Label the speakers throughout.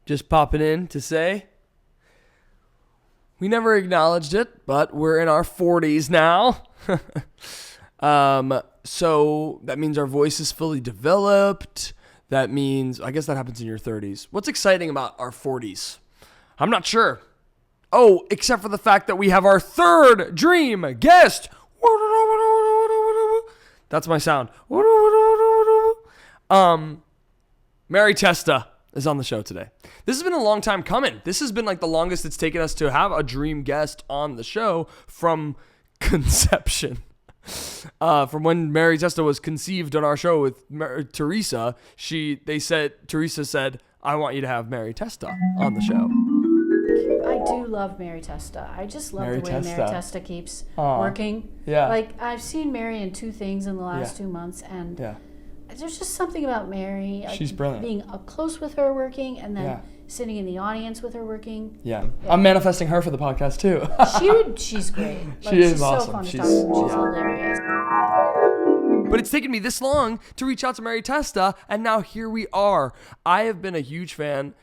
Speaker 1: Just popping in to say we never acknowledged it, but we're in our 40s now. So that means our voice is fully developed. That means, I guess that happens in your 30s. What's exciting about our 40s? I'm not sure. Oh, except for the fact that we have our third dream guest. That's my sound. Mary Testa is on the show today. This has been a long time coming. This has been like the longest it's taken us to have a dream guest on the show from conception. From when Mary Testa was conceived on our show with THERESA, THERESA said, I want you to have Mary Testa on the show.
Speaker 2: I do love Mary Testa. I just love
Speaker 1: Mary
Speaker 2: the way
Speaker 1: Testa.
Speaker 2: Mary Testa keeps working.
Speaker 1: Yeah.
Speaker 2: Like, I've seen Mary in 2 things in the last 2 months, and there's just something about Mary.
Speaker 1: She's brilliant.
Speaker 2: Being up close with her working, and then sitting in the audience with her working.
Speaker 1: Yeah. I'm manifesting her for the podcast, too.
Speaker 2: She's great.
Speaker 1: She is
Speaker 2: she's
Speaker 1: awesome.
Speaker 2: So fun to talk to. She's hilarious.
Speaker 1: But it's taken me this long to reach out to Mary Testa, and now here we are. I have been a huge fan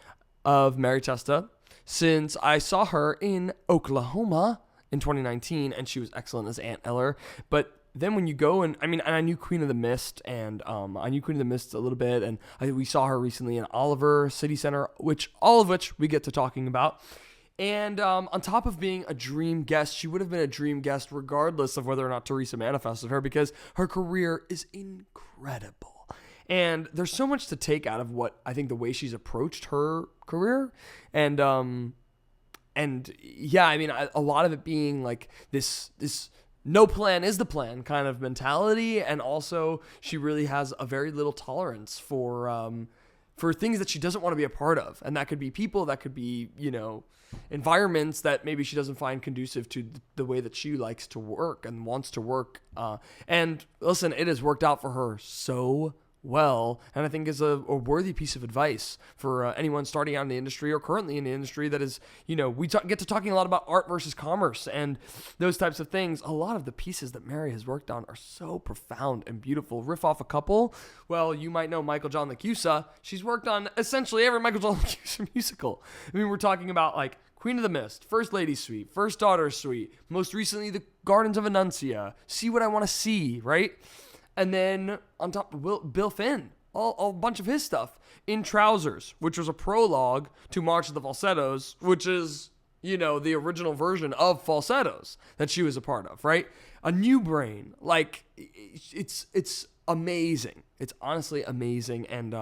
Speaker 1: of Mary Testa since I saw her in Oklahoma in 2019, and she was excellent as Aunt Eller. But then when you go and I knew Queen of the Mist, and I knew Queen of the Mist a little bit, and we saw her recently in Oliver City Center, all of which we get to talking about. And on top of being a dream guest, she would have been a dream guest regardless of whether or not THERESA manifested her, because her career is incredible. And there's so much to take out of what I think the way she's approached her career. And yeah, I mean, a lot of it being like this no plan is the plan kind of mentality. And also she really has a very little tolerance for things that she doesn't want to be a part of. And that could be people, that could be, environments that maybe she doesn't find conducive to the way that she likes to work and wants to work. And listen, it has worked out for her so well, and I think is a worthy piece of advice for anyone starting out in the industry or currently in the industry that is, we get to talking a lot about art versus commerce and those types of things. A lot of the pieces that Mary has worked on are so profound and beautiful. Riff off a couple. Well, you might know Michael John LaChuisa. She's worked on essentially every Michael John LaChuisa musical. I mean, we're talking about like Queen of the Mist, First Lady Suite, First Daughter Suite, most recently the Gardens of Anuncia, See What I Want to See, right? And then on top, Bill Finn, a bunch of his stuff. In Trousers, which was a prologue to March of the Falsettos, which is, the original version of Falsettos that she was a part of, right? A New Brain, like, it's amazing. It's honestly amazing, and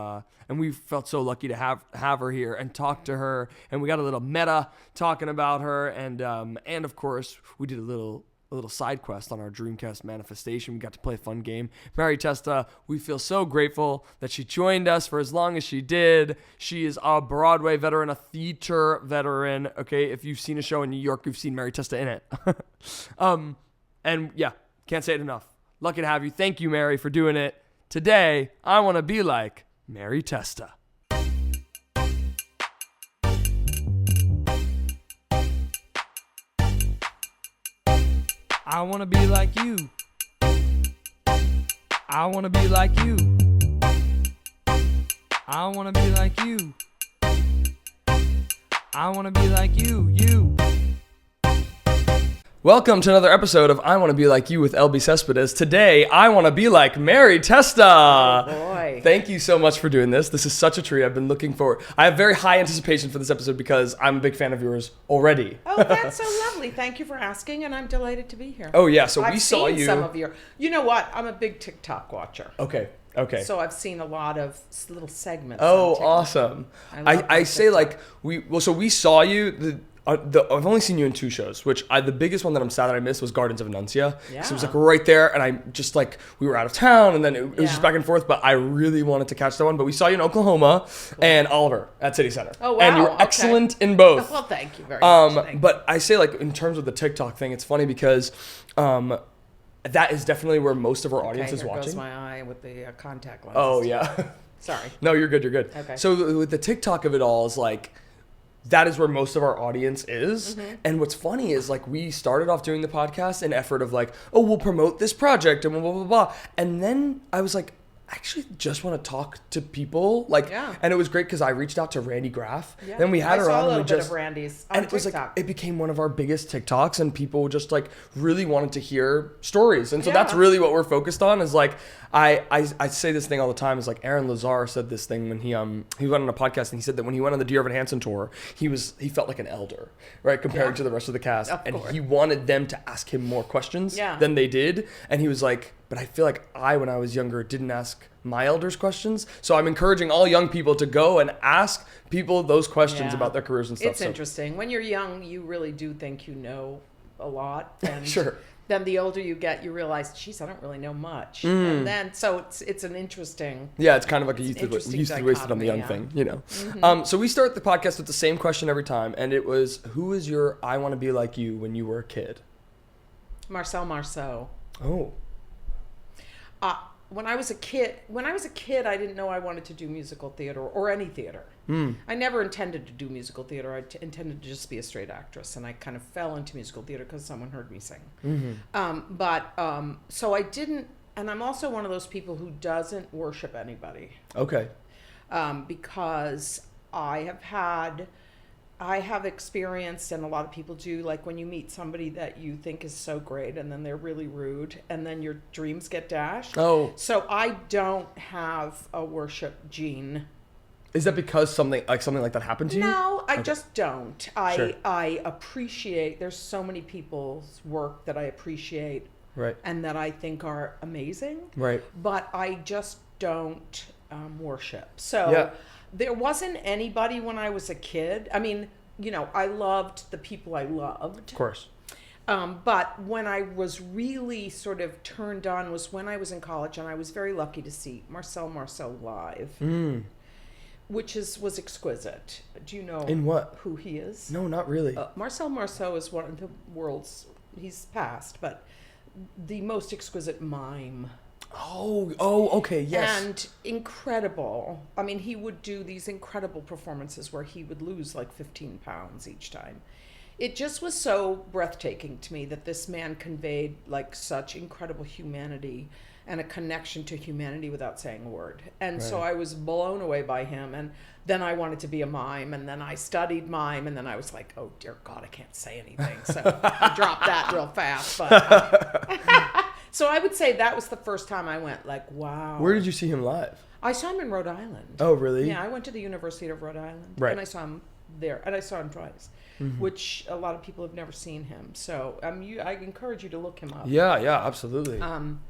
Speaker 1: we felt so lucky to have her here and talk to her, and we got a little meta talking about her, and of course we did a little side quest on our Dreamcast manifestation. We got to play a fun game. Mary Testa, we feel so grateful that she joined us for as long as she did. She is a Broadway veteran, a theater veteran. Okay, if you've seen a show in New York, you've seen Mary Testa in it. And yeah, can't say it enough. Lucky to have you. Thank you, Mary, for doing it. Today, I want to be like Mary Testa. I want to be like you. I want to be like you. I want to be like you. I want to be like you. Welcome to another episode of I Want to Be Like You with Elbi Cespedes. Today, I want to be like Mary Testa.
Speaker 3: Oh boy.
Speaker 1: Thank you so much for doing this. This is such a treat. I've been looking forward. I have very high anticipation for this episode because I'm a big fan of yours already.
Speaker 3: Oh, that's so lovely. Thank you for asking, and I'm delighted to be here.
Speaker 1: Oh, yeah. So
Speaker 3: I've
Speaker 1: we saw
Speaker 3: seen
Speaker 1: you.
Speaker 3: some of your. You know what? I'm a big TikTok watcher.
Speaker 1: Okay.
Speaker 3: So I've seen a lot of little segments.
Speaker 1: Oh,
Speaker 3: on TikTok.
Speaker 1: awesome. I say
Speaker 3: TikTok.
Speaker 1: like so we saw you. I've only seen you in 2 shows, which the biggest one that I'm sad that I missed was Gardens of Anuncia.
Speaker 3: Yeah.
Speaker 1: So it was like right there, and I just like, we were out of town, and then it was just back and forth, but I really wanted to catch that one. But we saw you in Oklahoma and Oliver at City Center.
Speaker 3: Oh, wow.
Speaker 1: And you were excellent in both.
Speaker 3: Well, thank you very much.
Speaker 1: But I say like, in terms of the TikTok thing, it's funny because that is definitely where most of our audience is
Speaker 3: here
Speaker 1: watching.
Speaker 3: Goes my eye with the contact lenses.
Speaker 1: Oh, yeah.
Speaker 3: Sorry.
Speaker 1: No, you're good.
Speaker 3: Okay.
Speaker 1: So with the TikTok of it all is like, that is where most of our audience is. Mm-hmm. And what's funny is like, we started off doing the podcast in effort of like, oh, we'll promote this project and blah, blah, blah, blah. And then I was like, actually just want to talk to people. And it was great because I reached out to Randy Graff.
Speaker 3: Yeah.
Speaker 1: Then we had her on.
Speaker 3: I saw a little bit of Randy's on
Speaker 1: and it was
Speaker 3: TikTok.
Speaker 1: it became one of our biggest TikToks, and people just really wanted to hear stories. And so that's really what we're focused on. Is I say this thing all the time. Is Aaron Lazar said this thing when he went on a podcast, and he said that when he went on the Dear Evan Hansen tour, he felt like an elder, right, compared to the rest of the cast, and he wanted them to ask him more questions than they did, and he was like, but I feel like when I was younger, didn't ask my elders questions. So I'm encouraging all young people to go and ask people those questions about their careers and stuff.
Speaker 3: It's interesting. When you're young, you really do think you know a lot. And
Speaker 1: sure.
Speaker 3: Then the older you get, you realize, geez, I don't really know much. And then, so it's an interesting...
Speaker 1: Yeah, it's kind of like a youth wasted on the young thing, you know. Mm-hmm. So we start the podcast with the same question every time, and it was, who is your I want to be like you when you were a kid?
Speaker 3: Marcel Marceau.
Speaker 1: Oh.
Speaker 3: When I was a kid, I didn't know I wanted to do musical theater or any theater. I never intended to do musical theater. I intended to just be a straight actress, and I kind of fell into musical theater because someone heard me sing. Mm-hmm. So I didn't, and I'm also one of those people who doesn't worship anybody.
Speaker 1: Okay.
Speaker 3: Because I have experienced, and a lot of people do, when you meet somebody that you think is so great and then they're really rude and then your dreams get dashed. Oh. So I don't have a worship gene.
Speaker 1: Is that because something like that happened to you?
Speaker 3: No, I just don't. I appreciate, there's so many people's work that I appreciate and that I think are amazing. Right. But I just don't worship. So there wasn't anybody when I was a kid. I mean, I loved the people I loved.
Speaker 1: Of course.
Speaker 3: But when I was really sort of turned on was when I was in college, and I was very lucky to see Marcel Marceau live, which was exquisite. Do you know who he is?
Speaker 1: No, not really.
Speaker 3: Marcel Marceau is one of the world's, he's passed, but the most exquisite mime.
Speaker 1: Oh, okay, yes.
Speaker 3: And incredible. I mean, he would do these incredible performances where he would lose 15 pounds each time. It just was so breathtaking to me that this man conveyed such incredible humanity and a connection to humanity without saying a word. And so I was blown away by him. And then I wanted to be a mime, and then I studied mime, and then I was like, oh dear God, I can't say anything. So I dropped that real fast. But so I would say that was the first time I went wow.
Speaker 1: Where did you see him live?
Speaker 3: I saw him in Rhode Island.
Speaker 1: Oh, really?
Speaker 3: Yeah, I went to the University of Rhode Island.
Speaker 1: Right.
Speaker 3: And I saw him there. And I saw him twice, which a lot of people have never seen him. So I encourage you to look him up.
Speaker 1: Yeah, absolutely.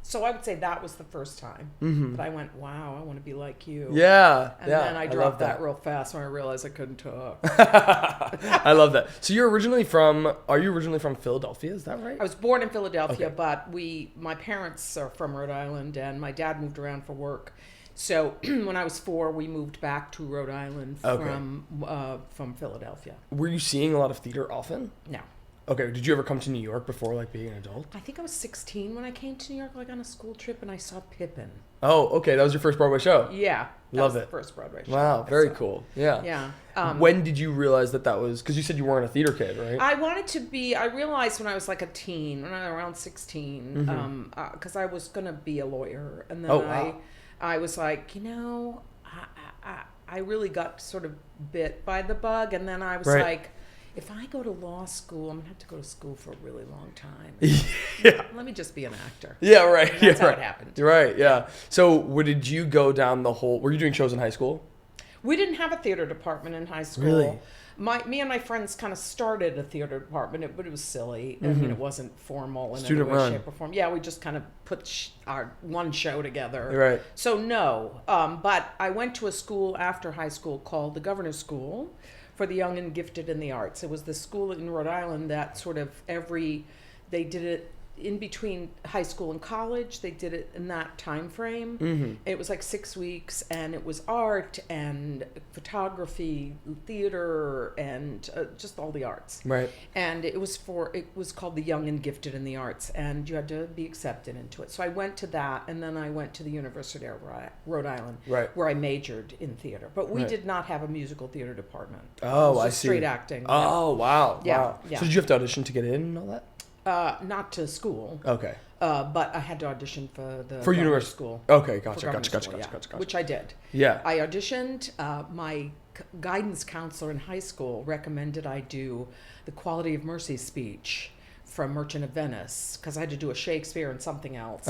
Speaker 3: So I would say that was the first time that I went, wow, I want to be like you.
Speaker 1: Yeah.
Speaker 3: And then I dropped that real fast when I realized I couldn't talk.
Speaker 1: I love that. So are you originally from Philadelphia? Is that right?
Speaker 3: I was born in Philadelphia, but my parents are from Rhode Island, and my dad moved around for work. So when I was 4, we moved back to Rhode Island from Philadelphia.
Speaker 1: Were you seeing a lot of theater often?
Speaker 3: No.
Speaker 1: Okay. Did you ever come to New York before being an adult?
Speaker 3: I think I was 16 when I came to New York, on a school trip, and I saw Pippin.
Speaker 1: Oh, okay. That was your first Broadway show?
Speaker 3: Yeah.
Speaker 1: Love it.
Speaker 3: The first Broadway show.
Speaker 1: Wow. Very cool. Yeah.
Speaker 3: Yeah.
Speaker 1: When did you realize that was, because you said you weren't a theater kid, right?
Speaker 3: I realized when I was a teen, when I was around 16, because I was going to be a lawyer. And then I was like, I really got sort of bit by the bug. And then I was like, if I go to law school, I'm going to have to go to school for a really long time.
Speaker 1: Yeah.
Speaker 3: Let me just be an actor.
Speaker 1: Yeah, right.
Speaker 3: And that's how it happened.
Speaker 1: Right, yeah. So did you go down were you doing shows in high school?
Speaker 3: We didn't have a theater department in high school.
Speaker 1: Really?
Speaker 3: Me and my friends kind of started a theater department, but it was silly. I mean, it wasn't formal in any way, shape, or form. Yeah, we just kind of put our one show together.
Speaker 1: Right.
Speaker 3: So no, but I went to a school after high school called the Governor's School for the Young and Gifted in the Arts. It was the school in Rhode Island that sort of they did it in between high school and college. They did it in that time frame. It was 6 weeks, and it was art and photography, theater, and just all the arts. Right. And it was called the Young and Gifted in the Arts, and you had to be accepted into it. So I went to that, and then I went to the University of Rhode Island, where I majored in theater. But we did not have a musical theater department.
Speaker 1: Oh, I
Speaker 3: see.
Speaker 1: Straight
Speaker 3: acting.
Speaker 1: Oh, wow.
Speaker 3: Yeah.
Speaker 1: Wow. So did you have to audition to get in and all that?
Speaker 3: Not to school.
Speaker 1: Okay.
Speaker 3: But I had to audition for the
Speaker 1: university
Speaker 3: school.
Speaker 1: Okay, gotcha.
Speaker 3: Which I did.
Speaker 1: Yeah.
Speaker 3: I auditioned. My guidance counselor in high school recommended I do the Quality of Mercy speech from Merchant of Venice, because I had to do a Shakespeare and something else.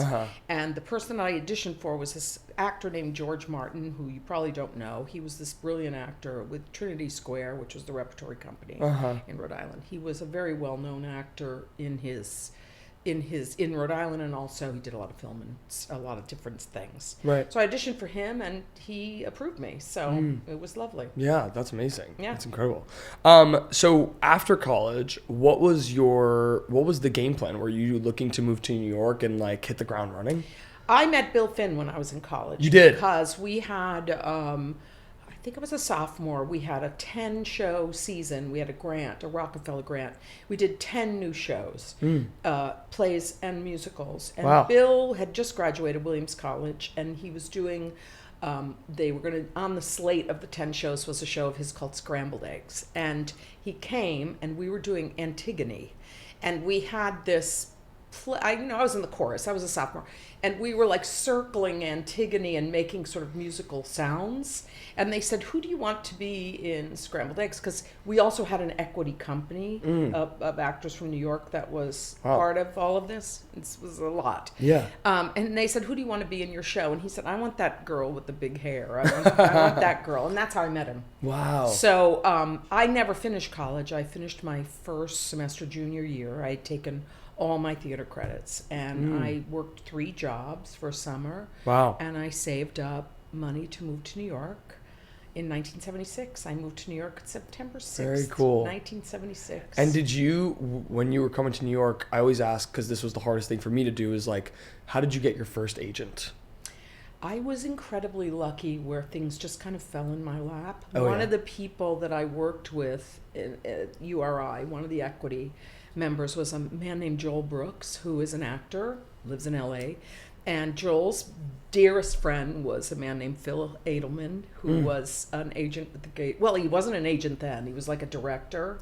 Speaker 3: And the person I auditioned for was this actor named George Martin, who you probably don't know. He was this brilliant actor with Trinity Square, which was the repertory company in Rhode Island. He was a very well-known actor in Rhode Island, and also he did a lot of film and a lot of different things.
Speaker 1: Right.
Speaker 3: So I auditioned for him, and he approved me. So it was lovely.
Speaker 1: Yeah, that's amazing.
Speaker 3: Yeah,
Speaker 1: that's incredible. So after college, what was the game plan? Were you looking to move to New York and like hit the ground running?
Speaker 3: I met Bill Finn when I was in college.
Speaker 1: You did?
Speaker 3: Because we had, I think I was a sophomore, we had a 10-show season. We had a Rockefeller grant. We did 10 new shows, plays and musicals. And
Speaker 1: wow.
Speaker 3: Bill had just graduated Williams College, and he was doing, they were going to, on the slate of the 10 shows was a show of his called Scrambled Eggs. And he came, and we were doing Antigone. And we had this I was in the chorus. I was a sophomore. And we were like circling Antigone and making sort of musical sounds. And they said, who do you want to be in Scrambled Eggs? Because we also had an equity company of actors from New York that was part of all of this. It was a lot.
Speaker 1: Yeah.
Speaker 3: And they said, who do you want to be in your show? And he said, I want that girl with the big hair. I want that girl. And that's how I met him.
Speaker 1: Wow.
Speaker 3: So I never finished college. I finished my first semester junior year. I had taken all my theater credits, and I worked 3 jobs for a summer.
Speaker 1: Wow.
Speaker 3: And I saved up money to move to New York in 1976. I moved to New York September 6th,
Speaker 1: Very cool.
Speaker 3: 1976.
Speaker 1: And did you, when you were coming to New York, I always ask, because this was the hardest thing for me to do, is like, how did you get your first agent?
Speaker 3: I was incredibly lucky where things just kind of fell in my lap.
Speaker 1: Oh,
Speaker 3: one of the people that I worked with at URI, one of the equity members, was a man named Joel Brooks, who is an actor, lives in LA. And Joel's dearest friend was a man named Phil Edelman, who was an agent with the Gage. Well, he wasn't an agent then. He was like a director.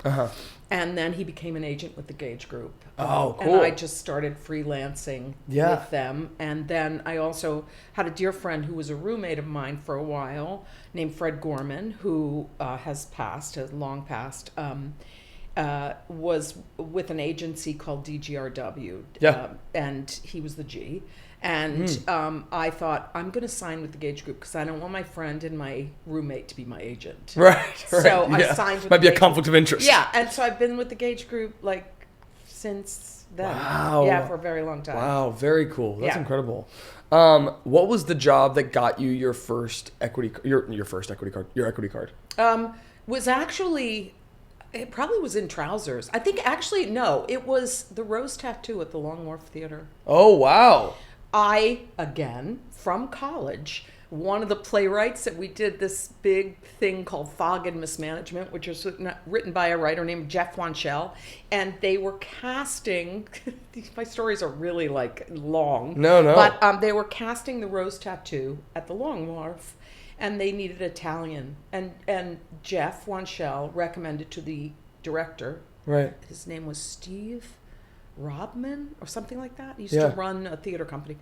Speaker 3: And then he became an agent with the Gage Group.
Speaker 1: Oh, cool.
Speaker 3: And I just started freelancing with them. And then I also had a dear friend who was a roommate of mine for a while, named Fred Gorman, who has long passed. Was with an agency called DGRW, and he was the G. And I thought, I'm going to sign with the Gage Group because I don't want my friend and my roommate to be my agent.
Speaker 1: Right.
Speaker 3: So I signed with
Speaker 1: Might be a
Speaker 3: Gage
Speaker 1: conflict
Speaker 3: Group.
Speaker 1: of interest.
Speaker 3: Yeah, and so I've been with the Gage Group like since then.
Speaker 1: Wow.
Speaker 3: Yeah, for a very long time.
Speaker 1: Wow, very cool. That's incredible. What was the job that got you your first equity card?
Speaker 3: Was actually... It probably was in trousers. I think actually, no, it was the Rose Tattoo at the Long Wharf Theater.
Speaker 1: Oh, wow.
Speaker 3: I, again, from college, one of the playwrights that we did this big thing called Fog and Mismanagement, which was written by a writer named Jeff Wanchell, and they were casting, my stories are really like long.
Speaker 1: No.
Speaker 3: But they were casting the Rose Tattoo at the Long Wharf. And they needed Italian. And Jeff Wanchell recommended to the director.
Speaker 1: Right.
Speaker 3: His name was Steve Robman or something like that. He used to run a theater company.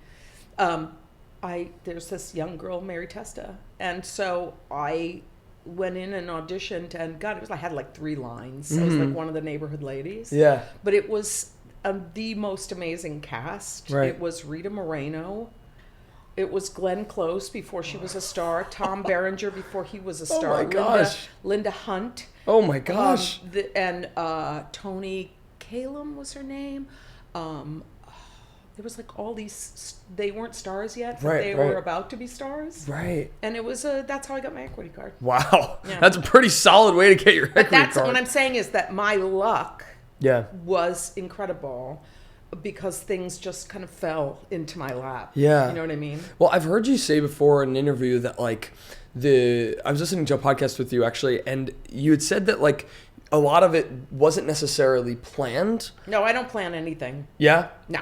Speaker 3: There's this young girl, Mary Testa. And so I went in and auditioned, and God, I had like 3 lines. I was like one of the neighborhood ladies.
Speaker 1: Yeah.
Speaker 3: But it was the most amazing cast.
Speaker 1: Right.
Speaker 3: It was Rita Moreno. It was Glenn Close before she was a star. Tom Berenger before he was a star.
Speaker 1: Oh my gosh.
Speaker 3: Linda Hunt.
Speaker 1: Oh my gosh.
Speaker 3: And Toni Kalem was her name. There was like all these. They weren't stars yet, but they were about to be stars.
Speaker 1: Right.
Speaker 3: And it was that's how I got my equity card.
Speaker 1: Wow.
Speaker 3: Yeah.
Speaker 1: That's a pretty solid way to get your equity card.
Speaker 3: What I'm saying is that my luck. Was incredible. Because things just kind of fell into my lap.
Speaker 1: Yeah.
Speaker 3: You know what I mean?
Speaker 1: Well, I've heard you say before in an interview that like I was listening to a podcast with you actually, and you had said that like a lot of it wasn't necessarily planned.
Speaker 3: No, I don't plan anything.
Speaker 1: Yeah?
Speaker 3: No.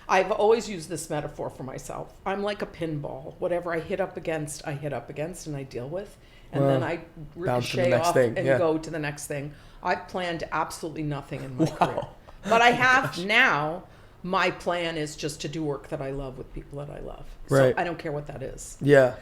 Speaker 3: I've always used this metaphor for myself. I'm like a pinball. Whatever I hit up against, and I deal with. And then I ricochet off and go to the next thing. I've planned absolutely nothing in my career. But I have now, my plan is just to do work that I love with people that I love. So I don't care what that is.
Speaker 1: Yeah.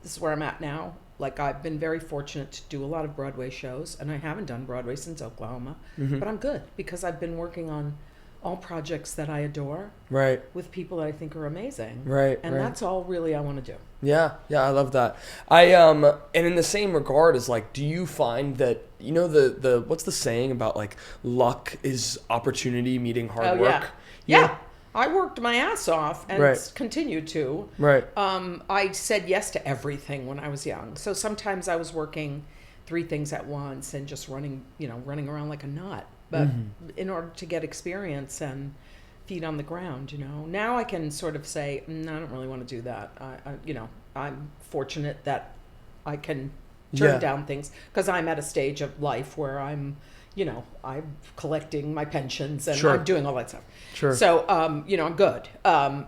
Speaker 3: This is where I'm at now. Like, I've been very fortunate to do a lot of Broadway shows, and I haven't done Broadway since Oklahoma. But I'm good because I've been working on all projects that I adore. Right. With people that I think are amazing. Right. And that's all really I want to do.
Speaker 1: Yeah, I love that. And in the same regard as like, do you find that, you know, the what's the saying about like luck is opportunity meeting hard work?
Speaker 3: Yeah. I worked my ass off and continued to. Right. I said yes to everything when I was young. So sometimes I was working 3 things at once and just running around like a nut. But in order to get experience and feet on the ground, you know, now I can sort of say, I don't really want to do that. I'm fortunate that I can turn down things because I'm at a stage of life where I'm collecting my pensions and I'm doing all that stuff. Sure. So, I'm good. I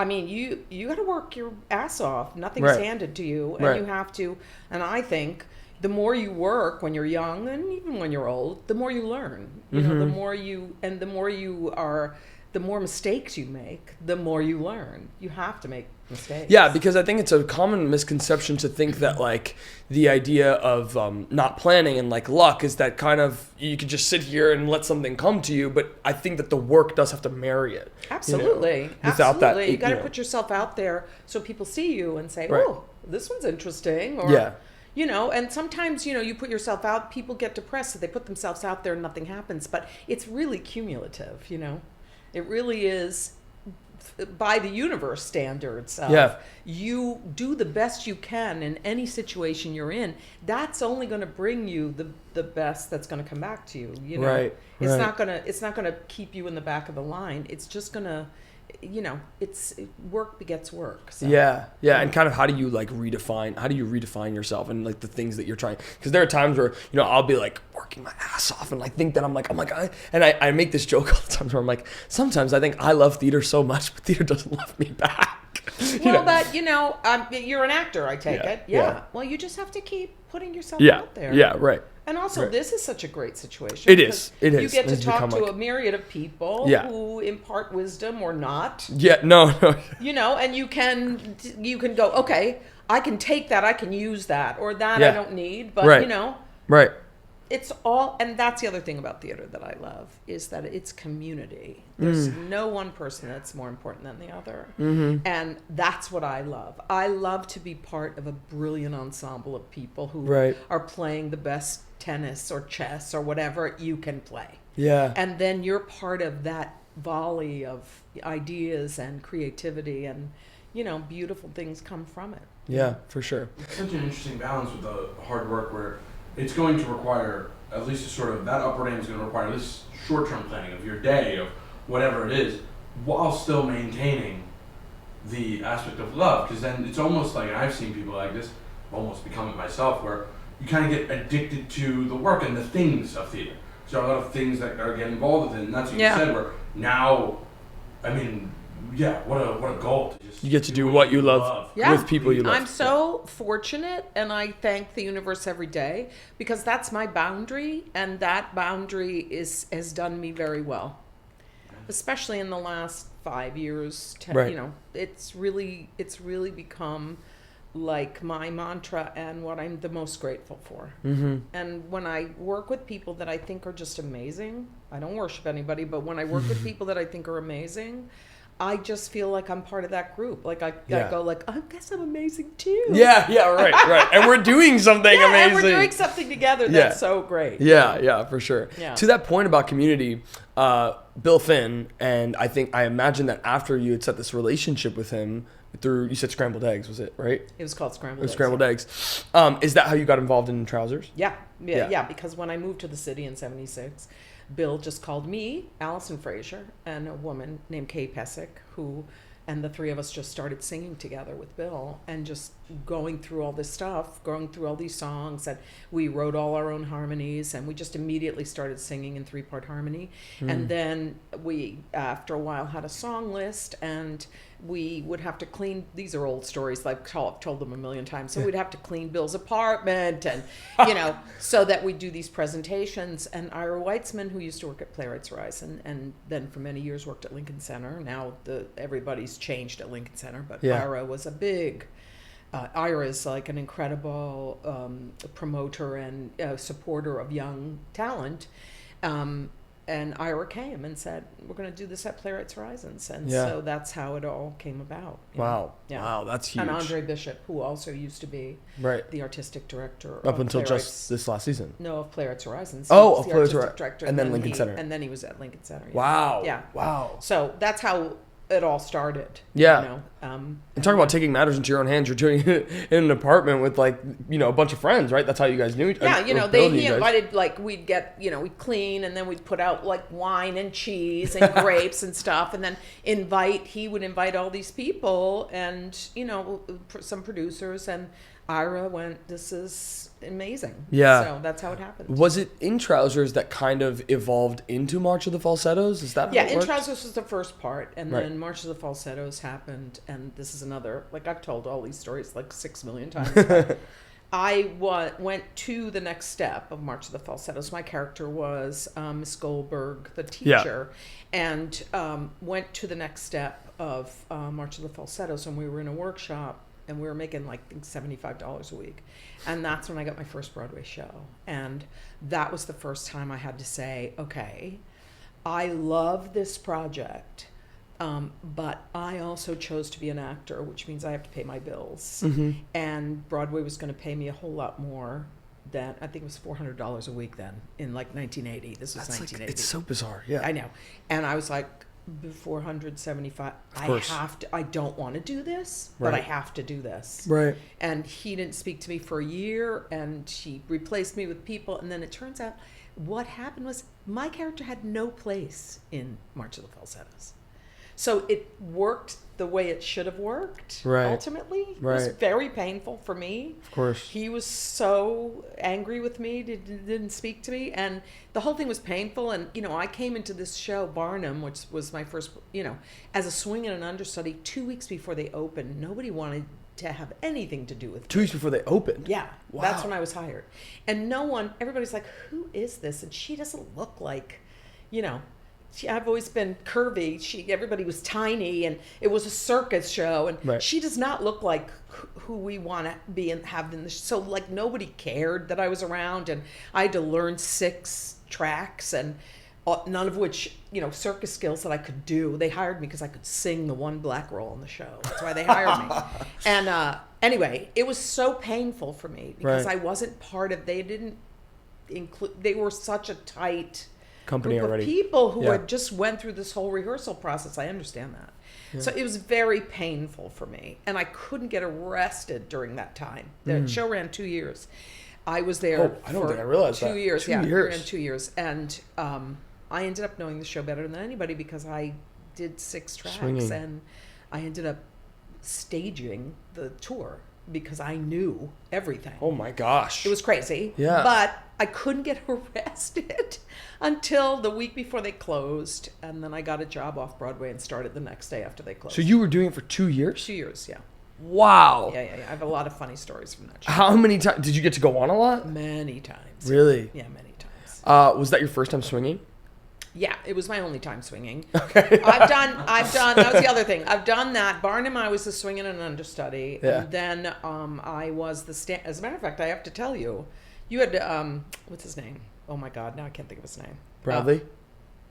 Speaker 3: mean, you got to work your ass off. Nothing's handed to you, and you have to. And I think the more you work when you're young, and even when you're old, the more you learn. You know, the more mistakes you make, the more you learn. You have to make mistakes.
Speaker 1: Yeah, because I think it's a common misconception to think that like the idea of not planning and like luck is that kind of you could just sit here and let something come to you. But I think that the work does have to marry it.
Speaker 3: Absolutely.
Speaker 1: You know? Without that,
Speaker 3: you got to put yourself out there so people see you and say, "Oh, this one's interesting." Or, you know, and sometimes, you put yourself out, people get depressed if they put themselves out there and nothing happens. But it's really cumulative, you know. It really is by the universe standards of you do the best you can in any situation you're in. That's only going to bring you the best that's going to come back to you. You know, it's not gonna keep you in the back of the line. It's just gonna, it's work begets work. So.
Speaker 1: Yeah. And kind of how do you redefine yourself and like the things that you're trying? Because there are times where, I'll be like working my ass off and like think that I'm like, oh my God. And I make this joke all the time where I'm like, sometimes I think I love theater so much, but theater doesn't love me back.
Speaker 3: You're an actor, I take it. Yeah. Well, you just have to keep putting yourself out there.
Speaker 1: Yeah, right.
Speaker 3: And also, this is such a great situation.
Speaker 1: It is.
Speaker 3: You get to talk to a myriad of people who impart wisdom or not.
Speaker 1: Yeah, no.
Speaker 3: And you can go, okay, I can take that, I can use that, or that I don't need. But,
Speaker 1: Right.
Speaker 3: It's all, and that's the other thing about theater that I love, is that it's community. There's no one person that's more important than the other. And that's what I love. I love to be part of a brilliant ensemble of people who are playing the best tennis or chess or whatever you can play. Yeah. And then you're part of that volley of ideas and creativity, and, beautiful things come from it.
Speaker 1: Yeah, for sure.
Speaker 4: It's such an interesting balance with the hard work where it's going to require at least a sort of, that upward aim is going to require this short-term planning of your day, of whatever it is, while still maintaining the aspect of love. Because then it's almost like, and I've seen people like this, almost become it myself, where you kind of get addicted to the work and the things of theater. So there are a lot of things that are getting involved with it, and that's what you said, where now, I mean, what a goal to just
Speaker 1: you get to do what you love with people you love.
Speaker 3: I'm so fortunate, and I thank the universe every day, because that's my boundary, and that boundary has done me very well, especially in the last 5 years. It's really become like my mantra and what I'm the most grateful for. And when I work with people that I think are just amazing, I don't worship anybody, but when I work with people that I think are amazing, I just feel like I'm part of that group. Like I go like, I guess I'm amazing too.
Speaker 1: Yeah, right. And we're doing something amazing.
Speaker 3: And we're doing something together that's so great.
Speaker 1: Yeah, for sure. Yeah. To that point about community, Bill Finn, and I imagine that after you had set this relationship with him through, you said Scrambled Eggs, was it, right?
Speaker 3: It was called Scrambled Eggs.
Speaker 1: Scrambled Eggs. Is that how you got involved in Trousers?
Speaker 3: Yeah, because when I moved to the city in 76, Bill just called me, Allison Frazier, and a woman named Kay Pesic, and the three of us just started singing together with Bill and just going through all this stuff, going through all these songs, and we wrote all our own harmonies, and we just immediately started singing in 3-part harmony. And then we, after a while, had a song list, and we would have to clean. These are old stories. I've told them a million times. So we'd have to clean Bill's apartment, and so that we'd do these presentations. And Ira Weitzman, who used to work at Playwrights Rise, and then for many years worked at Lincoln Center. Now everybody's changed at Lincoln Center, but Ira was a big. Ira is like an incredible promoter and supporter of young talent. And Ira came and said, we're going to do this at Playwrights Horizons. And so that's how it all came about.
Speaker 1: Wow. Yeah. Wow, that's huge.
Speaker 3: And Andre Bishop, who also used to be the artistic director
Speaker 1: up until just this last season.
Speaker 3: No, of Playwrights Horizons.
Speaker 1: Oh, of Playwrights Horizons. And then Lincoln Center.
Speaker 3: And then he was at Lincoln Center. Yeah.
Speaker 1: Wow.
Speaker 3: Yeah.
Speaker 1: Wow.
Speaker 3: So that's how it all started.
Speaker 1: Yeah. And talking about taking matters into your own hands, you're doing it in an apartment with a bunch of friends, right? That's how you guys knew each other.
Speaker 3: Yeah, he invited, we'd get, we'd clean, and then we'd put out wine and cheese and grapes and stuff, and then he would invite all these people and, some producers, and Ira went, this is amazing.
Speaker 1: Yeah.
Speaker 3: So that's how it happened.
Speaker 1: Was it In Trousers that kind of evolved into March of the Falsettos? Is that how it
Speaker 3: In
Speaker 1: worked?
Speaker 3: Trousers was the first part, and then March of the Falsettos happened, and this is another, I've told all these stories 6 million times. I went to the next step of March of the Falsettos. My character was Miss Goldberg, the teacher, and went to the next step of March of the Falsettos, and we were in a workshop, and we were making $75 a week. And that's when I got my first Broadway show. And that was the first time I had to say, okay, I love this project, but I also chose to be an actor, which means I have to pay my bills. Mm-hmm. And Broadway was going to pay me a whole lot more than, I think it was $400 a week then, in 1980. This was 1980.
Speaker 1: It's so bizarre, yeah.
Speaker 3: I know. And I was like, 475. I don't want to do this, but I have to do this.
Speaker 1: Right.
Speaker 3: And he didn't speak to me for a year, and he replaced me with people. And then it turns out what happened was my character had no place in March of the Falsettos. So it worked the way it should have worked, ultimately. It was very painful for me.
Speaker 1: Of course.
Speaker 3: He was so angry with me, didn't speak to me, and the whole thing was painful. And, I came into this show, Barnum, which was my first, as a swing and an understudy 2 weeks before they opened. Nobody wanted to have anything to do with me.
Speaker 1: 2 weeks before they opened?
Speaker 3: Yeah.
Speaker 1: Wow.
Speaker 3: That's when I was hired. And everybody's like, who is this? And she doesn't look like, I've always been curvy. Everybody was tiny, and it was a circus show, and she does not look like who we want to be and have in the show. So nobody cared that I was around, and I had to learn 6 tracks, and none of which circus skills that I could do. They hired me because I could sing the one black role in the show. That's why they hired me. And anyway, it was so painful for me because I wasn't part of. They didn't include. They were such a tight
Speaker 1: company
Speaker 3: group
Speaker 1: already.
Speaker 3: Of people who had just went through this whole rehearsal process. I understand that. Yeah. So it was very painful for me, and I couldn't get arrested during that time. The show ran 2 years. I was there
Speaker 1: I don't think I realized
Speaker 3: for 2 years.
Speaker 1: 2 years.
Speaker 3: Ran 2 years, and I ended up knowing the show better than anybody because I did 6 tracks, and I ended up staging the tour because I knew everything.
Speaker 1: Oh my gosh.
Speaker 3: It was crazy.
Speaker 1: Yeah.
Speaker 3: But I couldn't get arrested until the week before they closed. And then I got a job off Broadway and started the next day after they closed.
Speaker 1: So you were doing it for 2 years?
Speaker 3: 2 years, yeah.
Speaker 1: Wow.
Speaker 3: Yeah. I have a lot of funny stories from that show.
Speaker 1: How many times? Did you get to go on a lot?
Speaker 3: Many times.
Speaker 1: Really?
Speaker 3: Yeah, many times.
Speaker 1: Was that your first time swinging?
Speaker 3: Yeah, it was my only time swinging.
Speaker 1: Okay.
Speaker 3: I've done, that was the other thing. I've done that. Barnum, I was the swing and an understudy.
Speaker 1: Yeah.
Speaker 3: And then I was as a matter of fact, I have to tell you, you had, what's his name? Oh my God, now I can't think of his name.
Speaker 1: Bradley?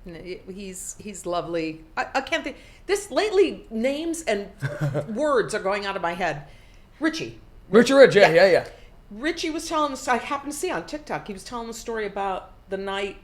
Speaker 3: He's lovely. I can't think. Lately, names and words are going out of my head. Richie,
Speaker 1: yeah.
Speaker 3: Richie was telling us, I happened to see on TikTok, he was telling the story about the night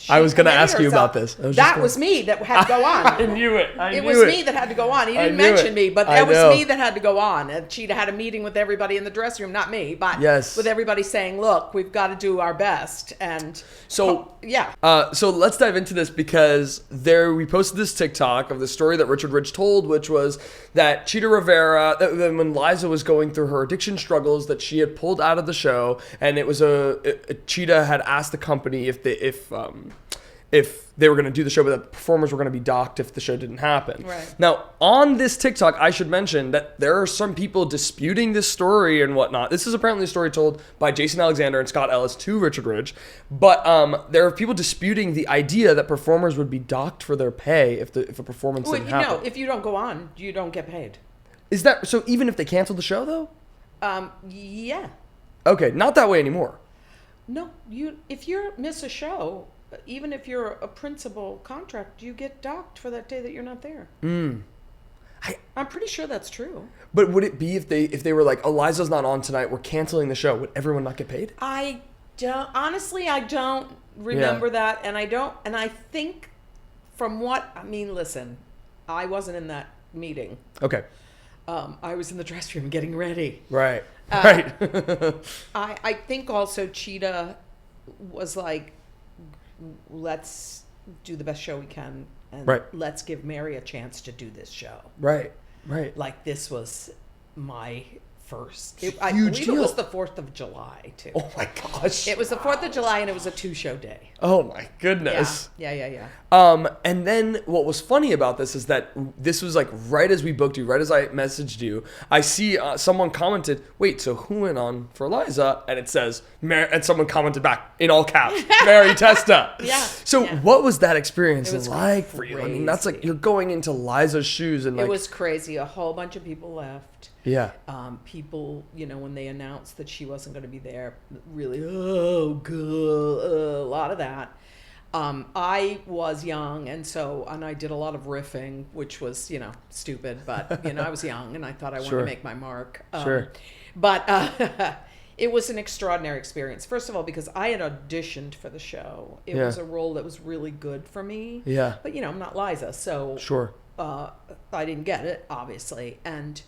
Speaker 1: I was going to ask you about this.
Speaker 3: That was me that had to go on.
Speaker 1: I knew it.
Speaker 3: It was me that had to go on. He didn't mention me, but that was me that had to go on. And she'd had a meeting with everybody in the dressing room, not me, but with everybody saying, look, we've got to do our best. And
Speaker 1: so,
Speaker 3: yeah.
Speaker 1: So let's dive into this because we posted this TikTok of the story that Richard Rich told, which was that Chita Rivera, when Liza was going through her addiction struggles, that she had pulled out of the show, and it was Chita had asked the company if if they were going to do the show, but that the performers were going to be docked if the show didn't happen.
Speaker 3: Right.
Speaker 1: Now, on this TikTok, I should mention that there are some people disputing this story and whatnot. This is apparently a story told by Jason Alexander and Scott Ellis to Richard Ridge, but there are people disputing the idea that performers would be docked for their pay if a performance didn't happen.
Speaker 3: No, if you don't go on, you don't get paid.
Speaker 1: Is that so? Even if they cancel the show, though?
Speaker 3: Yeah.
Speaker 1: Okay, not that way anymore.
Speaker 3: No, if you miss a show, even if you're a principal contract, you get docked for that day that you're not there. I'm pretty sure that's true.
Speaker 1: But would it be if they were like, Liza's not on tonight, we're canceling the show, would everyone not get paid?
Speaker 3: I don't remember that, and I think listen, I wasn't in that meeting.
Speaker 1: Okay.
Speaker 3: I was in the dressing room getting ready.
Speaker 1: Right. Right.
Speaker 3: I think also Cheetah was like, let's do the best show we can, and let's give Mary a chance to do this show.
Speaker 1: Right.
Speaker 3: Like, this was my first.
Speaker 1: I
Speaker 3: believe it was the 4th of July, too.
Speaker 1: Oh my gosh.
Speaker 3: It was the 4th of July, and it was a 2-show day.
Speaker 1: Oh my goodness.
Speaker 3: Yeah.
Speaker 1: And then what was funny about this is that this was like right as we booked you, right as I messaged you, I see someone commented, wait, so who went on for Liza? And it says, and someone commented back in all caps, Mary Testa.
Speaker 3: Yeah.
Speaker 1: So what was that experience
Speaker 3: was
Speaker 1: like for you? I mean, that's like, you're going into Liza's shoes and like.
Speaker 3: It was crazy. A whole bunch of people left.
Speaker 1: Yeah.
Speaker 3: People, when they announced that she wasn't going to be there, really, oh, good, a lot of that. I was young, and I did a lot of riffing, which was, stupid, but, I was young, and I thought I wanted to make my mark.
Speaker 1: Sure.
Speaker 3: But it was an extraordinary experience. First of all, because I had auditioned for the show. It was a role that was really good for me.
Speaker 1: Yeah.
Speaker 3: But, I'm not Liza, so
Speaker 1: sure.
Speaker 3: I didn't get it, obviously, and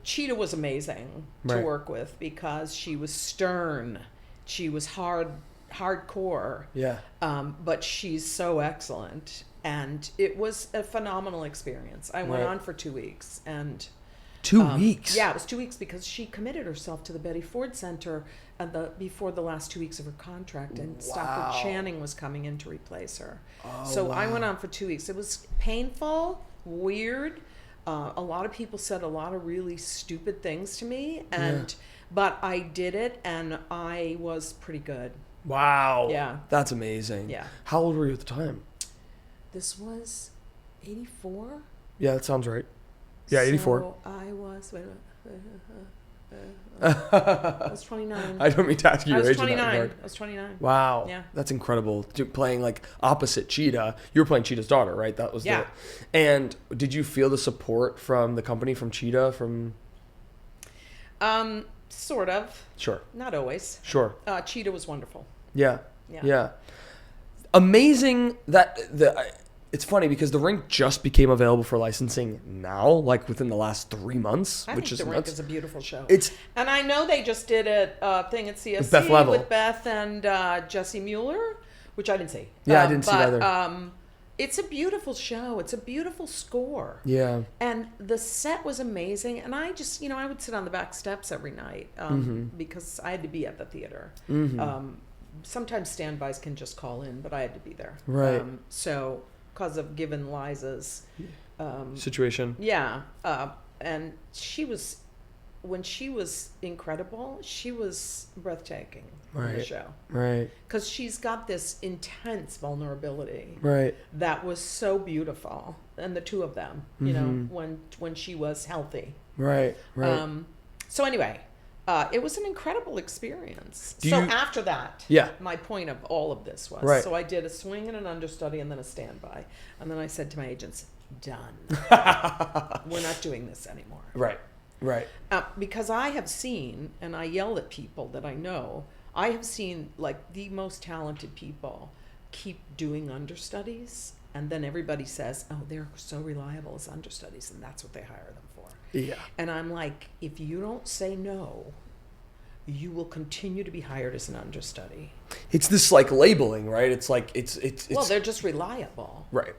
Speaker 3: Cheetah was amazing to work with because she was stern, she was hardcore.
Speaker 1: Yeah.
Speaker 3: But she's so excellent, and it was a phenomenal experience. I went on for 2 weeks, and
Speaker 1: 2 weeks.
Speaker 3: Yeah, it was 2 weeks because she committed herself to the Betty Ford Center before the last 2 weeks of her contract, and Stockard Channing was coming in to replace her. I went on for 2 weeks. It was painful, weird. A lot of people said a lot of really stupid things to me, but I did it, and I was pretty good.
Speaker 1: Wow.
Speaker 3: Yeah.
Speaker 1: That's amazing.
Speaker 3: Yeah.
Speaker 1: How old were you at the time?
Speaker 3: This was 84?
Speaker 1: Yeah, that sounds right. Yeah, 84.
Speaker 3: So I was, I was 29.
Speaker 1: I don't mean to ask you your age in that
Speaker 3: 29.
Speaker 1: regard.
Speaker 3: I was 29.
Speaker 1: Wow.
Speaker 3: Yeah.
Speaker 1: That's incredible. Playing like opposite Cheetah. You were playing Cheetah's daughter, right? That was And did you feel the support from the company, from Cheetah, from?
Speaker 3: Sort of.
Speaker 1: Sure.
Speaker 3: Not always.
Speaker 1: Sure.
Speaker 3: Cheetah was wonderful.
Speaker 1: Yeah. Amazing that it's funny because the rink just became available for licensing now, like within the last 3 months, which is
Speaker 3: the
Speaker 1: nuts.
Speaker 3: rink is a beautiful show.
Speaker 1: And
Speaker 3: I know they just did a thing at CSC with Beth and Jesse Mueller, which I didn't see.
Speaker 1: Yeah, I didn't see either.
Speaker 3: It's a beautiful show. It's a beautiful score.
Speaker 1: Yeah.
Speaker 3: And the set was amazing. And I just, I would sit on the back steps every night because I had to be at the theater. Sometimes standbys can just call in, but I had to be there.
Speaker 1: Right.
Speaker 3: So, because of given Liza's
Speaker 1: situation.
Speaker 3: Yeah. And when she was incredible, she was breathtaking in the show.
Speaker 1: Right.
Speaker 3: Because she's got this intense vulnerability.
Speaker 1: Right.
Speaker 3: That was so beautiful. And the two of them, when she was healthy.
Speaker 1: Right.
Speaker 3: So anyway, it was an incredible experience. After that, my point of all of this was, so I did a swing and an understudy and then a standby. And then I said to my agents, done. We're not doing this anymore.
Speaker 1: Right.
Speaker 3: Because I have seen, and I yell at people that I know, I have seen like the most talented people keep doing understudies, and then everybody says, oh, they're so reliable as understudies, and that's what they hire them for.
Speaker 1: Yeah.
Speaker 3: And I'm like, if you don't say no, you will continue to be hired as an understudy.
Speaker 1: It's this like labeling, right? It's like it's
Speaker 3: well, they're just reliable.
Speaker 1: Right.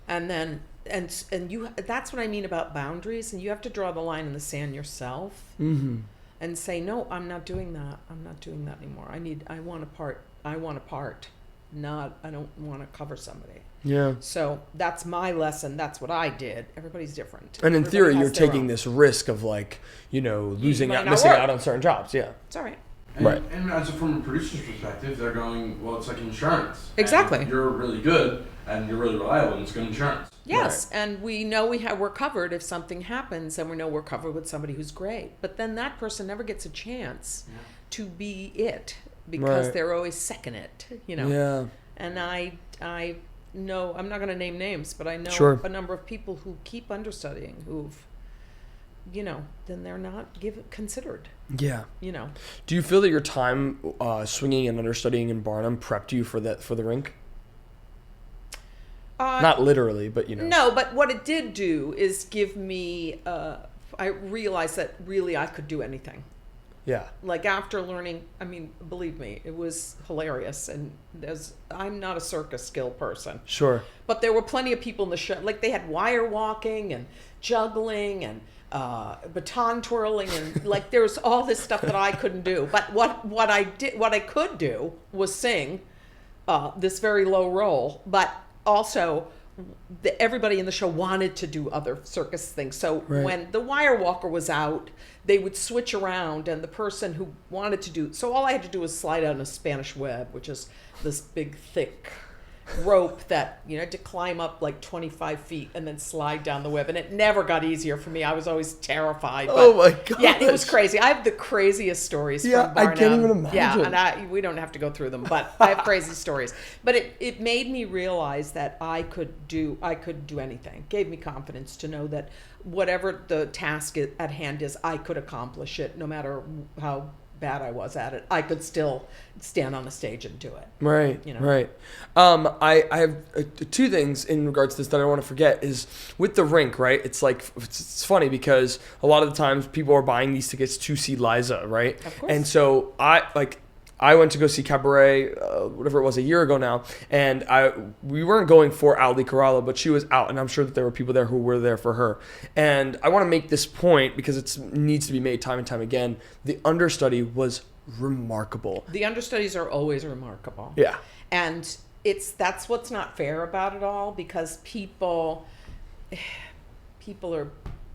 Speaker 3: And then and you that's what I mean about boundaries, and you have to draw the line in the sand yourself. And say, no, I'm not doing that. I'm not doing that anymore. I want a part. I don't want to cover somebody.
Speaker 1: Yeah.
Speaker 3: So that's my lesson. That's what I did. Everybody's different.
Speaker 1: And in
Speaker 3: Everybody
Speaker 1: theory,
Speaker 3: has
Speaker 1: you're
Speaker 3: their
Speaker 1: taking
Speaker 3: own.
Speaker 1: this risk of like, losing
Speaker 3: might
Speaker 1: out,
Speaker 3: not
Speaker 1: missing
Speaker 3: work.
Speaker 1: out on certain jobs. Yeah.
Speaker 3: It's all right.
Speaker 4: And,
Speaker 1: Right.
Speaker 4: And as from a producer's perspective, they're going, well, it's like insurance.
Speaker 3: Exactly.
Speaker 4: And you're really good and you're really reliable, and it's good insurance.
Speaker 3: Yes, and we know we're covered if something happens, and we know we're covered with somebody who's great. But then that person never gets a chance to be it because
Speaker 1: Right.
Speaker 3: they're always second it,
Speaker 1: Yeah.
Speaker 3: And I know, I'm not going to name names, but I know
Speaker 1: Sure.
Speaker 3: a number of people who keep understudying who've, then they're not considered,
Speaker 1: Yeah. Do you feel that your time swinging and understudying in Barnum prepped you for the rink? Not literally, but
Speaker 3: No, but what it did do is give me, I realized that really I could do anything.
Speaker 1: Yeah.
Speaker 3: Like after learning, I mean, believe me, it was hilarious. And I'm not a circus skill person.
Speaker 1: Sure.
Speaker 3: But there were plenty of people in the show. Like they had wire walking and juggling and baton twirling and like there's all this stuff that I couldn't do. But what I could do was sing this very low role. But also everybody in the show wanted to do other circus things. So
Speaker 1: Right.
Speaker 3: when the wire walker was out, they would switch around, and the person who wanted to do, so all I had to do was slide on a Spanish web, which is this big thick rope that had to climb up like 25 feet and then slide down the web, and it never got easier for me. I was always terrified. But
Speaker 1: Oh my god.
Speaker 3: yeah, it was crazy. I have the craziest stories from Barnum.
Speaker 1: I can't even imagine.
Speaker 3: Yeah, and we don't have to go through them, but I have crazy stories. But it made me realize that I could do anything. Gave me confidence to know that whatever the task at hand is, I could accomplish it, no matter how bad I was at it. I could still stand on the stage and do it.
Speaker 1: Right. Right. I have two things in regards to this that I don't want to forget is with the rink, right? It's like, it's funny because a lot of the times people are buying these tickets to see Liza, right?
Speaker 3: Of course.
Speaker 1: And so I went to go see Cabaret, whatever it was, a year ago now, and we weren't going for Ali Carrallo, but she was out, and I'm sure that there were people there who were there for her. And I want to make this point because it needs to be made time and time again. The understudy was remarkable.
Speaker 3: The understudies are always remarkable.
Speaker 1: Yeah.
Speaker 3: And that's what's not fair about it all, because people are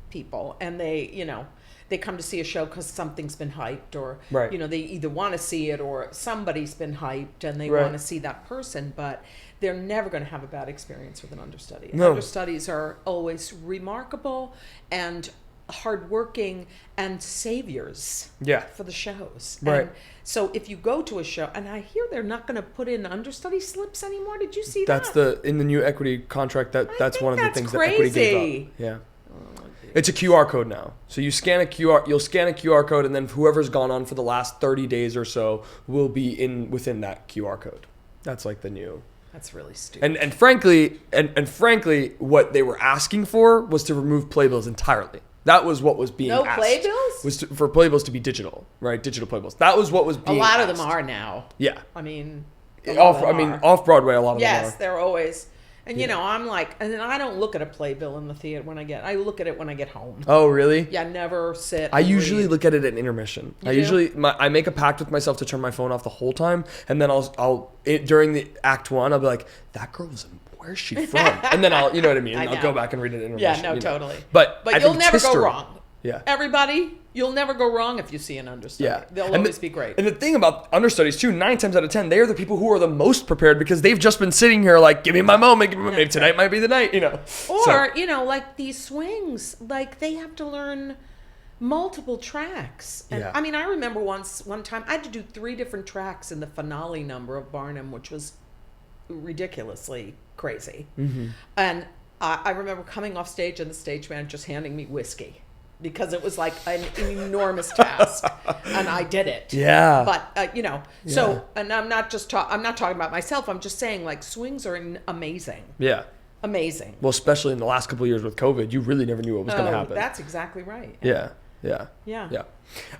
Speaker 3: people, and they come to see a show because something's been hyped, or
Speaker 1: Right.
Speaker 3: they either want to see it or somebody's been hyped and they
Speaker 1: Right.
Speaker 3: want to see that person, but they're never going to have a bad experience with an understudy.
Speaker 1: No.
Speaker 3: Understudies are always remarkable and hardworking and saviors
Speaker 1: Yeah.
Speaker 3: for the shows.
Speaker 1: Right.
Speaker 3: And so if you go to a show, and I hear they're not going to put in understudy slips anymore. Did you see
Speaker 1: That's
Speaker 3: that?
Speaker 1: in the new equity contract. That's
Speaker 3: think
Speaker 1: one of the
Speaker 3: that's
Speaker 1: things that equity gave
Speaker 3: crazy.
Speaker 1: up. Yeah. It's a QR code now. So you'll scan a QR code, and then whoever's gone on for the last 30 days or so will be within that QR code. That's like the new.
Speaker 3: That's really stupid.
Speaker 1: And frankly, what they were asking for was to remove playbills entirely. That was what was being asked.
Speaker 3: No playbills?
Speaker 1: Was for playbills to be digital, right? Digital playbills. That was what was
Speaker 3: A
Speaker 1: being
Speaker 3: lot
Speaker 1: asked.
Speaker 3: of them are now.
Speaker 1: Yeah.
Speaker 3: I mean,
Speaker 1: off Broadway, a lot of them
Speaker 3: yes,
Speaker 1: are.
Speaker 3: they're always. And I'm like, and then I don't look at a playbill in the theater I look at it when I get home.
Speaker 1: Oh, really?
Speaker 3: Yeah, never sit.
Speaker 1: I
Speaker 3: and
Speaker 1: usually
Speaker 3: read.
Speaker 1: look at it at intermission. I make a pact with myself to turn my phone off the whole time, and then during the act one, I'll be like, that girl was where's she from? And then I'll, you know what I mean?
Speaker 3: I
Speaker 1: I'll
Speaker 3: know.
Speaker 1: go back and read it at intermission.
Speaker 3: Yeah, no, totally.
Speaker 1: But I
Speaker 3: you'll
Speaker 1: think it's
Speaker 3: never go
Speaker 1: history.
Speaker 3: wrong.
Speaker 1: Yeah.
Speaker 3: Everybody, you'll never go wrong if you see an understudy.
Speaker 1: Yeah.
Speaker 3: They'll always be great.
Speaker 1: And the thing about understudies too, 9 times out of 10, they are the people who are the most prepared because they've just been sitting here like, give me my moment, maybe tonight might be the night,
Speaker 3: Or, like these swings, like they have to learn multiple tracks. And
Speaker 1: Yeah.
Speaker 3: I mean, I remember one time I had to do 3 different tracks in the finale number of Barnum, which was ridiculously crazy.
Speaker 1: Mm-hmm.
Speaker 3: And I remember coming off stage and the stage manager just handing me whiskey because it was like an enormous task, and I did it.
Speaker 1: Yeah.
Speaker 3: But so, and I'm not talking about myself. I'm just saying, like, swings are amazing.
Speaker 1: Yeah.
Speaker 3: Amazing.
Speaker 1: Well, especially in the last couple of years with COVID, you really never knew what was going to happen.
Speaker 3: That's exactly right.
Speaker 1: Yeah. Yeah.
Speaker 3: Yeah.
Speaker 1: Yeah.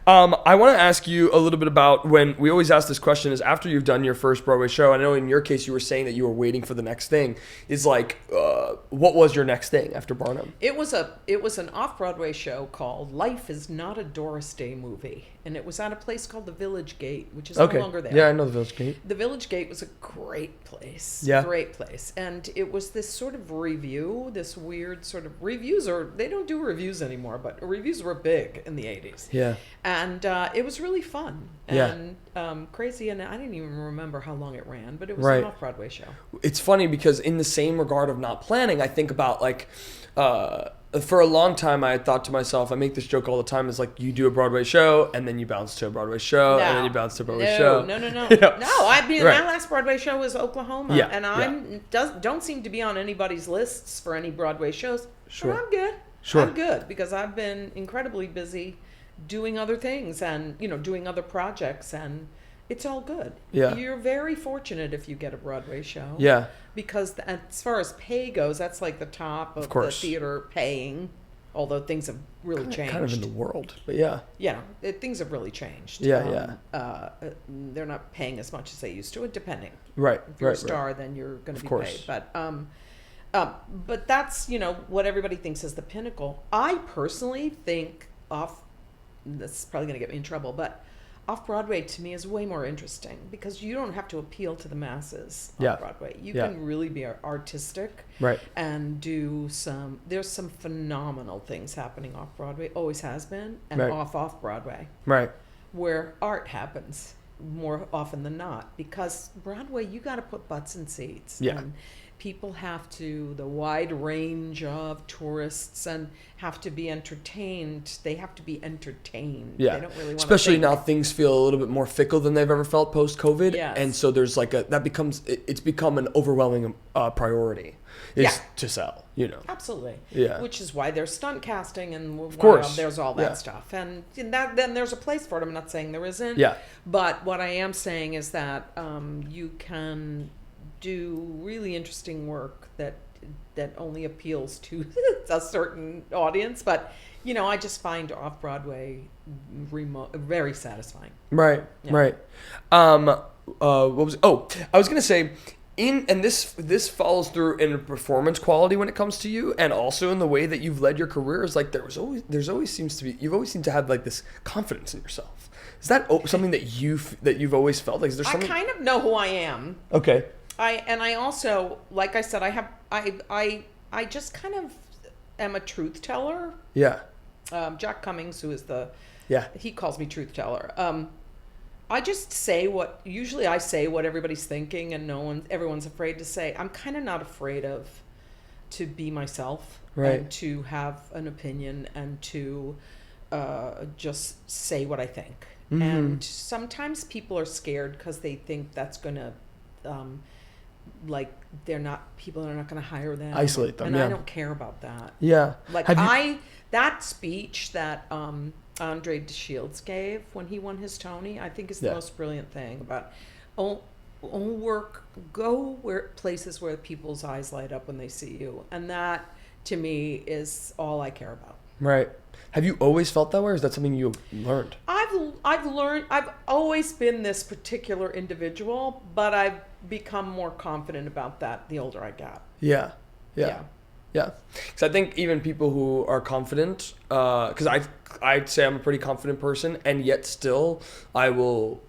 Speaker 1: I want to ask you a little bit about when we always ask this question is after you've done your first Broadway show. I know in your case you were saying that you were waiting for the next thing. Is like, what was your next thing after Barnum?
Speaker 3: It was an off-Broadway show called Life Is Not a Doris Day Movie, and it was at a place called the Village Gate, which is no longer there.
Speaker 1: Yeah, I know the Village Gate.
Speaker 3: The Village Gate was a great place.
Speaker 1: Yeah.
Speaker 3: Great place. And it was this sort of review, this weird sort of reviews, or they don't do reviews anymore, but reviews were big in the 80s.
Speaker 1: Yeah.
Speaker 3: And it was really fun and crazy. And I didn't even remember how long it ran, but it was an off-Broadway show.
Speaker 1: It's funny because in the same regard of not planning, I think about like, for a long time, I had thought to myself, I make this joke all the time, is like you do a Broadway show and then you bounce to a Broadway show and then you bounce to a Broadway show.
Speaker 3: No.
Speaker 1: You know?
Speaker 3: No, I mean, my last Broadway show was Oklahoma.
Speaker 1: Yeah,
Speaker 3: and I don't seem to be on anybody's lists for any Broadway shows.
Speaker 1: Sure.
Speaker 3: But I'm good.
Speaker 1: Sure.
Speaker 3: I'm good because I've been incredibly busy doing other things and, you know, doing other projects, and it's all good.
Speaker 1: Yeah.
Speaker 3: You're very fortunate if you get a Broadway show.
Speaker 1: Yeah.
Speaker 3: Because as far as pay goes, that's like the top of the theater paying, although things have really changed.
Speaker 1: Kind of in the world, but yeah.
Speaker 3: Yeah, things have really changed.
Speaker 1: Yeah,
Speaker 3: they're not paying as much as they used to, depending.
Speaker 1: Right,
Speaker 3: If you're a star, then you're going to be paid. But that's, you know, what everybody thinks is the pinnacle. I personally think this is probably going to get me in trouble, but off-Broadway to me is way more interesting because you don't have to appeal to the masses on Broadway. You can really be artistic and there's some phenomenal things happening off-Broadway, always has been, and off-Broadway.
Speaker 1: Right.
Speaker 3: Where art happens more often than not, because Broadway, you got to put butts in seats.
Speaker 1: Yeah.
Speaker 3: And people have to, the wide range of tourists and have to be entertained. They have to be entertained.
Speaker 1: Yeah.
Speaker 3: They don't really want
Speaker 1: Especially
Speaker 3: to
Speaker 1: now things feel a little bit more fickle than they've ever felt post-COVID.
Speaker 3: Yes.
Speaker 1: And so there's like it's become an overwhelming priority to sell, you know.
Speaker 3: Absolutely.
Speaker 1: Yeah.
Speaker 3: Which is why there's stunt casting and
Speaker 1: of course.
Speaker 3: There's all that stuff. And then there's a place for it. I'm not saying there isn't.
Speaker 1: Yeah.
Speaker 3: But what I am saying is that you can do really interesting work that only appeals to a certain audience, but you know, I just find off-Broadway very satisfying.
Speaker 1: Right. What was I was gonna say and this follows through in performance quality when it comes to you, and also in the way that you've led your career. Is like you've always seemed to have like this confidence in yourself. Is that something that you've always felt? Like, is there something?
Speaker 3: I kind of know who I am.
Speaker 1: Okay.
Speaker 3: I also, like I said, I just kind of am a truth teller.
Speaker 1: Yeah.
Speaker 3: Jack Cummings, who is he calls me truth teller. I just say I say what everybody's thinking, and everyone's afraid to say. I'm kind of not afraid to be myself, and to have an opinion, and to just say what I think. Mm-hmm. And sometimes people are scared because they think that's gonna people are not going to hire them,
Speaker 1: isolate them,
Speaker 3: and I don't care about that.
Speaker 1: Yeah,
Speaker 3: like that speech that Andre DeShields gave when he won his Tony, I think is the most brilliant thing about go places where people's eyes light up when they see you, and that to me is all I care about.
Speaker 1: Right. Have you always felt that way, or is that something you learned?
Speaker 3: I've learned. I've always been this particular individual, but I've become more confident about that the older I got.
Speaker 1: Yeah. Because I think even people who are confident, because I'd say I'm a pretty confident person, and yet still I will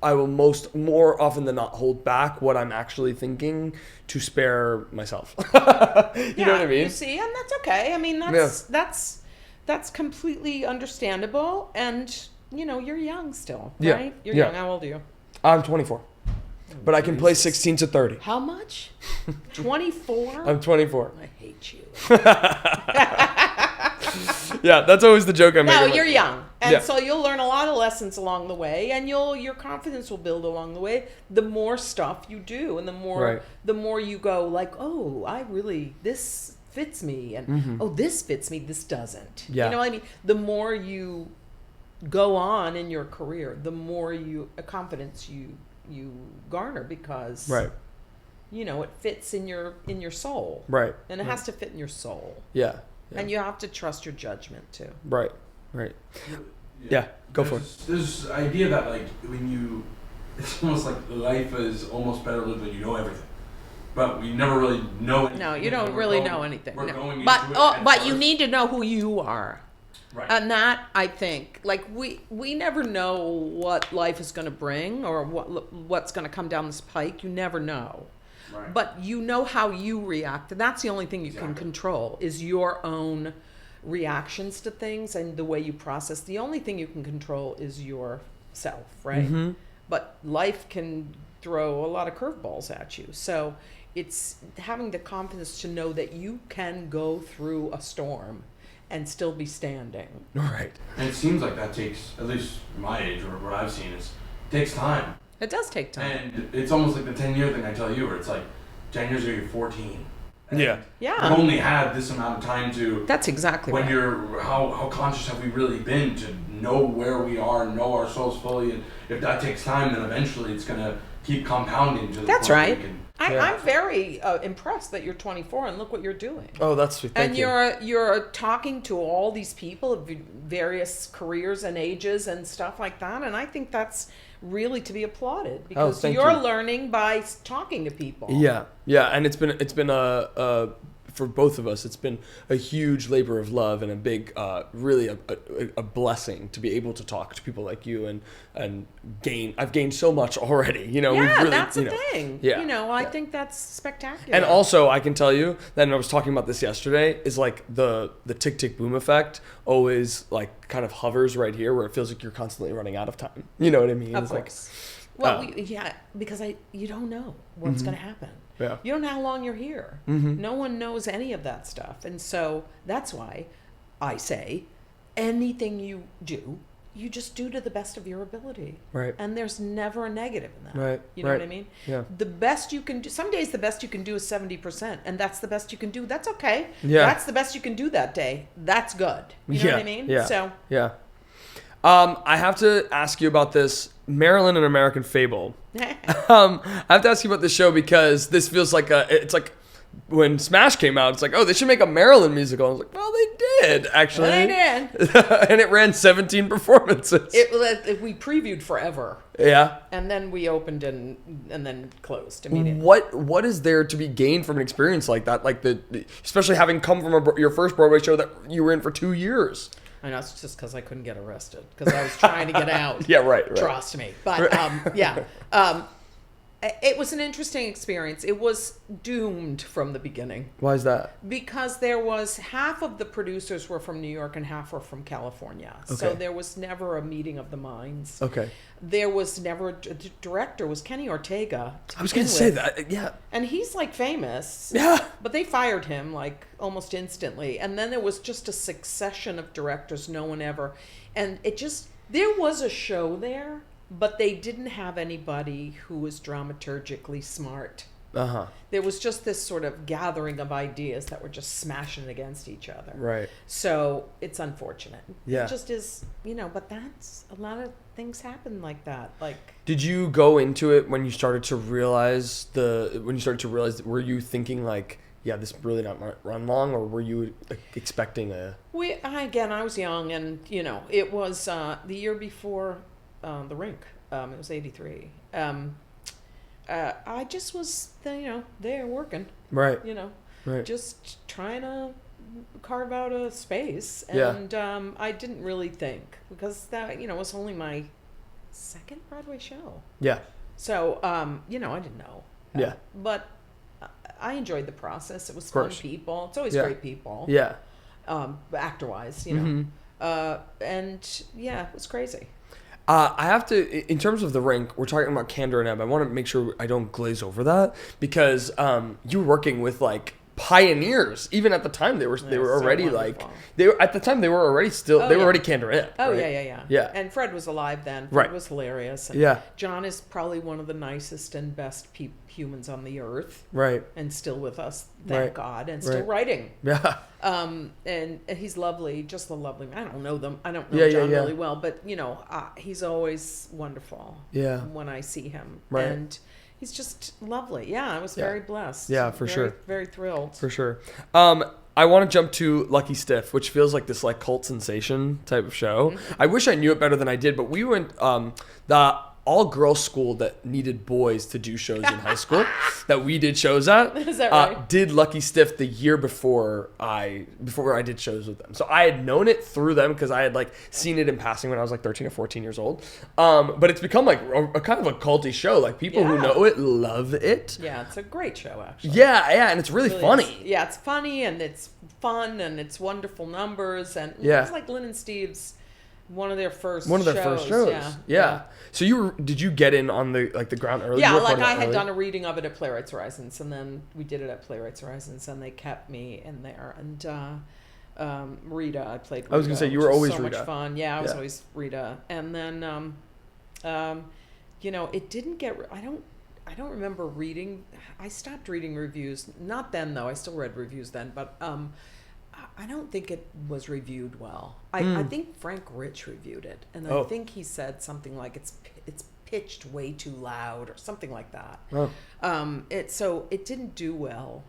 Speaker 1: more often than not hold back what I'm actually thinking to spare myself. You know what I mean?
Speaker 3: You see, and that's okay. I mean, that's completely understandable, and you know, you're young still, right? You're young. How old are you?
Speaker 1: I'm 24. But I can play 16 to 30.
Speaker 3: How much? 24?
Speaker 1: I'm 24.
Speaker 3: I hate you.
Speaker 1: Yeah, that's always the joke I make.
Speaker 3: No, you're young. And so you'll learn a lot of lessons along the way, and your confidence will build along the way. The more stuff you do, and the more you go like, oh, this fits me, and oh, this fits me, this doesn't.
Speaker 1: Yeah.
Speaker 3: You know what I mean? The more you go on in your career, the more confidence you garner, because you know, it fits in your soul,
Speaker 1: right?
Speaker 3: And it has to fit in your soul,
Speaker 1: yeah.
Speaker 3: And you have to trust your judgment too,
Speaker 1: right. Yeah, go for it.
Speaker 4: There's this idea that like it's almost like life is almost better lived when you know everything, but we never really know anything.
Speaker 3: No, you don't really know anything.
Speaker 4: We're
Speaker 3: No.
Speaker 4: going
Speaker 3: But
Speaker 4: into it
Speaker 3: but you need to know who you are.
Speaker 4: Right.
Speaker 3: And that, I think, like we never know what life is going to bring or what's going to come down this pike. You never know.
Speaker 4: Right.
Speaker 3: But you know how you react. And that's the only thing you can control is your own reactions to things and the way you process. The only thing you can control is yourself, right?
Speaker 1: Mm-hmm.
Speaker 3: But life can throw a lot of curveballs at you. So it's having the confidence to know that you can go through a storm and still be standing.
Speaker 1: Right.
Speaker 4: And it seems like that takes, at least my age or what I've seen, takes time.
Speaker 3: It does take time.
Speaker 4: And it's almost like the 10-year thing I tell you, where it's like 10 years ago you're 14. And
Speaker 1: Yeah.
Speaker 3: Yeah.
Speaker 4: You've only had this amount of time to.
Speaker 3: That's exactly
Speaker 4: when
Speaker 3: right.
Speaker 4: you're how conscious have we really been to know where we are, know ourselves fully, and if that takes time, then eventually it's gonna keep compounding to the
Speaker 3: That's
Speaker 4: point
Speaker 3: right.
Speaker 4: where we can.
Speaker 3: I'm very impressed that you're 24 and look what you're doing.
Speaker 1: Oh, that's sweet. Thank
Speaker 3: And
Speaker 1: you.
Speaker 3: you're talking to all these people of various careers and ages and stuff like that, and I think that's really to be applauded because
Speaker 1: thank
Speaker 3: you're
Speaker 1: you.
Speaker 3: learning by talking to people.
Speaker 1: Yeah, and it's been a for both of us, it's been a huge labor of love and a big, really a blessing to be able to talk to people like you and gain. I've gained so much already. You know,
Speaker 3: Yeah,
Speaker 1: we've really,
Speaker 3: that's
Speaker 1: you
Speaker 3: the
Speaker 1: know,
Speaker 3: thing.
Speaker 1: Yeah,
Speaker 3: You know, I
Speaker 1: yeah.
Speaker 3: think that's spectacular.
Speaker 1: And also, I can tell you that, and I was talking about this yesterday, is like the tick tick boom effect always like kind of hovers right here where it feels like you're constantly running out of time. You know what I mean?
Speaker 3: Of
Speaker 1: It's
Speaker 3: course.
Speaker 1: Like,
Speaker 3: Because you don't know what's going to happen.
Speaker 1: Yeah.
Speaker 3: You don't know how long you're here.
Speaker 1: Mhm.
Speaker 3: No one knows any of that stuff. And so that's why I say anything you do, you just do to the best of your ability.
Speaker 1: Right.
Speaker 3: And there's never a negative in that.
Speaker 1: Right,
Speaker 3: You know
Speaker 1: right.
Speaker 3: what I mean?
Speaker 1: Yeah.
Speaker 3: The best you can do, some days the best you can do is 70%, and that's the best you can do. That's okay.
Speaker 1: Yeah.
Speaker 3: That's the best you can do that day. That's good. You know what I mean?
Speaker 1: Yeah.
Speaker 3: So,
Speaker 1: Yeah. I have to ask you about this Marilyn and American Fable. I have to ask you about this show because this feels like it's like when Smash came out, it's like, oh, they should make a Marilyn musical. I was like, well, they did, actually.
Speaker 3: Well, they did.
Speaker 1: And it ran 17 performances.
Speaker 3: We previewed forever.
Speaker 1: Yeah.
Speaker 3: And then we opened and then closed immediately.
Speaker 1: What is there to be gained from an experience like that? Like especially having come from your first Broadway show that you were in for 2 years.
Speaker 3: I know, it's just because I couldn't get arrested because I was trying to get out.
Speaker 1: Yeah, right.
Speaker 3: Trust me. But it was an interesting experience. It was doomed from the beginning.
Speaker 1: Why is that?
Speaker 3: Because there was half of the producers were from New York and half were from California. So
Speaker 1: Okay.
Speaker 3: there was never a meeting of the minds.
Speaker 1: Okay.
Speaker 3: There was never, the director was Kenny Ortega.
Speaker 1: I was going to say that. Yeah.
Speaker 3: And he's like famous.
Speaker 1: Yeah.
Speaker 3: But they fired him like almost instantly. And then there was just a succession of directors, no one ever. And there was a show there, but they didn't have anybody who was dramaturgically smart.
Speaker 1: Uh-huh.
Speaker 3: There was just this sort of gathering of ideas that were just smashing against each other.
Speaker 1: Right.
Speaker 3: So it's unfortunate.
Speaker 1: Yeah.
Speaker 3: It just is, but that's a lot of things happen like that. Like,
Speaker 1: Did you go into it when you started to realize were you thinking like, yeah, this really not run long, or were you expecting a?
Speaker 3: I was young, and it was the year before The Rink. It was '83. I just was, there working.
Speaker 1: Right. Right.
Speaker 3: Just trying to carve out a space,
Speaker 1: Yeah.
Speaker 3: and I didn't really think because that was only my second Broadway show.
Speaker 1: Yeah.
Speaker 3: So I didn't know.
Speaker 1: Yeah.
Speaker 3: But I enjoyed the process. It was
Speaker 1: Of
Speaker 3: fun
Speaker 1: course.
Speaker 3: people. It's always
Speaker 1: Yeah.
Speaker 3: great people.
Speaker 1: Yeah.
Speaker 3: Actor-wise,
Speaker 1: Mhm.
Speaker 3: and yeah, it was crazy.
Speaker 1: I have to, in terms of The Rink, we're talking about Kander Ebb. I want to make sure I don't glaze over that because you were working with like pioneers. Even at the time, they were
Speaker 3: so
Speaker 1: already
Speaker 3: wonderful.
Speaker 1: they were already Kander Ebb.
Speaker 3: Oh,
Speaker 1: right?
Speaker 3: yeah.
Speaker 1: Yeah.
Speaker 3: And Fred was alive then. Fred
Speaker 1: Right.
Speaker 3: was hilarious. And
Speaker 1: Yeah.
Speaker 3: John is probably one of the nicest and best humans on the earth,
Speaker 1: Right.
Speaker 3: and still with us, thank
Speaker 1: Right.
Speaker 3: God, and still
Speaker 1: Right.
Speaker 3: writing.
Speaker 1: Yeah.
Speaker 3: And he's lovely, just a lovely man. I don't know them. I don't know
Speaker 1: Yeah,
Speaker 3: John
Speaker 1: yeah.
Speaker 3: really well, but he's always wonderful.
Speaker 1: Yeah.
Speaker 3: When I see him,
Speaker 1: Right.
Speaker 3: and he's just lovely. Yeah, I was
Speaker 1: Yeah.
Speaker 3: very blessed.
Speaker 1: Yeah, for
Speaker 3: Very,
Speaker 1: sure.
Speaker 3: Very thrilled.
Speaker 1: For sure. I want to jump to Lucky Stiff, which feels like this like cult sensation type of show.
Speaker 3: Mm-hmm.
Speaker 1: I wish I knew it better than I did, but we went the all-girls school that needed boys to do shows in high school that we did shows at.
Speaker 3: Is that right?
Speaker 1: Did Lucky Stiff the year before I did shows with them. So I had known it through them because I had like seen it in passing when I was like 13 or 14 years old. But it's become like a kind of a culty show. Like people who know it love it.
Speaker 3: Yeah, it's a great show actually.
Speaker 1: Yeah, and it's really funny.
Speaker 3: Yeah, it's funny and it's fun and it's wonderful numbers and it's like Lynn and Steve's one of their first shows.
Speaker 1: Yeah. So did you get in on the ground early?
Speaker 3: Yeah, like I had done a reading of it at Playwrights Horizons, and then we did it at Playwrights Horizons, and they kept me in there. And Rita, I played Rita.
Speaker 1: I was gonna say you were always
Speaker 3: so
Speaker 1: Rita.
Speaker 3: Much fun. Yeah, I was always Rita. And then, it didn't get. I don't remember reading. I stopped reading reviews. Not then though. I still read reviews then, but I don't think it was reviewed well. I think Frank Rich reviewed it, and I think he said something like it's pitched way too loud or something like that. So it didn't do well,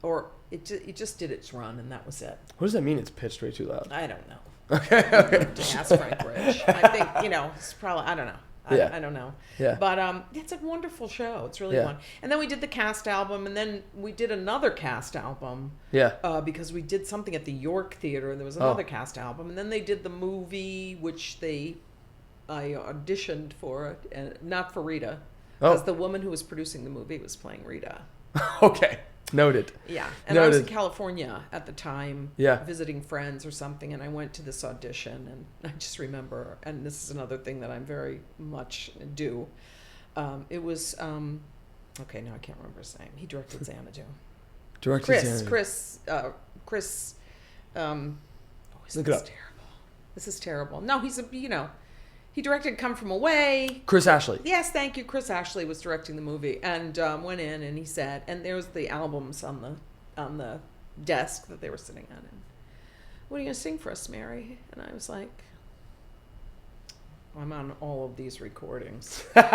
Speaker 3: or it just did its run, and that was it.
Speaker 1: What does that mean? It's pitched way too loud.
Speaker 3: I don't know. Okay. To ask Frank Rich. I think it's probably I don't know. I don't know.
Speaker 1: Yeah.
Speaker 3: But it's a wonderful show. It's really fun. And then we did the cast album, and then we did another cast album. Yeah. Because we did something at the York Theater, and there was another cast album. And then they did the movie, which I auditioned for, and not for Rita, because the woman who was producing the movie was playing Rita.
Speaker 1: Okay. Noted.
Speaker 3: Yeah. And I was in California at the time, visiting friends or something, and I went to this audition, and I just remember, and this is another thing that I'm very much do. It was, okay, now I can't remember his name. He directed Xanadu. Chris, this is terrible. No, he's he directed Come From Away.
Speaker 1: Chris Ashley.
Speaker 3: Yes, thank you. Chris Ashley was directing the movie, and went in and he said, and there was the albums on the desk that they were sitting on. And what are you gonna sing for us, Mary? And I was like, I'm on all of these recordings.
Speaker 1: Like,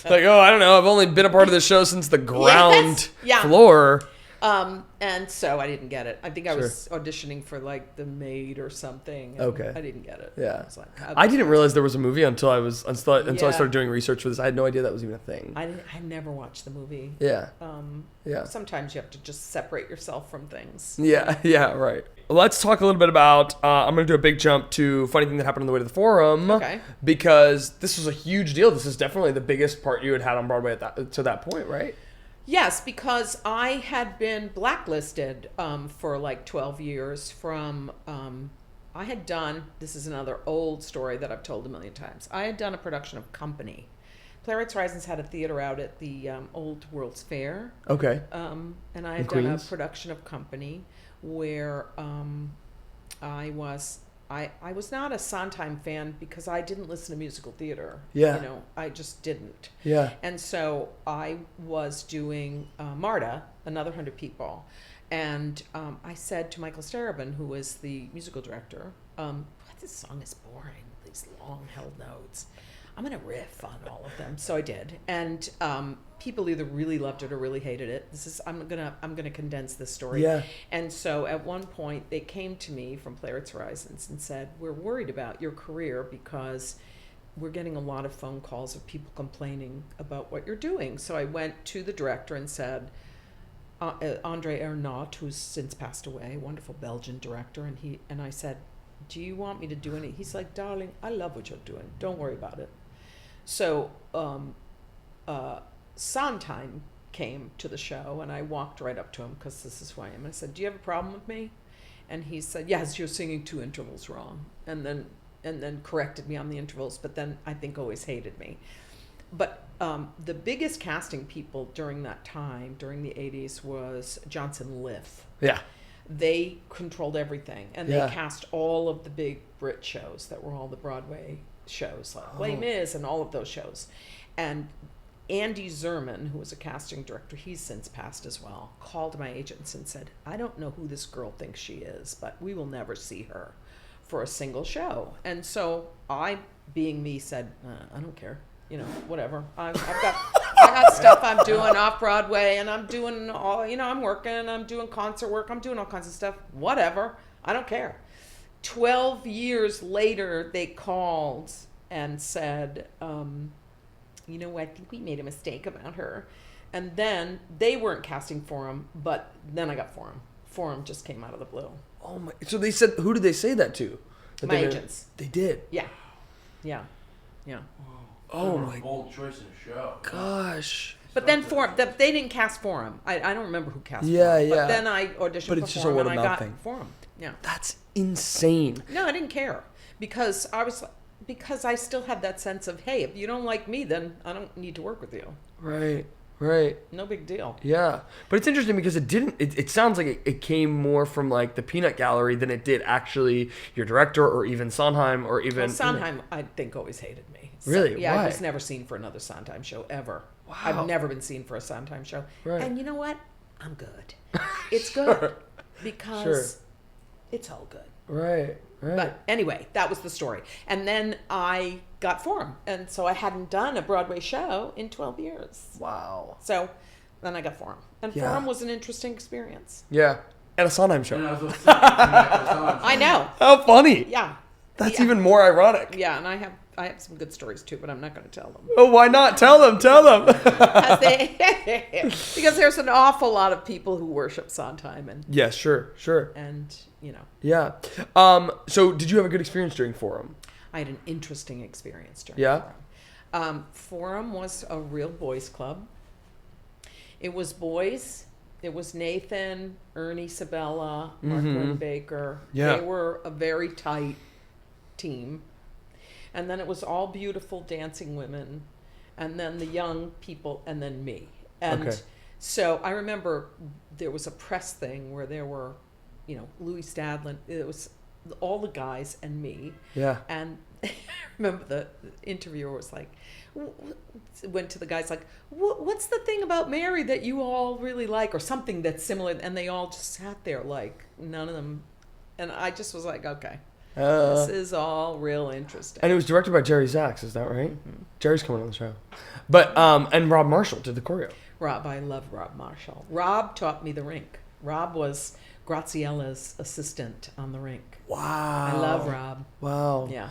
Speaker 1: I don't know. I've only been a part of this show since the ground floor.
Speaker 3: And so I didn't get it. I think I was auditioning for like The Maid or something. Okay. I didn't get it.
Speaker 1: Yeah. I didn't realize there was a movie until I started doing research for this. I had no idea that was even a thing.
Speaker 3: I never watched the movie.
Speaker 1: Yeah.
Speaker 3: Sometimes you have to just separate yourself from things.
Speaker 1: Yeah, right. Let's talk a little bit about, I'm going to do a big jump to funny thing that happened on the way to the Forum. Okay. Because this was a huge deal. This is definitely the biggest part you had on Broadway to that point, right?
Speaker 3: Yes, because I had been blacklisted for like 12 years from, I had done, this is another old story that I've told a million times. I had done a production of Company. Playwrights Horizons had a theater out at the Old World's Fair. Okay. And I had done a production of Company where I was not a Sondheim fan because I didn't listen to musical theater. Yeah. I just didn't. Yeah. And so I was doing Marta, Another 100 People. And I said to Michael Starobin, who was the musical director, this song is boring, these long held notes. I'm going to riff on all of them. So I did. And people either really loved it or really hated it. I'm gonna condense this story. Yeah. And so at one point they came to me from Playwrights Horizons and said, we're worried about your career because we're getting a lot of phone calls of people complaining about what you're doing. So I went to the director and said, Andre Ernaut, who's since passed away, wonderful Belgian director, and I said, do you want me to do anything? He's like, darling, I love what you're doing. Don't worry about it. So Sondheim came to the show, and I walked right up to him because this is who I am. I said, do you have a problem with me? And he said, yes, you're singing 2 intervals wrong. And then corrected me on the intervals, but then I think always hated me. But the biggest casting people during that time, during the 80s, was Johnson Liff. Yeah. They controlled everything, and they cast all of the big Brit shows that were all the Broadway shows, like Les Mis and all of those shows. And Andy Zerman, who was a casting director, he's since passed as well, called my agents and said, I don't know who this girl thinks she is, but we will never see her for a single show. And so I, being me, said, I don't care. Whatever. I've got I got stuff I'm doing off Broadway, and I'm doing all, I'm working, I'm doing concert work, I'm doing all kinds of stuff. Whatever. I don't care. 12 years later, they called and said, I think we made a mistake about her. And then they weren't casting Forum, but then I got Forum. Forum just came out of the blue.
Speaker 1: Oh my! So they said, who did they say that to?
Speaker 3: My agents.
Speaker 1: They did.
Speaker 3: Yeah.
Speaker 1: Oh my!
Speaker 4: Bold choice in a show.
Speaker 1: Gosh.
Speaker 3: But then Forum, they didn't cast Forum. I don't remember who cast Forum.
Speaker 1: Yeah.
Speaker 3: But then I auditioned
Speaker 1: But
Speaker 3: for
Speaker 1: it's just a
Speaker 3: Forum,
Speaker 1: word
Speaker 3: and
Speaker 1: of
Speaker 3: I
Speaker 1: mouth
Speaker 3: got
Speaker 1: thing.
Speaker 3: Forum. Yeah.
Speaker 1: That's insane.
Speaker 3: No, I didn't care because I still had that sense of, hey, if you don't like me, then I don't need to work with you.
Speaker 1: Right.
Speaker 3: No big deal.
Speaker 1: Yeah. But it's interesting because it sounds like it came more from like the peanut gallery than it did actually your director or even Sondheim or even...
Speaker 3: Well, Sondheim, I think, always hated me.
Speaker 1: Really?
Speaker 3: Yeah,
Speaker 1: Why?
Speaker 3: I was never seen for another Sondheim show, ever.
Speaker 1: Wow.
Speaker 3: I've never been seen for a Sondheim show.
Speaker 1: Right.
Speaker 3: And you know what? I'm good. It's good. Because it's all good.
Speaker 1: Right.
Speaker 3: But anyway, that was the story. And then I got Forum. And so I hadn't done a Broadway show in 12 years.
Speaker 1: Wow.
Speaker 3: So then I got Forum. And
Speaker 1: Yeah.
Speaker 3: Forum was an interesting experience.
Speaker 1: Yeah. And a Sondheim show.
Speaker 3: I know.
Speaker 1: How funny.
Speaker 3: Yeah.
Speaker 1: That's even more ironic.
Speaker 3: Yeah, and I have some good stories too, but I'm not going to tell them.
Speaker 1: Oh, why not? Tell them.
Speaker 3: Because there's an awful lot of people who worship Sondheim and
Speaker 1: Yeah, sure.
Speaker 3: and
Speaker 1: Yeah. So did you have a good experience during Forum?
Speaker 3: I had an interesting experience during
Speaker 1: Yeah?
Speaker 3: Forum. Forum was a real boys club. It was boys. It was Nathan, Ernie Sabella, Mark Lynn-Baker.
Speaker 1: Yeah.
Speaker 3: They were a very tight team. And then it was all beautiful dancing women, and then the young people, and then me. And so I remember there was a press thing where there were, Louis Stadlin. It was all the guys and me.
Speaker 1: Yeah.
Speaker 3: And I remember the interviewer was like, went to the guys like, what's the thing about Mary that you all really like, or something that's similar? And they all just sat there like, none of them. And I just was like, okay. This is all real interesting.
Speaker 1: And it was directed by Jerry Zaks, is that right? Mm-hmm. Jerry's coming on the show. But and Rob Marshall did the choreo.
Speaker 3: I love Rob Marshall. Rob taught me the rink. Rob was Graziella's assistant on the rink.
Speaker 1: Wow.
Speaker 3: I love Rob.
Speaker 1: Wow.
Speaker 3: Yeah.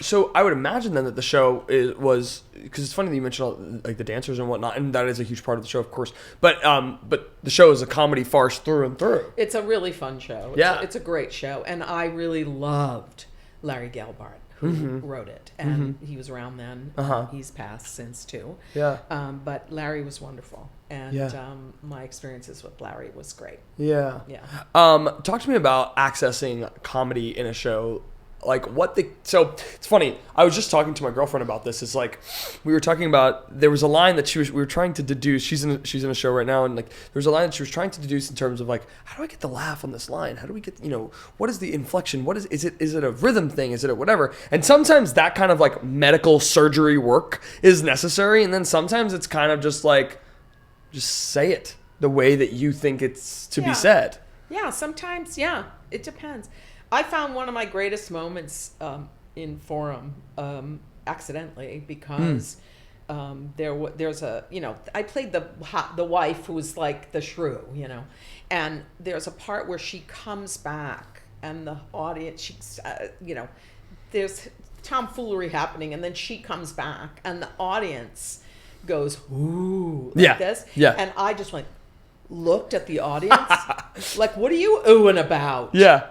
Speaker 1: So I would imagine then that the show was because it's funny that you mentioned all, like the dancers and whatnot, and that is a huge part of the show, of course. But the show is a comedy farce through and through.
Speaker 3: It's a really fun show. It's a great show, and I really loved Larry Gelbart, who wrote it, and he was around then. He's passed since too.
Speaker 1: Yeah.
Speaker 3: But Larry was wonderful, and my experiences with Larry was great.
Speaker 1: Yeah.
Speaker 3: Yeah.
Speaker 1: Talk to me about accessing comedy in a show. So it's funny. I was just talking to my girlfriend about this. It's like we were talking about there was a line that we were trying to deduce. She's in a show right now, and like there was a line that she was trying to deduce in terms of like, how do I get the laugh on this line? How do we get what is the inflection? What is it a rhythm thing? Is it a whatever? And sometimes that kind of like medical surgery work is necessary, and then sometimes it's kind of just like just say it the way that you think it's to be said.
Speaker 3: Yeah, sometimes, it depends. I found one of my greatest moments in Forum accidentally because there's a, I played the wife who was like the shrew, and there's a part where she comes back and the audience, there's tomfoolery happening, and then she comes back and the audience goes, ooh, like this.
Speaker 1: Yeah.
Speaker 3: And I just looked at the audience like, what are you oohing about?
Speaker 1: Yeah.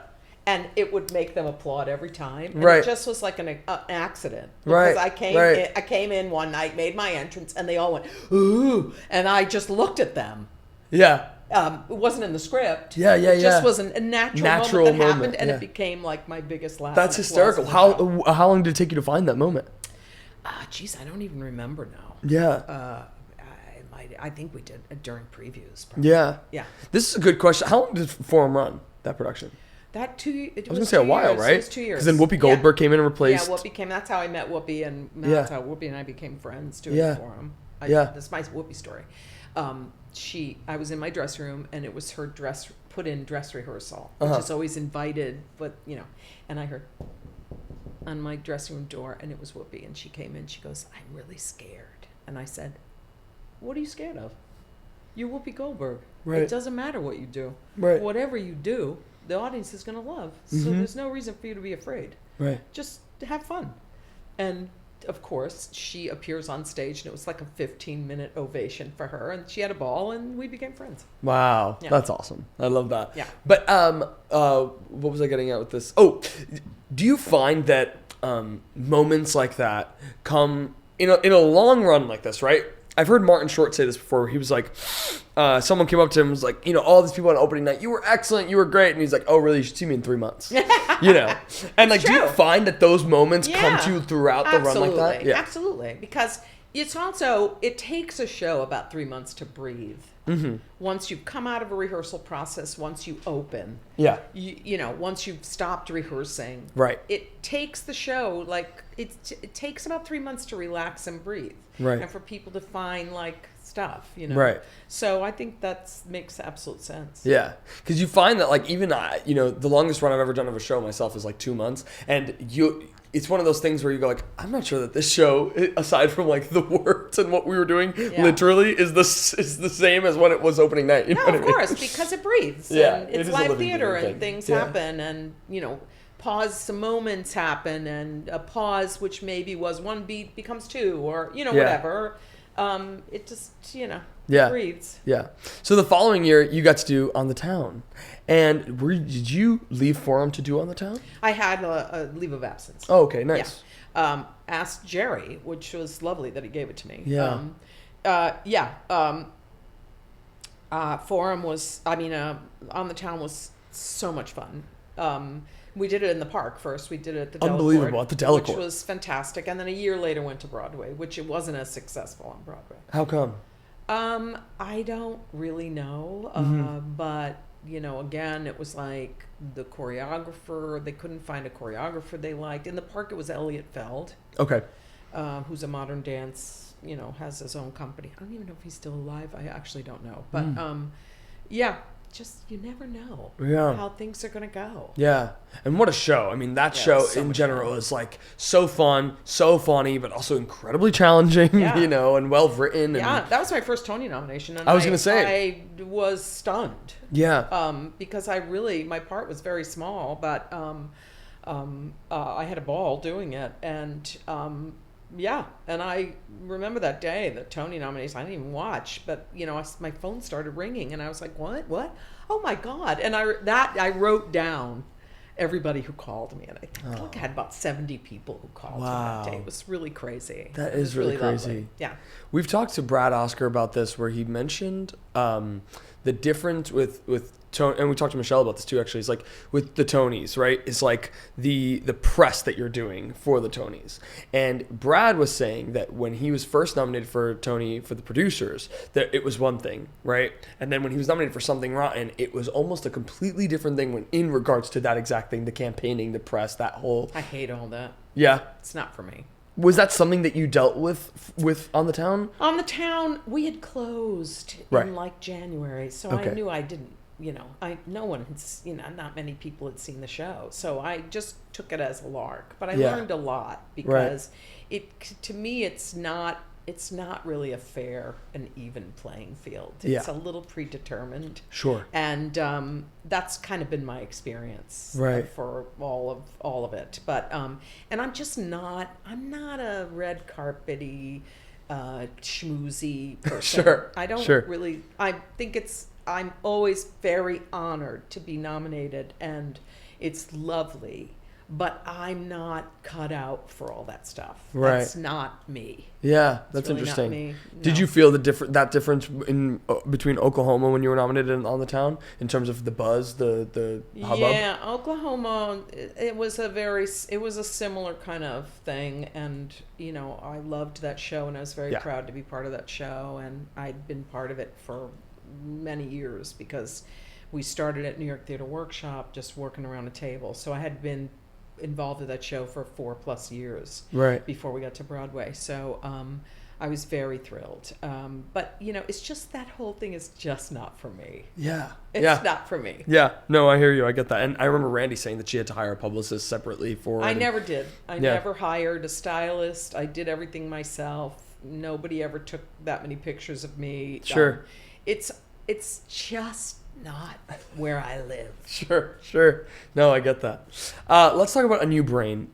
Speaker 3: And it would make them applaud every time. And
Speaker 1: Right.
Speaker 3: It just was like an accident.
Speaker 1: Right.
Speaker 3: Because I came in one night, made my entrance, and they all went, ooh. And I just looked at them.
Speaker 1: Yeah.
Speaker 3: It wasn't in the script.
Speaker 1: Yeah.
Speaker 3: It just was a natural moment that happened, and it became like my biggest laugh.
Speaker 1: That's hysterical. How long did it take you to find that moment?
Speaker 3: Geez, I don't even remember now.
Speaker 1: Yeah.
Speaker 3: I think we did during previews. Probably.
Speaker 1: Yeah.
Speaker 3: Yeah.
Speaker 1: This is a good question. How long did Forum run, that production?
Speaker 3: I was
Speaker 1: going to say a while, right?
Speaker 3: It was 2 years.
Speaker 1: Because then Whoopi Goldberg came in and replaced.
Speaker 3: Yeah, Whoopi came. That's how I met Whoopi, and that's how Whoopi and I became friends doing
Speaker 1: Yeah.
Speaker 3: Forum. This is my Whoopi story. I was in my dressing room, and it was her dress rehearsal, which is always invited, but and I heard on my dressing room door, and it was Whoopi, and she came in. She goes, "I'm really scared," and I said, what are you scared of? You're Whoopi Goldberg.
Speaker 1: Right.
Speaker 3: It doesn't matter what you do.
Speaker 1: Right.
Speaker 3: Whatever you do, the audience is going to love. So there's no reason for you to be afraid.
Speaker 1: Right.
Speaker 3: Just have fun. And of course, she appears on stage, and it was like a 15-minute ovation for her, and she had a ball, and we became friends.
Speaker 1: Wow, that's awesome. I love that.
Speaker 3: Yeah.
Speaker 1: But what was I getting at with this? Oh, do you find that moments like that come in a long run like this, right? I've heard Martin Short say this before. He was like, someone came up to him and was like, all these people on opening night, you were excellent, you were great. And he's like, oh, really? You should see me in 3 months. And like, do you find that those moments come to you throughout the run like that?
Speaker 3: Yeah, absolutely. Because it's also, it takes a show about 3 months to breathe. Mm-hmm. Once you've come out of a rehearsal process, once you open, once you've stopped rehearsing,
Speaker 1: right?
Speaker 3: It takes the show it takes about 3 months to relax and breathe,
Speaker 1: right?
Speaker 3: And for people to find stuff,
Speaker 1: right? So
Speaker 3: I think that makes absolute sense.
Speaker 1: Yeah, because you find that even the longest run I've ever done of a show myself is 2 months, and it's one of those things where you go I'm not sure that this show, aside from the words and what we were doing, literally is the same as when it was opening night.
Speaker 3: Of course, because it breathes.
Speaker 1: Yeah,
Speaker 3: and it's live theater, and things happen, and some moments happen, and a pause which maybe was one beat becomes two, or whatever. It just breathes.
Speaker 1: Yeah. So the following year, you got to do On the Town. And did you leave Forum to do On the Town?
Speaker 3: I had a leave of absence.
Speaker 1: Oh, okay, nice.
Speaker 3: Yeah. Asked Jerry, which was lovely that he gave it to me.
Speaker 1: Yeah.
Speaker 3: Forum was, On the Town was so much fun. We did it in the park first. We did it at the Delacorte.
Speaker 1: Unbelievable, at the Delacorte.
Speaker 3: Which was fantastic. And then a year later went to Broadway, which it wasn't as successful on Broadway.
Speaker 1: How come?
Speaker 3: I don't really know. But, again, it was the choreographer. They couldn't find a choreographer they liked. In the park, it was Elliot Feld.
Speaker 1: Okay.
Speaker 3: Who's a modern dance, has his own company. I don't even know if he's still alive. I actually don't know. But, just you never know how things are going to go.
Speaker 1: Yeah. And what a show. I mean, that show in general is so fun, so funny, but also incredibly challenging, and well written.
Speaker 3: Yeah, that was my first Tony nomination. And
Speaker 1: I was going to say.
Speaker 3: I was stunned.
Speaker 1: Yeah.
Speaker 3: Because my part was very small, but I had a ball doing it. And and I remember that day, the Tony nomination, I didn't even watch, but my phone started ringing, and I was like, what? Oh my God. And I wrote down everybody who called me, and I had about 70 people who called me that day. It was really crazy.
Speaker 1: That is really crazy.
Speaker 3: Lovely. Yeah.
Speaker 1: We've talked to Brad Oscar about this, where he mentioned the difference with Tony, and we talked to Michelle about this too, actually. It's with the Tonys, right? It's the press that you're doing for the Tonys. And Brad was saying that when he was first nominated for Tony for the producers, that it was one thing, right? And then when he was nominated for Something Rotten, it was almost a completely different thing in regards to that exact thing, the campaigning, the press, that whole...
Speaker 3: I hate all that.
Speaker 1: Yeah.
Speaker 3: It's not for me.
Speaker 1: Was that something that you dealt with On the Town?
Speaker 3: On the Town, we had closed in January, so I knew I didn't. Not many people had seen the show, so I just took it as a lark. But I learned a lot because to me, it's not really a fair and even playing field. It's a little predetermined.
Speaker 1: Sure.
Speaker 3: And that's kind of been my experience for all of it. But and I'm not a red carpety, schmoozy person.
Speaker 1: Sure.
Speaker 3: I don't really. I think I'm always very honored to be nominated, and it's lovely, but I'm not cut out for all that stuff.
Speaker 1: Right.
Speaker 3: That's not me.
Speaker 1: Yeah, that's
Speaker 3: really
Speaker 1: interesting.
Speaker 3: Not me. No.
Speaker 1: Did you feel that difference between Oklahoma when you were nominated and On the Town in terms of the buzz, the hubbub?
Speaker 3: Yeah, Oklahoma, it was a similar kind of thing, and I loved that show, and I was very proud to be part of that show, and I'd been part of it for many years because we started at New York Theater Workshop just working around a table. So I had been involved with that show for 4+ years before we got to Broadway. So I was very thrilled. But, it's just that whole thing is just not for me.
Speaker 1: Yeah.
Speaker 3: It's not for me.
Speaker 1: Yeah. No, I hear you. I get that. And I remember Randy saying that she had to hire a publicist separately for...
Speaker 3: I never did. I never hired a stylist. I did everything myself. Nobody ever took that many pictures of me.
Speaker 1: Sure.
Speaker 3: It's just not where I live.
Speaker 1: Sure. No, I get that. Let's talk about A New Brain.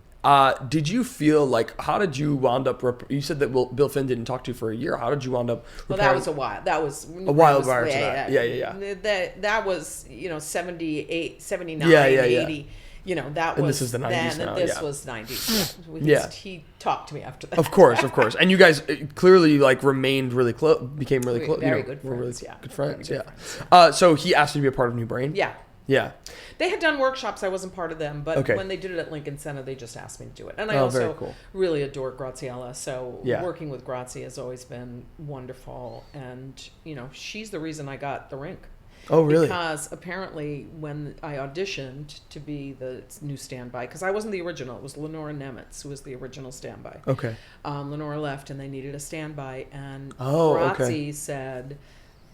Speaker 1: Did you feel like, how did you wound up, you said that Bill Finn didn't talk to you for a year. How did you wound up?
Speaker 3: Well, that was a while. That was
Speaker 1: a while prior to that. Yeah.
Speaker 3: That was, 78, 79,
Speaker 1: Yeah.
Speaker 3: 80. That
Speaker 1: and
Speaker 3: was
Speaker 1: this is the 90s
Speaker 3: then,
Speaker 1: now,
Speaker 3: and this
Speaker 1: yeah.
Speaker 3: was 90s.
Speaker 1: Yeah.
Speaker 3: He talked to me after that.
Speaker 1: Of course. And you guys clearly remained really close, became really close.
Speaker 3: Very good friends,
Speaker 1: really
Speaker 3: yeah.
Speaker 1: Good friends,
Speaker 3: Very
Speaker 1: yeah.
Speaker 3: good friends.
Speaker 1: So he asked you to be a part of New Brain?
Speaker 3: Yeah.
Speaker 1: Yeah.
Speaker 3: They had done workshops. I wasn't part of them, but
Speaker 1: Okay.
Speaker 3: when they did it at Lincoln Center, they just asked me to do it. And I
Speaker 1: very
Speaker 3: also
Speaker 1: cool.
Speaker 3: really adore Graziella. So
Speaker 1: Yeah.
Speaker 3: working with Grazi has always been wonderful. And, she's the reason I got The Rink.
Speaker 1: Oh, really?
Speaker 3: Because apparently when I auditioned to be the new standby, because I wasn't the original, it was Lenora Nemitz who was the original standby.
Speaker 1: Okay.
Speaker 3: Lenora left and they needed a standby. And
Speaker 1: Okay.
Speaker 3: Grazi said,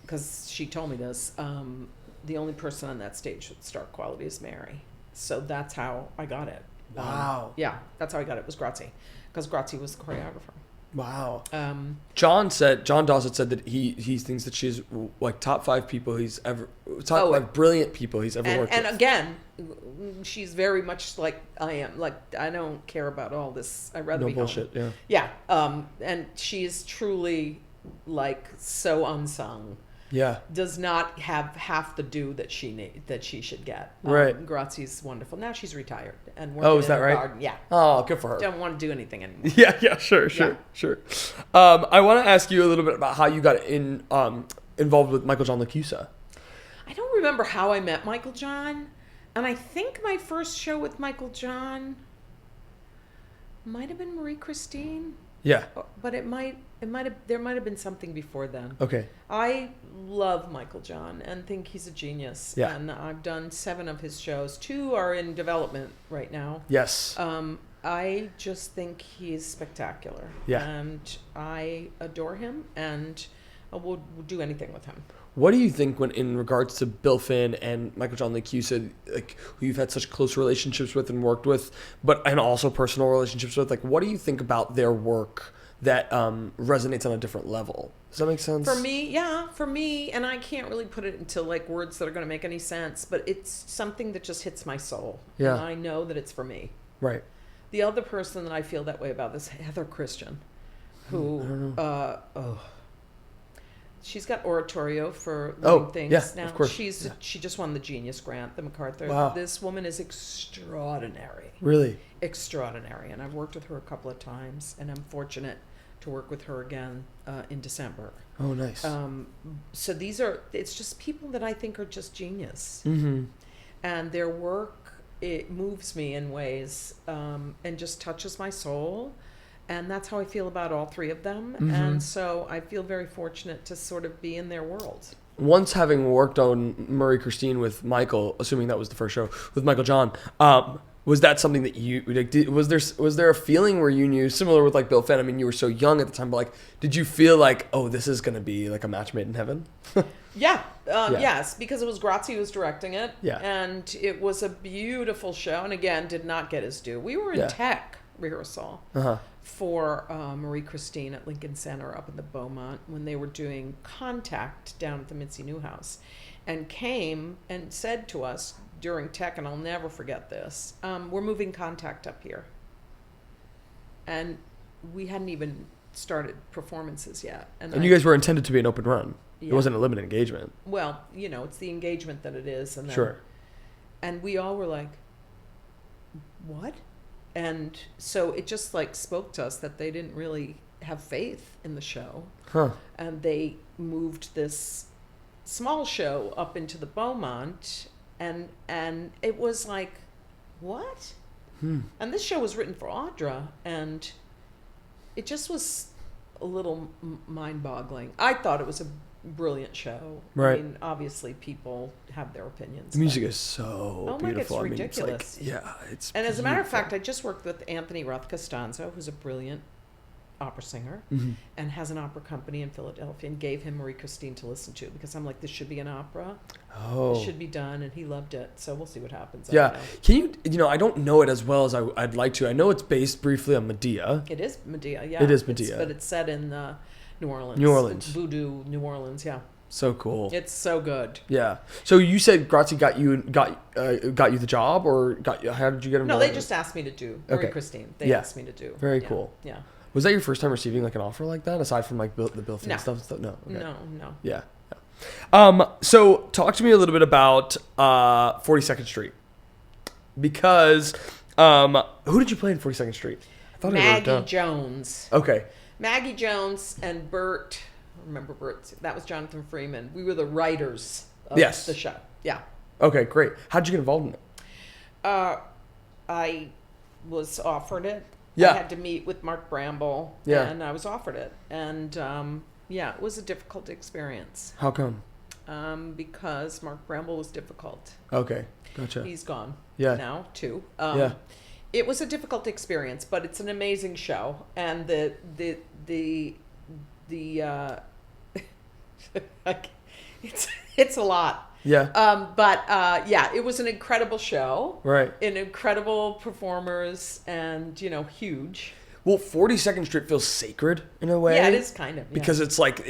Speaker 3: because she told me this, the only person on that stage with star quality is Mary. So that's how I got it.
Speaker 1: Wow.
Speaker 3: Yeah, that's how I got it, was Grazi. Because Grazi was the choreographer.
Speaker 1: Wow. John Dawson said that he thinks that she's top 5 people he's ever, top 5 brilliant people he's ever worked with.
Speaker 3: And again, she's very much like I am. Like, I don't care about all this. I'd rather be
Speaker 1: bullshit,
Speaker 3: home.
Speaker 1: Yeah.
Speaker 3: Yeah. And she's truly so unsung.
Speaker 1: Yeah.
Speaker 3: Does not have half the due that she should get.
Speaker 1: Right.
Speaker 3: Grazi's wonderful. Now she's retired and
Speaker 1: Oh, is that right?
Speaker 3: Garden. Yeah.
Speaker 1: Oh, good for her.
Speaker 3: Don't want to do anything anymore.
Speaker 1: Yeah, sure. I want to ask you a little bit about how you got involved with Michael John LaChuisa.
Speaker 3: I don't remember how I met Michael John, and I think my first show with Michael John might have been Marie Christine.
Speaker 1: Yeah.
Speaker 3: But there might have been something before then.
Speaker 1: Okay.
Speaker 3: I love Michael John and think he's a genius.
Speaker 1: Yeah.
Speaker 3: And I've done 7 of his shows. 2 are in development right now.
Speaker 1: Yes.
Speaker 3: I just think he's spectacular.
Speaker 1: Yeah.
Speaker 3: And I adore him and will do anything with him.
Speaker 1: What do you think in regards to Bill Finn and Michael John LaChuisa, who you've had such close relationships with and worked with, and also personal relationships with? What do you think about their work that resonates on a different level? Does that make sense?
Speaker 3: For me, and I can't really put it into words that are going to make any sense, but it's something that just hits my soul.
Speaker 1: Yeah.
Speaker 3: And I know that it's for me.
Speaker 1: Right.
Speaker 3: The other person that I feel that way about is Heather Christian, who, she's got oratorio for living things.
Speaker 1: Yeah,
Speaker 3: now.
Speaker 1: of course.
Speaker 3: She just won the Genius Grant, the MacArthur.
Speaker 1: Wow.
Speaker 3: This woman is extraordinary.
Speaker 1: Really? Extraordinary.
Speaker 3: And I've worked with her a couple of times, and I'm fortunate to work with her again in December.
Speaker 1: Oh, nice.
Speaker 3: So it's just people that I think are just genius.
Speaker 1: Mm-hmm.
Speaker 3: And their work, it moves me in ways and just touches my soul. And that's how I feel about all 3 of them.
Speaker 1: Mm-hmm.
Speaker 3: And so I feel very fortunate to sort of be in their world.
Speaker 1: Once having worked on Marie Christine with Michael, assuming that was the first show, with Michael John, was that something that you, was there a feeling where you knew, similar with Bill Finn, I mean, you were so young at the time, but did you feel this is going to be a match made in heaven?
Speaker 3: Yeah. Yes, because it was Grazi who was directing it.
Speaker 1: Yeah.
Speaker 3: And it was a beautiful show. And again, did not get his due. We were in tech rehearsal for Marie Christine at Lincoln Center up in the Beaumont when they were doing Contact down at the Mitzi Newhouse, and came and said to us during tech, and I'll never forget this, we're moving Contact up here. And we hadn't even started performances yet. And
Speaker 1: you guys were intended to be an open run.
Speaker 3: Yeah.
Speaker 1: It wasn't a limited engagement.
Speaker 3: Well, it's the engagement that it is. And then,
Speaker 1: sure.
Speaker 3: And we all were like, what? And so it just spoke to us that they didn't really have faith in the show.
Speaker 1: Huh.
Speaker 3: And they moved this small show up into the Beaumont, and it was like, what? And this show was written for Audra, and it just was a little mind-boggling. I thought it was a brilliant show.
Speaker 1: Right.
Speaker 3: I mean, obviously people have their opinions.
Speaker 1: The music is so beautiful.
Speaker 3: Oh my God, it's ridiculous.
Speaker 1: It's
Speaker 3: And as a matter of
Speaker 1: beautiful.
Speaker 3: fact, I just worked with Anthony Roth Costanzo, who's a brilliant opera singer
Speaker 1: Mm-hmm.
Speaker 3: and has an opera company in Philadelphia, and gave him Marie Christine to listen to, because I'm like, this should be an opera.
Speaker 1: Oh.
Speaker 3: It should be done, and he loved it. So we'll see what happens.
Speaker 1: Yeah. Can you, I don't know it as well as I'd like to. I know it's based briefly on Medea.
Speaker 3: It is Medea, yeah.
Speaker 1: It is Medea.
Speaker 3: But it's set in New Orleans.
Speaker 1: New Orleans.
Speaker 3: Voodoo, New Orleans, yeah.
Speaker 1: So cool.
Speaker 3: It's so good.
Speaker 1: Yeah. So you said Grazie got you the job, or how did you get involved?
Speaker 3: No, they just asked me to do. Marie Christine. They asked me to do.
Speaker 1: Very cool.
Speaker 3: Yeah.
Speaker 1: Was that your first time receiving like an offer like that, aside from like the Bill Finn stuff and stuff? No. Okay.
Speaker 3: No.
Speaker 1: Yeah. So talk to me a little bit about 42nd Street, because who did you play in 42nd Street? I thought
Speaker 3: Maggie Jones.
Speaker 1: Okay.
Speaker 3: Maggie Jones and Bert. Remember Bert? That was Jonathan Freeman. We were the writers of the show. Yeah.
Speaker 1: Okay, great. How did you get involved in it?
Speaker 3: I was offered it.
Speaker 1: Yeah.
Speaker 3: I had to meet with Mark Bramble.
Speaker 1: Yeah.
Speaker 3: And I was offered it. And it was a difficult experience.
Speaker 1: How come?
Speaker 3: Because Mark Bramble was difficult.
Speaker 1: Okay, gotcha.
Speaker 3: He's gone.
Speaker 1: Yeah.
Speaker 3: Now too.
Speaker 1: Yeah.
Speaker 3: It was a difficult experience, but it's an amazing show, and the it's a lot.
Speaker 1: Yeah.
Speaker 3: It was an incredible show.
Speaker 1: Right.
Speaker 3: And incredible performers, and huge.
Speaker 1: Well, 42nd Street feels sacred in a way.
Speaker 3: Yeah, it is kind of. Yeah.
Speaker 1: Because it's like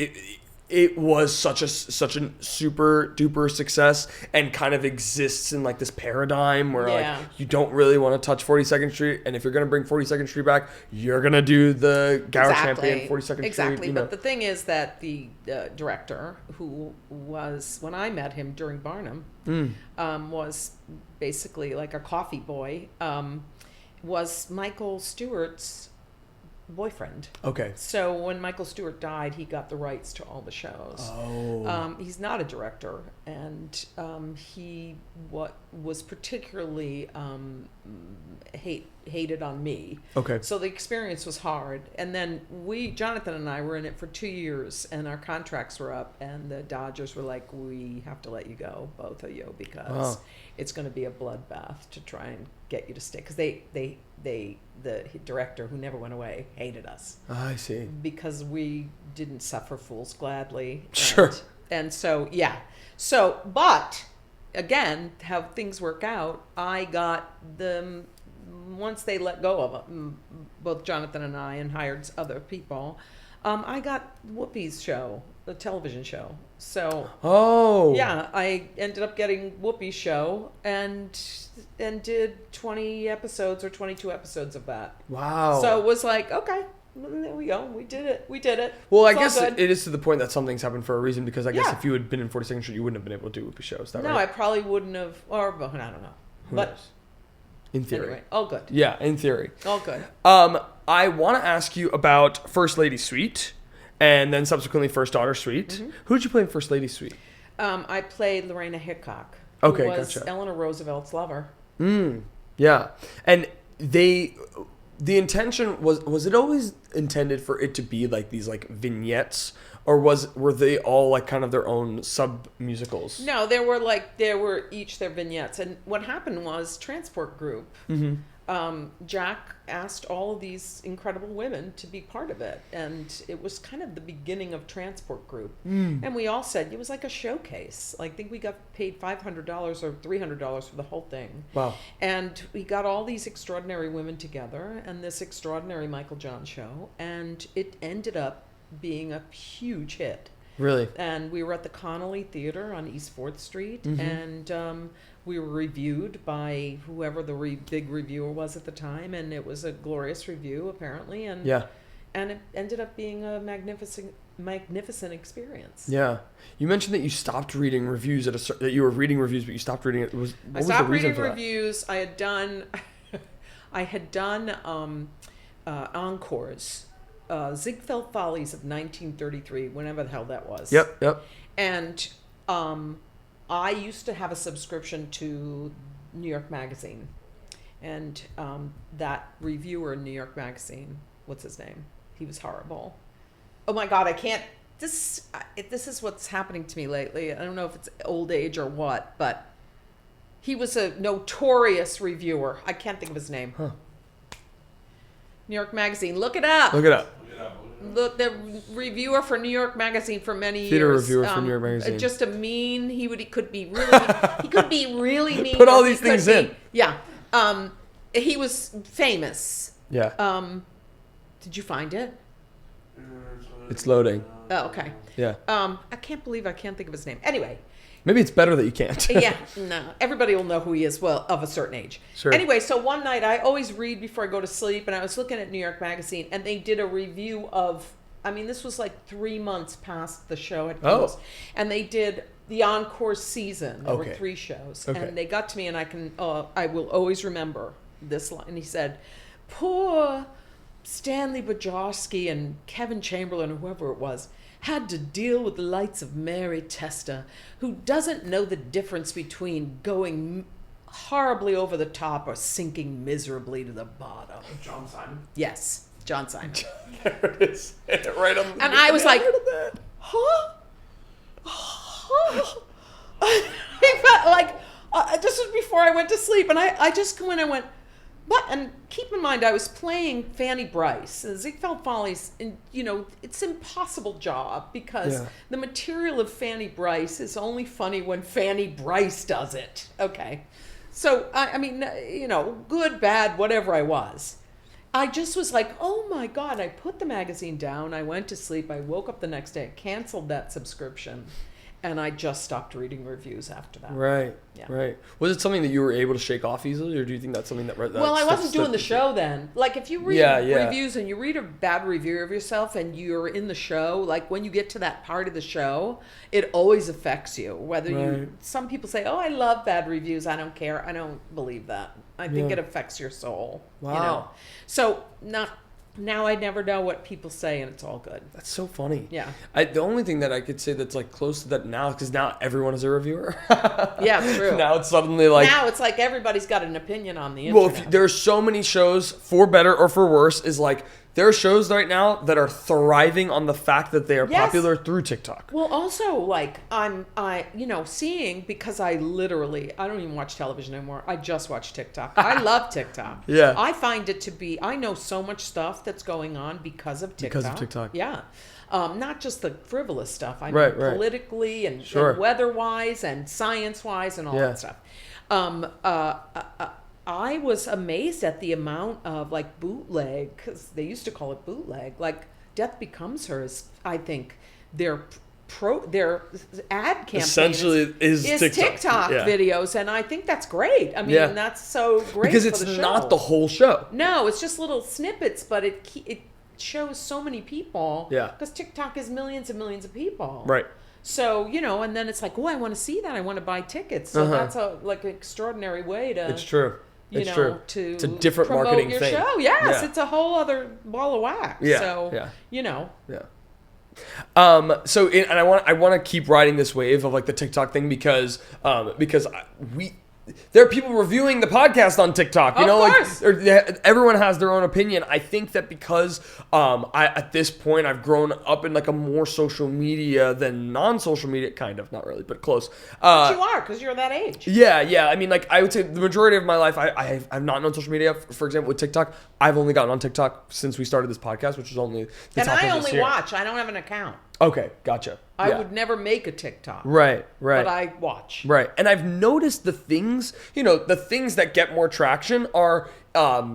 Speaker 1: it was such a super duper success, and kind of exists in like this paradigm where like you don't really want to touch 42nd Street, and if you're gonna bring 42nd Street back, you're gonna do the Gower Champion 42nd Street.
Speaker 3: Exactly. But the thing is that the director, who was, when I met him during Barnum, was basically like a coffee boy, was Michael Stewart's boyfriend. Okay. So when Michael Stewart died, he got the rights to all the shows. Oh. He's not a director, and he was particularly hated on me. Okay. So the experience was hard, and then Jonathan and I were in it for 2 years, and our contracts were up, and the Dodgers were like, "We have to let you go, both of you, because it's going to be a bloodbath to try and get you to stay," because the director, who never went away, hated us. I see. Because we didn't suffer fools gladly. Sure. And so, yeah. So, but, again, how things work out, I got them, once they let go of it, both Jonathan and I, and hired other people, I got Whoopi's show, the television show. So, yeah, I ended up getting Whoopi's show and did 20 episodes or 22 episodes of that. Wow. So it was like, okay, there we go. We did it. Well, I guess it is to the point that something's happened for a reason, because I guess if you had been in 42nd Street, you wouldn't have been able to do Whoopi shows. Is that right? No, I probably wouldn't have, or I don't know. Who knows? In theory. Anyway, all good. Yeah, in theory. All good. I want to ask you about First Lady Suite, and then subsequently First Daughter Suite. Mm-hmm. Who did you play in First Lady Suite? I played Lorena Hickok, who was Eleanor Roosevelt's lover. Yeah. And the intention was it always intended for it to be like these like vignettes, or were they all like kind of their own sub musicals? No, there were each their vignettes. And what happened was Transport Group, Jack asked all of these incredible women to be part of it, and it was kind of the beginning of Transport Group. And we all said it was like a showcase. Like, I think we got paid $500 or $300 for the whole thing. Wow. And we got all these extraordinary women together, and this extraordinary Michael John show, and it ended up being a huge hit. Really? And we were at the Connolly Theater on East 4th Street, and we were reviewed by whoever the big reviewer was at the time, and it was a glorious review, apparently, and and it ended up being a magnificent experience. Yeah. You mentioned that you stopped reading reviews that you were reading reviews, but you stopped reading it. What was the reason for that? I stopped reading reviews. I had done encores. Ziegfeld Follies of 1933, whenever the hell that was. Yep. And I used to have a subscription to New York Magazine, and that reviewer in New York Magazine, what's his name? He was horrible. Oh my God, I can't. This is what's happening to me lately. I don't know if it's old age or what, but he was a notorious reviewer. I can't think of his name. Huh. New York Magazine. Look it up. the reviewer for New York Magazine for many years.
Speaker 1: Theater reviewer for New York Magazine.
Speaker 3: Just a mean. He could be really mean.
Speaker 1: Put all these things in.
Speaker 3: Yeah. He was famous.
Speaker 1: Yeah.
Speaker 3: Did you find it?
Speaker 1: It's loading.
Speaker 3: Oh, okay.
Speaker 1: Yeah.
Speaker 3: I can't believe I can't think of his name. Anyway.
Speaker 1: Maybe it's better that you can't.
Speaker 3: Yeah, no. Everybody will know who he is, well, of a certain age.
Speaker 1: Sure.
Speaker 3: Anyway, so one night I always read before I go to sleep, and I was looking at New York Magazine, and they did a review of, this was like 3 months past the show had closed. Oh. And they did the encore season. There were 3 shows. Okay. And they got to me, and I will always remember this line. He said, poor Stanley Bajorski and Kevin Chamberlain, or whoever it was, had to deal with the likes of Mary Testa, who doesn't know the difference between going horribly over the top or sinking miserably to the bottom.
Speaker 4: John Simon?
Speaker 3: Yes, John Simon.
Speaker 1: There it is. Right on the
Speaker 3: and I was like, huh? I felt like, this was before I went to sleep, and I just went and went, but, and keep in mind, I was playing Fanny Bryce. Ziegfeld Follies, and it's an impossible job because the material of Fanny Bryce is only funny when Fanny Bryce does it. Okay. So, good, bad, whatever I was. I just was like, oh my God, I put the magazine down. I went to sleep. I woke up the next day, canceled that subscription. And I just stopped reading reviews after that.
Speaker 1: Right, right. Was it something that you were able to shake off easily, or do you think that's something that...
Speaker 3: Well, I wasn't doing the show then. Like, if you read reviews and you read a bad review of yourself and you're in the show, like, when you get to that part of the show, it always affects you. Whether some people say, oh, I love bad reviews. I don't care. I don't believe that. I think it affects your soul.
Speaker 1: Wow.
Speaker 3: So, now I never know what people say, and it's all good.
Speaker 1: That's so funny.
Speaker 3: Yeah.
Speaker 1: The only thing that I could say that's like close to that now, because now everyone is a reviewer.
Speaker 3: Yeah, true.
Speaker 1: Now it's suddenly like...
Speaker 3: Now it's like everybody's got an opinion on the internet.
Speaker 1: Well, there are so many shows, for better or for worse, is like... There are shows right now that are thriving on the fact that they are popular through TikTok.
Speaker 3: Well, also, like, seeing, because I don't even watch television anymore. I just watch TikTok. I love TikTok.
Speaker 1: Yeah.
Speaker 3: I find it to be, I know so much stuff that's going on because of TikTok.
Speaker 1: Because of TikTok.
Speaker 3: Yeah. Not just the frivolous stuff. I mean, politically and weather-wise and science-wise and all that stuff. I was amazed at the amount of like bootleg, because they used to call it bootleg. Like Death Becomes Her is, I think, their ad campaign
Speaker 1: essentially is
Speaker 3: TikTok videos, and I think that's great. I mean, that's so great
Speaker 1: because
Speaker 3: for
Speaker 1: it's
Speaker 3: the show.
Speaker 1: not the whole show.
Speaker 3: No, it's just little snippets, but it shows so many people. Yeah, because TikTok is millions and millions of people.
Speaker 1: Right.
Speaker 3: So, and then it's like, oh, I want to see that. I want to buy tickets. So that's an extraordinary way to...
Speaker 1: It's true. It's a different
Speaker 3: promote
Speaker 1: marketing
Speaker 3: your
Speaker 1: thing.
Speaker 3: Show. Yes, it's a whole other ball of wax.
Speaker 1: Yeah.
Speaker 3: So,
Speaker 1: Yeah. And I want to keep riding this wave of like the TikTok thing because there are people reviewing the podcast on TikTok. You know, like everyone has their own opinion. I think that because at this point I've grown up in like a more social media than non-social media, kind of, not really, but close.
Speaker 3: But you are, because you're that age.
Speaker 1: Yeah. I mean, like I would say the majority of my life I've not known social media. For example, with TikTok, I've only gotten on TikTok since we started this podcast, which is only the top of this year.
Speaker 3: And I only watch. I don't have an account.
Speaker 1: Okay, gotcha.
Speaker 3: I would never make a TikTok.
Speaker 1: Right.
Speaker 3: But I watch.
Speaker 1: Right. And I've noticed the things that get more traction are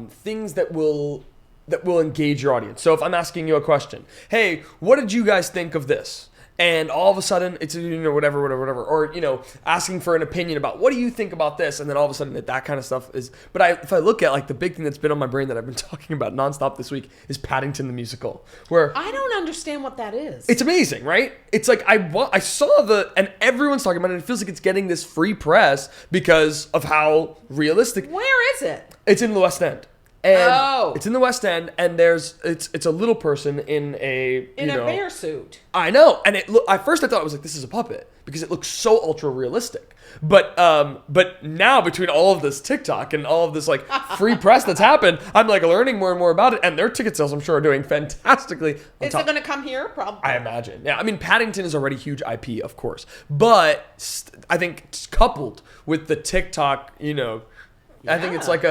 Speaker 1: things that will engage your audience. So if I'm asking you a question, hey, what did you guys think of this? And all of a sudden it's whatever, or asking for an opinion about what do you think about this, and then all of a sudden that kind of stuff is. But if I look at like the big thing that's been on my brain that I've been talking about nonstop this week is Paddington the musical, where
Speaker 3: I don't understand what that is.
Speaker 1: It's amazing, right? It's like I saw and everyone's talking about it. It feels like it's getting this free press because of how realistic.
Speaker 3: Where is it?
Speaker 1: It's in the West End. And it's in the West End, and it's a little person in a
Speaker 3: bear suit.
Speaker 1: I know, and at first I thought it was like, this is a puppet because it looks so ultra realistic. But now between all of this TikTok and all of this like free press that's happened, I'm like learning more and more about it, and their ticket sales I'm sure are doing fantastically.
Speaker 3: Is it going to come here? Probably.
Speaker 1: I imagine. Yeah, I mean Paddington is already huge IP, of course, but I think coupled with the TikTok, I think it's like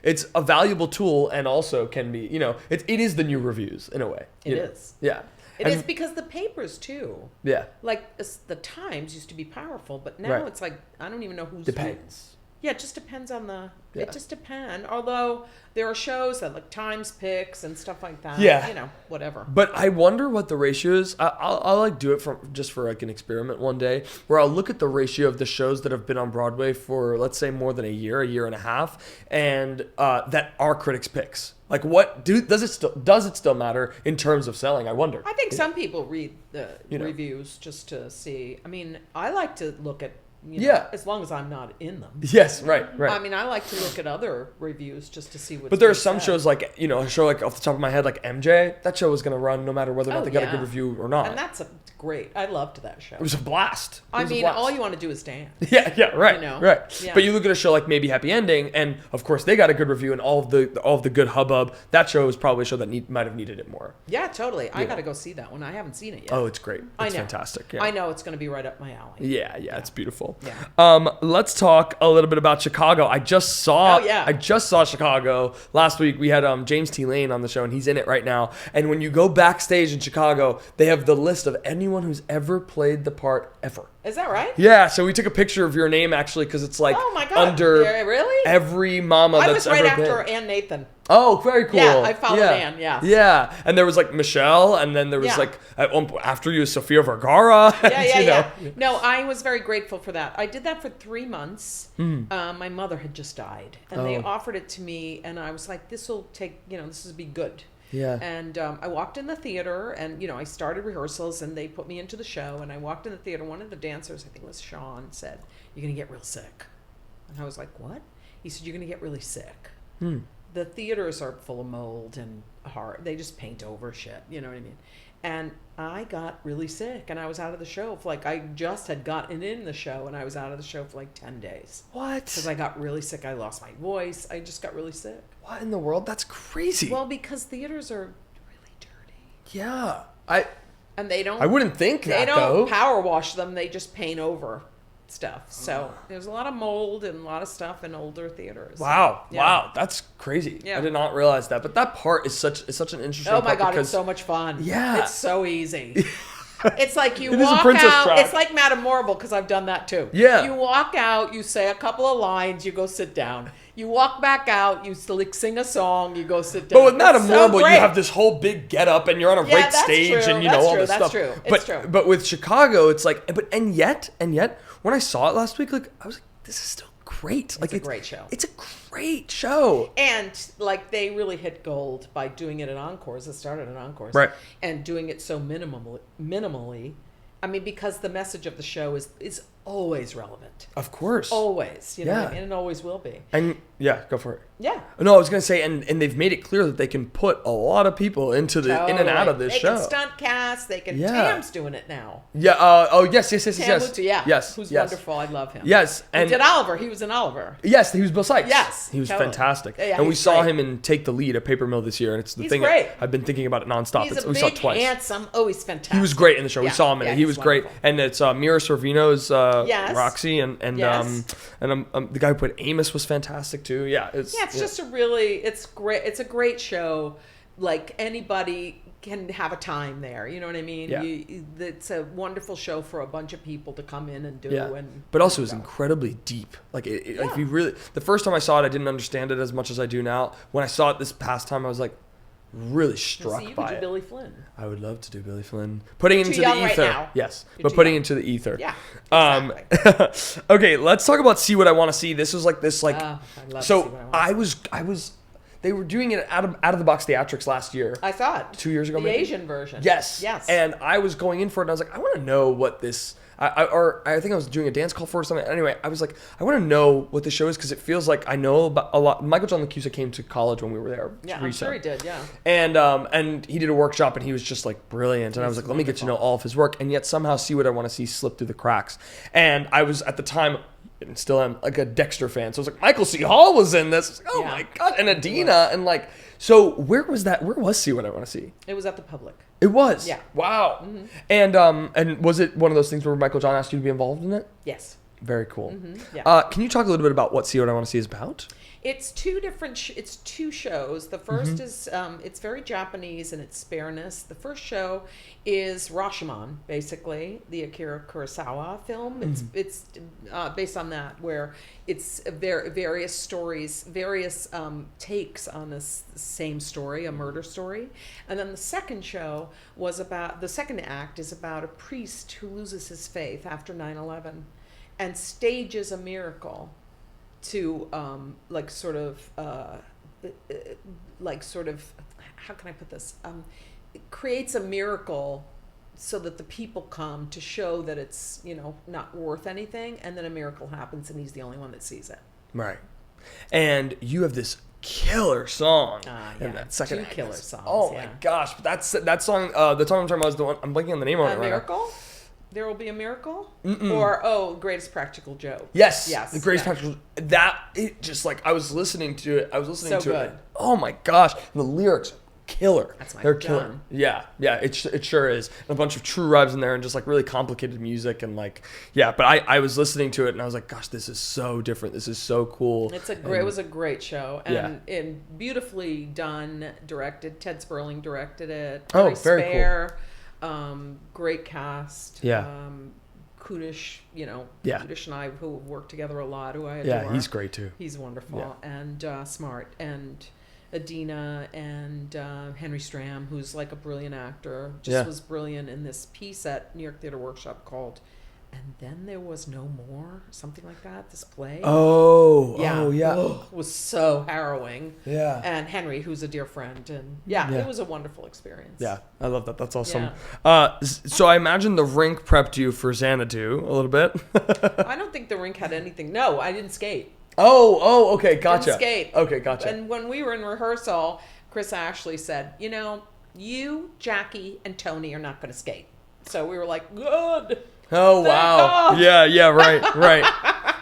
Speaker 1: it's a valuable tool, and also can be, it is the new reviews in a way.
Speaker 3: It is.
Speaker 1: Yeah.
Speaker 3: It is because the papers too.
Speaker 1: Yeah.
Speaker 3: Like the Times used to be powerful, but now
Speaker 1: Right.
Speaker 3: it's like I don't even know who's.
Speaker 1: Depends.
Speaker 3: Yeah, it just depends on the.
Speaker 1: Yeah.
Speaker 3: It just depends. Although there are shows that like Times picks and stuff like that.
Speaker 1: Yeah.
Speaker 3: Whatever.
Speaker 1: But I wonder what the ratio is. I'll like do it just for like an experiment one day, where I'll look at the ratio of the shows that have been on Broadway for, let's say, more than a year and a half, and that our critics picks. Like, does it still matter in terms of selling? I wonder.
Speaker 3: I think some people read the reviews just to see. I mean, I like to look at. As long as I'm not in them.
Speaker 1: Yes, right.
Speaker 3: I mean, I like to look at other reviews just to see what.
Speaker 1: But there are some shows like, a show like off the top of my head, like MJ, that show was going to run no matter whether or not they got a good review or not.
Speaker 3: And that's great. I loved that show.
Speaker 1: It was a blast.
Speaker 3: I mean, all you want to do is dance.
Speaker 1: Yeah, right, right.
Speaker 3: Yeah.
Speaker 1: But you look at a show like maybe Happy Ending, and of course they got a good review and all of the good hubbub. That show is probably a show that might have needed it more.
Speaker 3: Yeah, totally. I got to go see that one. I haven't seen it yet.
Speaker 1: Oh, it's great. It's
Speaker 3: I know.
Speaker 1: fantastic. Yeah.
Speaker 3: I know it's going to be right up my alley.
Speaker 1: Yeah, it's beautiful.
Speaker 3: Yeah.
Speaker 1: Let's talk a little bit about Chicago. I just saw Chicago last week. We had James T. Lane on the show, and he's in it right now. And when you go backstage in Chicago, they have the list of anyone who's ever played the part ever.
Speaker 3: Is that right?
Speaker 1: Yeah, so we took a picture of your name actually because it's like under every mama that's ever been.
Speaker 3: I was right after Ann Nathan.
Speaker 1: Oh, very cool.
Speaker 3: Yeah, I followed Ann, yeah.
Speaker 1: Yeah, and there was like Michelle, and then there was after you, Sofia Vergara.
Speaker 3: Yeah. No, I was very grateful for that. I did that for 3 months. My mother had just died, and they offered it to me, and I was like, this will be good.
Speaker 1: Yeah.
Speaker 3: And I walked in the theater, and I started rehearsals, and they put me into the show. And I walked in the theater. One of the dancers, I think it was Sean, said, "You're gonna get real sick." And I was like, "What?" He said, "You're gonna get really sick. The theaters are full of mold and hard. They just paint over shit. You know what I mean?" And I got really sick, and I was out of the show for I just had gotten in the show, and I was out of the show for 10 days.
Speaker 1: What?
Speaker 3: Because I got really sick. I lost my voice. I just got really sick.
Speaker 1: What in the world? That's crazy.
Speaker 3: Well, because theaters are really dirty.
Speaker 1: Yeah.
Speaker 3: And they don't.
Speaker 1: I wouldn't think that,
Speaker 3: They don't
Speaker 1: though.
Speaker 3: power wash them. They just paint over stuff. So there's a lot of mold and a lot of stuff in older theaters.
Speaker 1: Wow.
Speaker 3: Yeah.
Speaker 1: Wow. That's crazy. Yeah. I did not realize that. But that part is such an interesting part.
Speaker 3: Oh my God, it's so much fun.
Speaker 1: Yeah.
Speaker 3: It's so easy. It's like you
Speaker 1: It is a
Speaker 3: walk
Speaker 1: princess
Speaker 3: out.
Speaker 1: track.
Speaker 3: It's like Madame Morrible, because I've done that too.
Speaker 1: Yeah.
Speaker 3: You walk out, you say a couple of lines, you go sit down. You walk back out, you sing a song, you go sit down.
Speaker 1: But with Madame Morrible,
Speaker 3: great.
Speaker 1: you have this whole big get up, and you're on a great stage,
Speaker 3: true.
Speaker 1: and
Speaker 3: That's
Speaker 1: all
Speaker 3: true.
Speaker 1: this
Speaker 3: That's
Speaker 1: stuff.
Speaker 3: true.
Speaker 1: But,
Speaker 3: It's true.
Speaker 1: But with Chicago, it's like, and yet, when I saw it last week, I was like, this is still great.
Speaker 3: It's a great show.
Speaker 1: It's a great show.
Speaker 3: And they really hit gold by doing it at Encores. It started at Encores.
Speaker 1: Right.
Speaker 3: And doing it so minimally. I mean, because the message of the show is always relevant.
Speaker 1: Of course.
Speaker 3: Always. You know
Speaker 1: Yeah.
Speaker 3: what I mean? And it always will be.
Speaker 1: And yeah, go for it.
Speaker 3: Yeah.
Speaker 1: No, I was gonna say, and they've made it clear that they can put a lot of people into the in and out of this show.
Speaker 3: They can stunt cast. They can.
Speaker 1: Yeah.
Speaker 3: Tam's doing it now.
Speaker 1: Yeah. Yes.
Speaker 3: Tam Mutu, yeah.
Speaker 1: Yes.
Speaker 3: Who's
Speaker 1: yes.
Speaker 3: wonderful. I love him.
Speaker 1: Yes.
Speaker 3: And he did Oliver. He was in Oliver.
Speaker 1: Yes, he was Bill Sykes.
Speaker 3: Yes,
Speaker 1: he was
Speaker 3: totally.
Speaker 1: fantastic.
Speaker 3: Yeah,
Speaker 1: and we
Speaker 3: he's
Speaker 1: saw
Speaker 3: great.
Speaker 1: him in Take the Lead at Paper Mill this year, and it's the
Speaker 3: He's
Speaker 1: thing
Speaker 3: great.
Speaker 1: I've been thinking about it nonstop.
Speaker 3: He's a
Speaker 1: we saw it
Speaker 3: big,
Speaker 1: twice.
Speaker 3: handsome. Oh, he's fantastic.
Speaker 1: He was great in the show. We
Speaker 3: Yeah.
Speaker 1: saw him in
Speaker 3: Yeah,
Speaker 1: it. He
Speaker 3: he's
Speaker 1: was great,
Speaker 3: wonderful.
Speaker 1: and it's Mira Sorvino's
Speaker 3: Yes.
Speaker 1: Roxy, and
Speaker 3: Yes.
Speaker 1: the guy who played Amos was fantastic too. Yeah, it's
Speaker 3: just a really, it's great. It's a great show. Like anybody can have a time there. You know what I mean?
Speaker 1: Yeah.
Speaker 3: It's a wonderful show for a bunch of people to come in and do.
Speaker 1: Yeah.
Speaker 3: And
Speaker 1: but also it's incredibly deep. Like if you really, the first time I saw it, I didn't understand it as much as I do now. When I saw it this past time, I was like really struck
Speaker 3: you
Speaker 1: by
Speaker 3: could do
Speaker 1: it.
Speaker 3: Billy Flynn.
Speaker 1: I would love to do Billy Flynn. Putting it
Speaker 3: You're
Speaker 1: into
Speaker 3: too
Speaker 1: the
Speaker 3: young right
Speaker 1: ether.
Speaker 3: now.
Speaker 1: Yes.
Speaker 3: You're
Speaker 1: But
Speaker 3: too
Speaker 1: putting
Speaker 3: young.
Speaker 1: into the ether.
Speaker 3: Yeah. Exactly.
Speaker 1: Okay, let's talk about See What I Want to See. This was like this
Speaker 3: I love See What
Speaker 1: so
Speaker 3: I Want to
Speaker 1: I was they were doing it out of the box theatrics last year.
Speaker 3: I saw it
Speaker 1: 2 years ago
Speaker 3: the
Speaker 1: maybe.
Speaker 3: Asian version.
Speaker 1: Yes.
Speaker 3: Yes.
Speaker 1: And I was going in for it and I was like, I want to know what this I think I was doing a dance call for it or something. Anyway, I was like, I want to know what the show is because it feels like I know about a lot. Michael John LaChuisa came to college when we were there.
Speaker 3: Yeah, I'm sure he did. Yeah.
Speaker 1: And he did a workshop and he was just like brilliant. And I was like, let me get to know all of his work. And yet somehow See What I Want to See slipped through the cracks. And I was at the time, and still am, like a Dexter fan. So I was like, Michael C. Hall was in this. I was like, oh my God. And Adina. And like, so where was that? Where was See What I Want to See?
Speaker 3: It was at the Public.
Speaker 1: It was?
Speaker 3: Yeah.
Speaker 1: Wow.
Speaker 3: Mm-hmm.
Speaker 1: And was it one of those things where Michael John asked you to be involved in it?
Speaker 3: Yes.
Speaker 1: Very cool.
Speaker 3: Mm-hmm. Yeah.
Speaker 1: Can you talk a little bit about what See What I Want to See is about?
Speaker 3: It's two different. It's two shows. The first is it's very Japanese in its spareness. The first show is Rashomon, basically the Akira Kurosawa film. It's based on that, where it's various stories, various takes on this same story, a murder story. And then the second show was about the second act is about a priest who loses his faith after 9/11, and stages a miracle to how can I put this? It creates a miracle so that the people come to show that it's, not worth anything, and then a miracle happens and he's the only one that sees it.
Speaker 1: Right. And you have this killer song in that second
Speaker 3: two
Speaker 1: act.
Speaker 3: Killer songs.
Speaker 1: Oh my gosh, that song, the song I'm talking about is the one I'm blanking on the name of it right
Speaker 3: Miracle?
Speaker 1: now.
Speaker 3: There Will Be a Miracle? Or Greatest Practical Joke.
Speaker 1: Yes, the Greatest Practical. It just I was listening to it.
Speaker 3: Good.
Speaker 1: Oh my gosh, and the lyrics, killer. They're killer.
Speaker 3: jam.
Speaker 1: Yeah, it sure is. And a bunch of true rhymes in there, and just really complicated music, and but I was listening to it, and I was like, gosh, this is so different. This is so cool.
Speaker 3: It was a great show, and beautifully done. Directed. Ted Sperling directed it.
Speaker 1: Very cool.
Speaker 3: Great cast.
Speaker 1: Yeah.
Speaker 3: Kudish, Kudish and I, who have worked together a lot, who I adore.
Speaker 1: Yeah, he's great too.
Speaker 3: He's wonderful and smart. And Adina and Henry Stram, who's a brilliant actor, was brilliant in this piece at New York Theater Workshop called And Then There Was No More, something like that, this play.
Speaker 1: It
Speaker 3: was so harrowing.
Speaker 1: Yeah.
Speaker 3: And Henry, who's a dear friend, and it was a wonderful experience.
Speaker 1: Yeah, I love that. That's awesome. Yeah. So I imagine the rink prepped you for Xanadu a little bit.
Speaker 3: I don't think the rink had anything. No, I didn't skate.
Speaker 1: Oh, okay, gotcha.
Speaker 3: Didn't skate.
Speaker 1: Okay, gotcha.
Speaker 3: And when we were in rehearsal, Chris Ashley said, you, Jackie, and Tony are not going to skate. So we were like, good.
Speaker 1: Oh, wow. Yeah, right.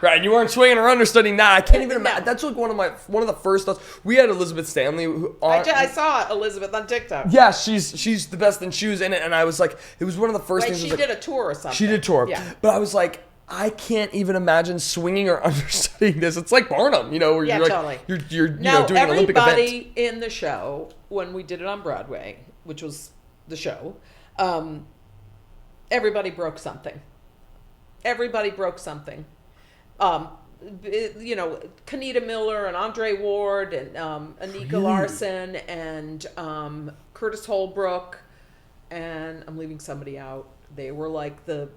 Speaker 1: Right, you weren't swinging or understudying. Nah, I can't even imagine. That's one of the first thoughts. We had Elizabeth Stanley.
Speaker 3: I saw Elizabeth on TikTok.
Speaker 1: Yeah, she's the best, and she was in it, and I was like, it was one of the first things.
Speaker 3: She did a tour or something.
Speaker 1: She did tour.
Speaker 3: Yeah.
Speaker 1: But I was like, I can't even imagine swinging or understudying this. It's like Barnum, where you're
Speaker 3: totally.
Speaker 1: You're doing an Olympic event.
Speaker 3: Everybody in the show, when we did it on Broadway, which was the show, everybody broke something. Kanita Miller and Andre Ward and Anika Larson and Curtis Holbrook, and I'm leaving somebody out. They were like the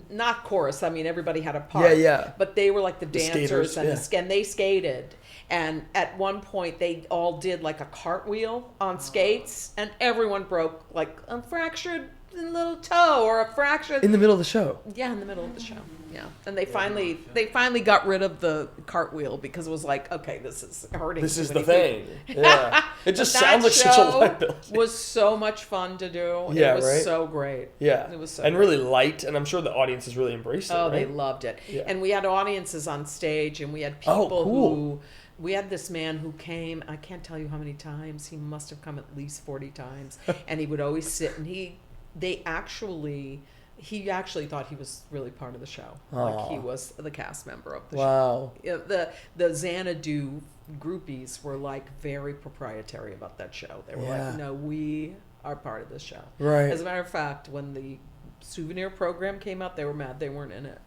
Speaker 3: not chorus. I mean, everybody had a part.
Speaker 1: Yeah.
Speaker 3: But they were like the dancers
Speaker 1: skaters,
Speaker 3: and they skated. And at one point, they all did a cartwheel on skates, and everyone broke a fractured little toe or a fracture
Speaker 1: in the middle of the show.
Speaker 3: Yeah, in the middle of the show. Yeah, and they finally got rid of the cartwheel because it was okay, this is hurting.
Speaker 1: This is the thing. Yeah, it just sounds like such a liability.
Speaker 3: Was so much fun to do.
Speaker 1: Yeah,
Speaker 3: it was so great.
Speaker 1: Yeah,
Speaker 3: it was so
Speaker 1: and
Speaker 3: great.
Speaker 1: Really light, and I'm sure the audiences really embraced it.
Speaker 3: Oh,
Speaker 1: right?
Speaker 3: They loved it. Yeah. And we had audiences on stage, and we had people
Speaker 1: cool.
Speaker 3: who. We had this man who came, I can't tell you how many times. He must have come at least 40 times, and he would always sit, and he actually thought he was really part of the show.
Speaker 1: Aww.
Speaker 3: He was the cast member of the
Speaker 1: show.
Speaker 3: Wow. The Xanadu groupies were very proprietary about that show. They were like, no, we are part of this show.
Speaker 1: Right.
Speaker 3: As a matter of fact, when the souvenir program came out, they were mad they weren't in it.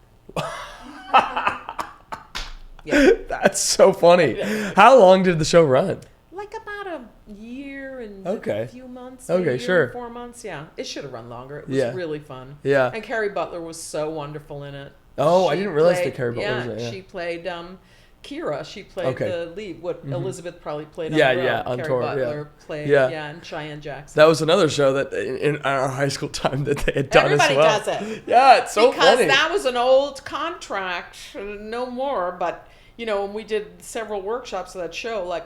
Speaker 3: Yeah.
Speaker 1: That's so funny. How long did the show run?
Speaker 3: About a year and
Speaker 1: a
Speaker 3: few months.
Speaker 1: Okay,
Speaker 3: a
Speaker 1: year
Speaker 3: and 4 months. Yeah, it should have run longer. It was really fun.
Speaker 1: Yeah.
Speaker 3: And Carrie Butler was so wonderful in it.
Speaker 1: Oh, I didn't realize that Carrie Butler was in it. Yeah,
Speaker 3: she played Kira. She played the lead. What Elizabeth probably played on
Speaker 1: the
Speaker 3: road.
Speaker 1: Yeah, on
Speaker 3: Carrie
Speaker 1: tour.
Speaker 3: Butler played and Cheyenne Jackson.
Speaker 1: That was another show that in our high school time that they had done
Speaker 3: Everybody
Speaker 1: as well.
Speaker 3: does it.
Speaker 1: Yeah, it's so funny.
Speaker 3: Because that was an old contract, no more, but when we did several workshops of that show,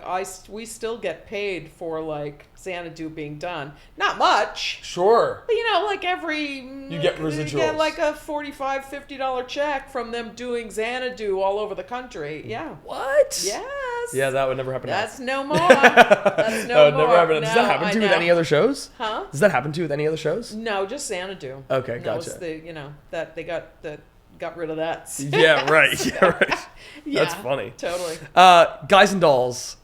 Speaker 3: we still get paid for Xanadu being done. Not much.
Speaker 1: Sure.
Speaker 3: But every
Speaker 1: you get residuals.
Speaker 3: You get a $45, $50 check from them doing Xanadu all over the country. Yeah.
Speaker 1: What?
Speaker 3: Yes.
Speaker 1: Yeah, that would never happen.
Speaker 3: That's no more. That's no
Speaker 1: that would
Speaker 3: more.
Speaker 1: never happen.
Speaker 3: No,
Speaker 1: Does that happen to you with any other shows?
Speaker 3: Huh?
Speaker 1: Does that happen to you with any other shows?
Speaker 3: No, just Xanadu.
Speaker 1: Okay, gotcha.
Speaker 3: That was that they got the got rid of that.
Speaker 1: Yeah, right. Yeah, right.
Speaker 3: Yeah,
Speaker 1: That's funny.
Speaker 3: Totally.
Speaker 1: Guys and Dolls.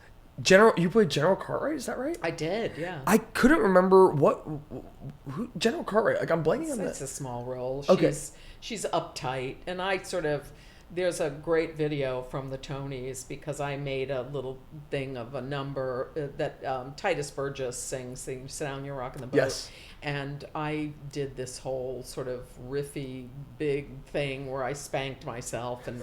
Speaker 1: You played General Cartwright, is that right?
Speaker 3: I did, yeah.
Speaker 1: I couldn't remember who General Cartwright. Like I'm blanking on that.
Speaker 3: It's a small role.
Speaker 1: Okay.
Speaker 3: She's uptight, and I sort of. There's a great video from the Tonys because I made a little thing of a number that Titus Burgess sings. You sit down, you're rocking the boat.
Speaker 1: Yes.
Speaker 3: And I did this whole sort of riffy big thing where I spanked myself and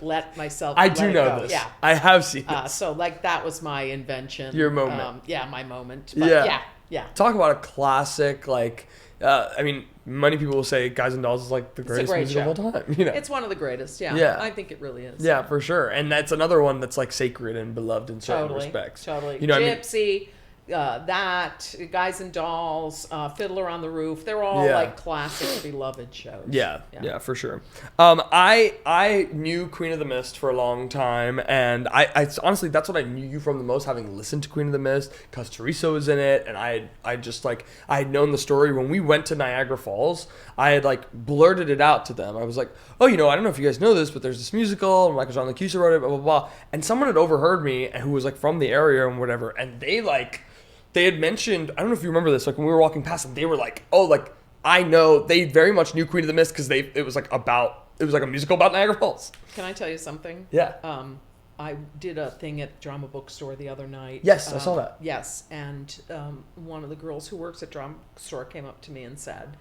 Speaker 3: let myself.
Speaker 1: I do know
Speaker 3: go.
Speaker 1: this.
Speaker 3: Yeah.
Speaker 1: I have seen this.
Speaker 3: So that was my invention.
Speaker 1: Your moment.
Speaker 3: My moment. But yeah.
Speaker 1: Talk about a classic. I mean, many people will say Guys and Dolls is like the greatest music of all time. You know,
Speaker 3: it's one of the greatest. Yeah.
Speaker 1: Yeah.
Speaker 3: I think it really is.
Speaker 1: Yeah, for sure. And that's another one that's like sacred and beloved in certain respects.
Speaker 3: Totally.
Speaker 1: You know,
Speaker 3: Gypsy. That Guys and Dolls, Fiddler on the Roof, they're all like classic beloved shows.
Speaker 1: Yeah, for sure. I knew Queen of the Mist for a long time, and I honestly that's what I knew you from the most, having listened to Queen of the Mist because THERESA was in it, and I had known the story. When we went to Niagara Falls, I had like blurted it out to them. I was like, oh, I don't know if you guys know this, but there's this musical, and Michael John LaChuisa wrote it, blah blah blah, and someone had overheard me and who was like from the area and whatever, and they had mentioned, I don't know if you remember this, like when we were walking past them, they were like, oh, like, I know, they very much knew Queen of the Mist because it was like a musical about Niagara Falls.
Speaker 3: Can I tell you something?
Speaker 1: Yeah.
Speaker 3: I did a thing at Drama Bookstore the other night.
Speaker 1: Yes, I saw that.
Speaker 3: Yes, and one of the girls who works at Drama Bookstore came up to me and said,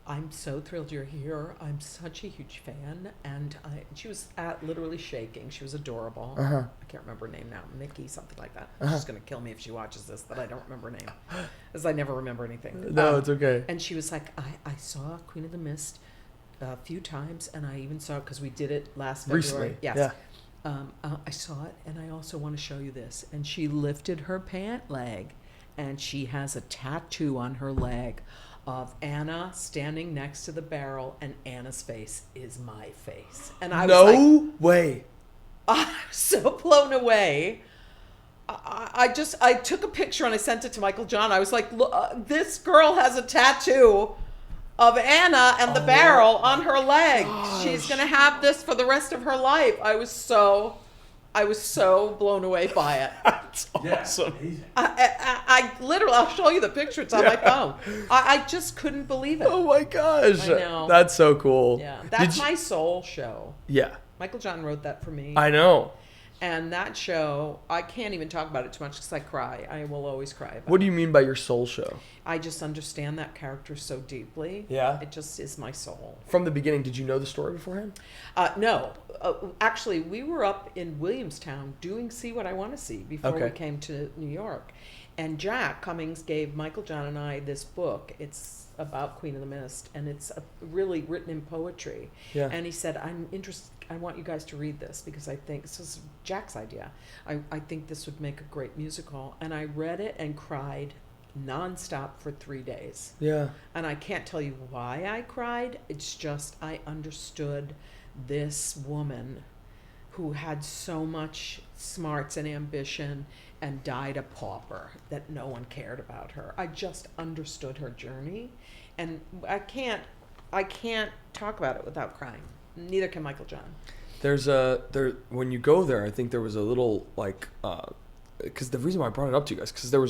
Speaker 3: I'm so thrilled you're here. I'm such a huge fan. And she was literally shaking. She was adorable. I can't remember her name now. Nikki, something like that. She's going to kill me if she watches this, that I don't remember her name. Because I never remember anything.
Speaker 1: No, it's okay.
Speaker 3: And she was like, I saw Queen of the Mist a few times. And I even saw it because we did it last February.
Speaker 1: Recently.
Speaker 3: Yes. Yeah. I saw it. And I also want to show you this. And she lifted her pant leg. And she has a tattoo on her leg of Anna standing next to the barrel, and Anna's face is my face. And I was
Speaker 1: no way.
Speaker 3: I was so blown away. I took a picture and I sent it to Michael John. I was like, look, this girl has a tattoo of Anna and the barrel on her leg. She's going to have this for the rest of her life. I was so blown away by it.
Speaker 1: That's awesome.
Speaker 3: I literally, I'll show you the picture. It's on my phone. I just couldn't believe it.
Speaker 1: Oh my gosh.
Speaker 3: I know.
Speaker 1: That's so cool.
Speaker 3: Yeah. That's my soul show.
Speaker 1: Yeah.
Speaker 3: Michael John wrote that for me.
Speaker 1: I know.
Speaker 3: And that show, I can't even talk about it too much because I cry. I will always cry about it.
Speaker 1: What do you mean by your soul show?
Speaker 3: I just understand that character so deeply.
Speaker 1: Yeah.
Speaker 3: It just is my soul.
Speaker 1: From the beginning, did you know the story beforehand?
Speaker 3: No. Actually, we were up in Williamstown doing See What I Want to See before we came to New York. And Jack Cummings gave Michael John and I this book. It's about Queen of the Mist, and it's really written in poetry.
Speaker 1: Yeah.
Speaker 3: And he said, I'm interested, I want you guys to read this because I think, this is Jack's idea, I think this would make a great musical. And I read it and cried nonstop for 3 days.
Speaker 1: Yeah.
Speaker 3: And I can't tell you why I cried. It's just I understood this woman who had so much smarts and ambition and died a pauper, that no one cared about her. I just understood her journey, and I can't talk about it without crying. Neither can Michael John.
Speaker 1: When you go there, I think there was a little because the reason why I brought it up to you guys, because there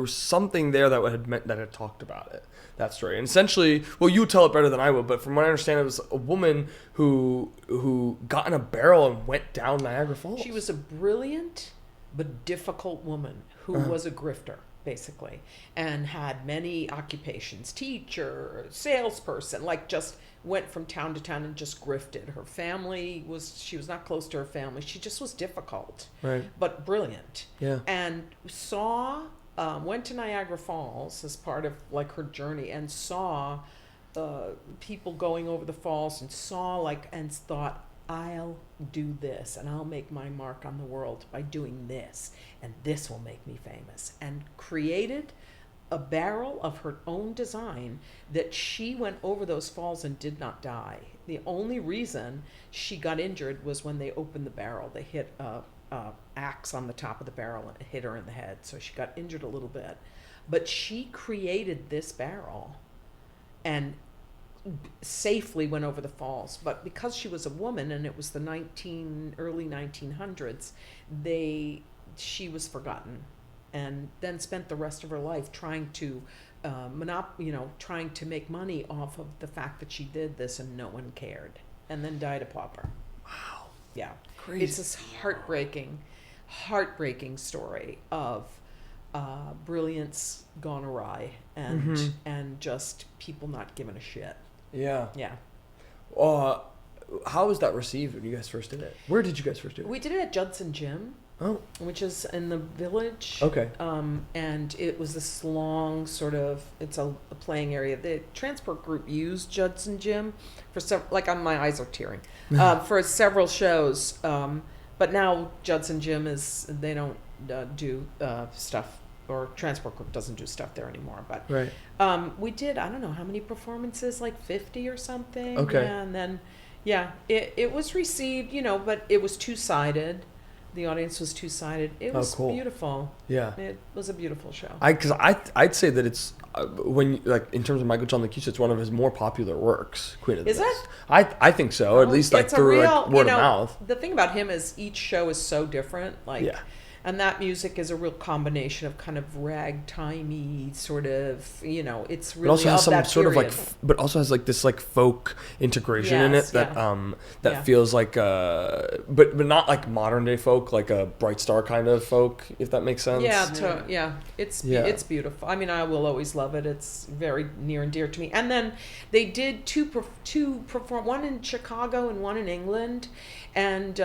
Speaker 1: was something there that had talked about it, that story. And essentially, well, you tell it better than I would, but from what I understand, it was a woman who got in a barrel and went down Niagara Falls.
Speaker 3: She was a brilliant but difficult woman who was a grifter, basically, and had many occupations: teacher, salesperson, just went from town to town and just grifted. Her family she was not close to her family. She just was difficult,
Speaker 1: right,
Speaker 3: but brilliant.
Speaker 1: Yeah.
Speaker 3: And went to Niagara Falls as part of her journey, and saw people going over the falls, and and thought, I'll do this and I'll make my mark on the world by doing this, and this will make me famous, and created a barrel of her own design that she went over those falls and did not die. The only reason she got injured was when they opened the barrel. They hit a axe on the top of the barrel and it hit her in the head, so she got injured a little bit. But she created this barrel and safely went over the falls. But because she was a woman and it was the early 1900s, she was forgotten, and then spent the rest of her life trying to trying to make money off of the fact that she did this, and no one cared, and then died a pauper.
Speaker 1: Wow.
Speaker 3: Yeah.
Speaker 1: Crazy.
Speaker 3: It's this heartbreaking story of brilliance gone awry, and just people not giving a shit.
Speaker 1: Yeah.
Speaker 3: Yeah.
Speaker 1: How was that received when you guys first did it? Where did you guys first do it?
Speaker 3: We did it at Judson Gym.
Speaker 1: Oh.
Speaker 3: Which is in the Village.
Speaker 1: Okay.
Speaker 3: And it was this long sort of, it's a playing area. The transport group used Judson Gym for my eyes are tearing, for several shows. But now Judson Gym they don't do stuff, or transport group doesn't do stuff there anymore. But
Speaker 1: right.
Speaker 3: We did, I don't know how many performances, like 50 or something.
Speaker 1: Okay.
Speaker 3: Yeah, and then, it was received, but it was two-sided. The audience was two-sided. It was beautiful.
Speaker 1: Yeah.
Speaker 3: It was a beautiful show.
Speaker 1: Because I'd say that it's in terms of Michael John LaChuisa, it's one of his more popular works. Queen of the
Speaker 3: Is
Speaker 1: Mist.
Speaker 3: it?
Speaker 1: I think so. At least through word of mouth.
Speaker 3: The thing about him is each show is so different. And that music is a real combination of kind of ragtimey sort of, it's really
Speaker 1: It also has
Speaker 3: of
Speaker 1: some
Speaker 3: that
Speaker 1: sort
Speaker 3: period.
Speaker 1: of but also has this folk integration in it that feels like but not like modern day folk, like a Bright Star kind of folk, if that makes sense.
Speaker 3: It's beautiful. I mean, I will always love it. It's very near and dear to me. And then they did two perform, one in Chicago and one in England, and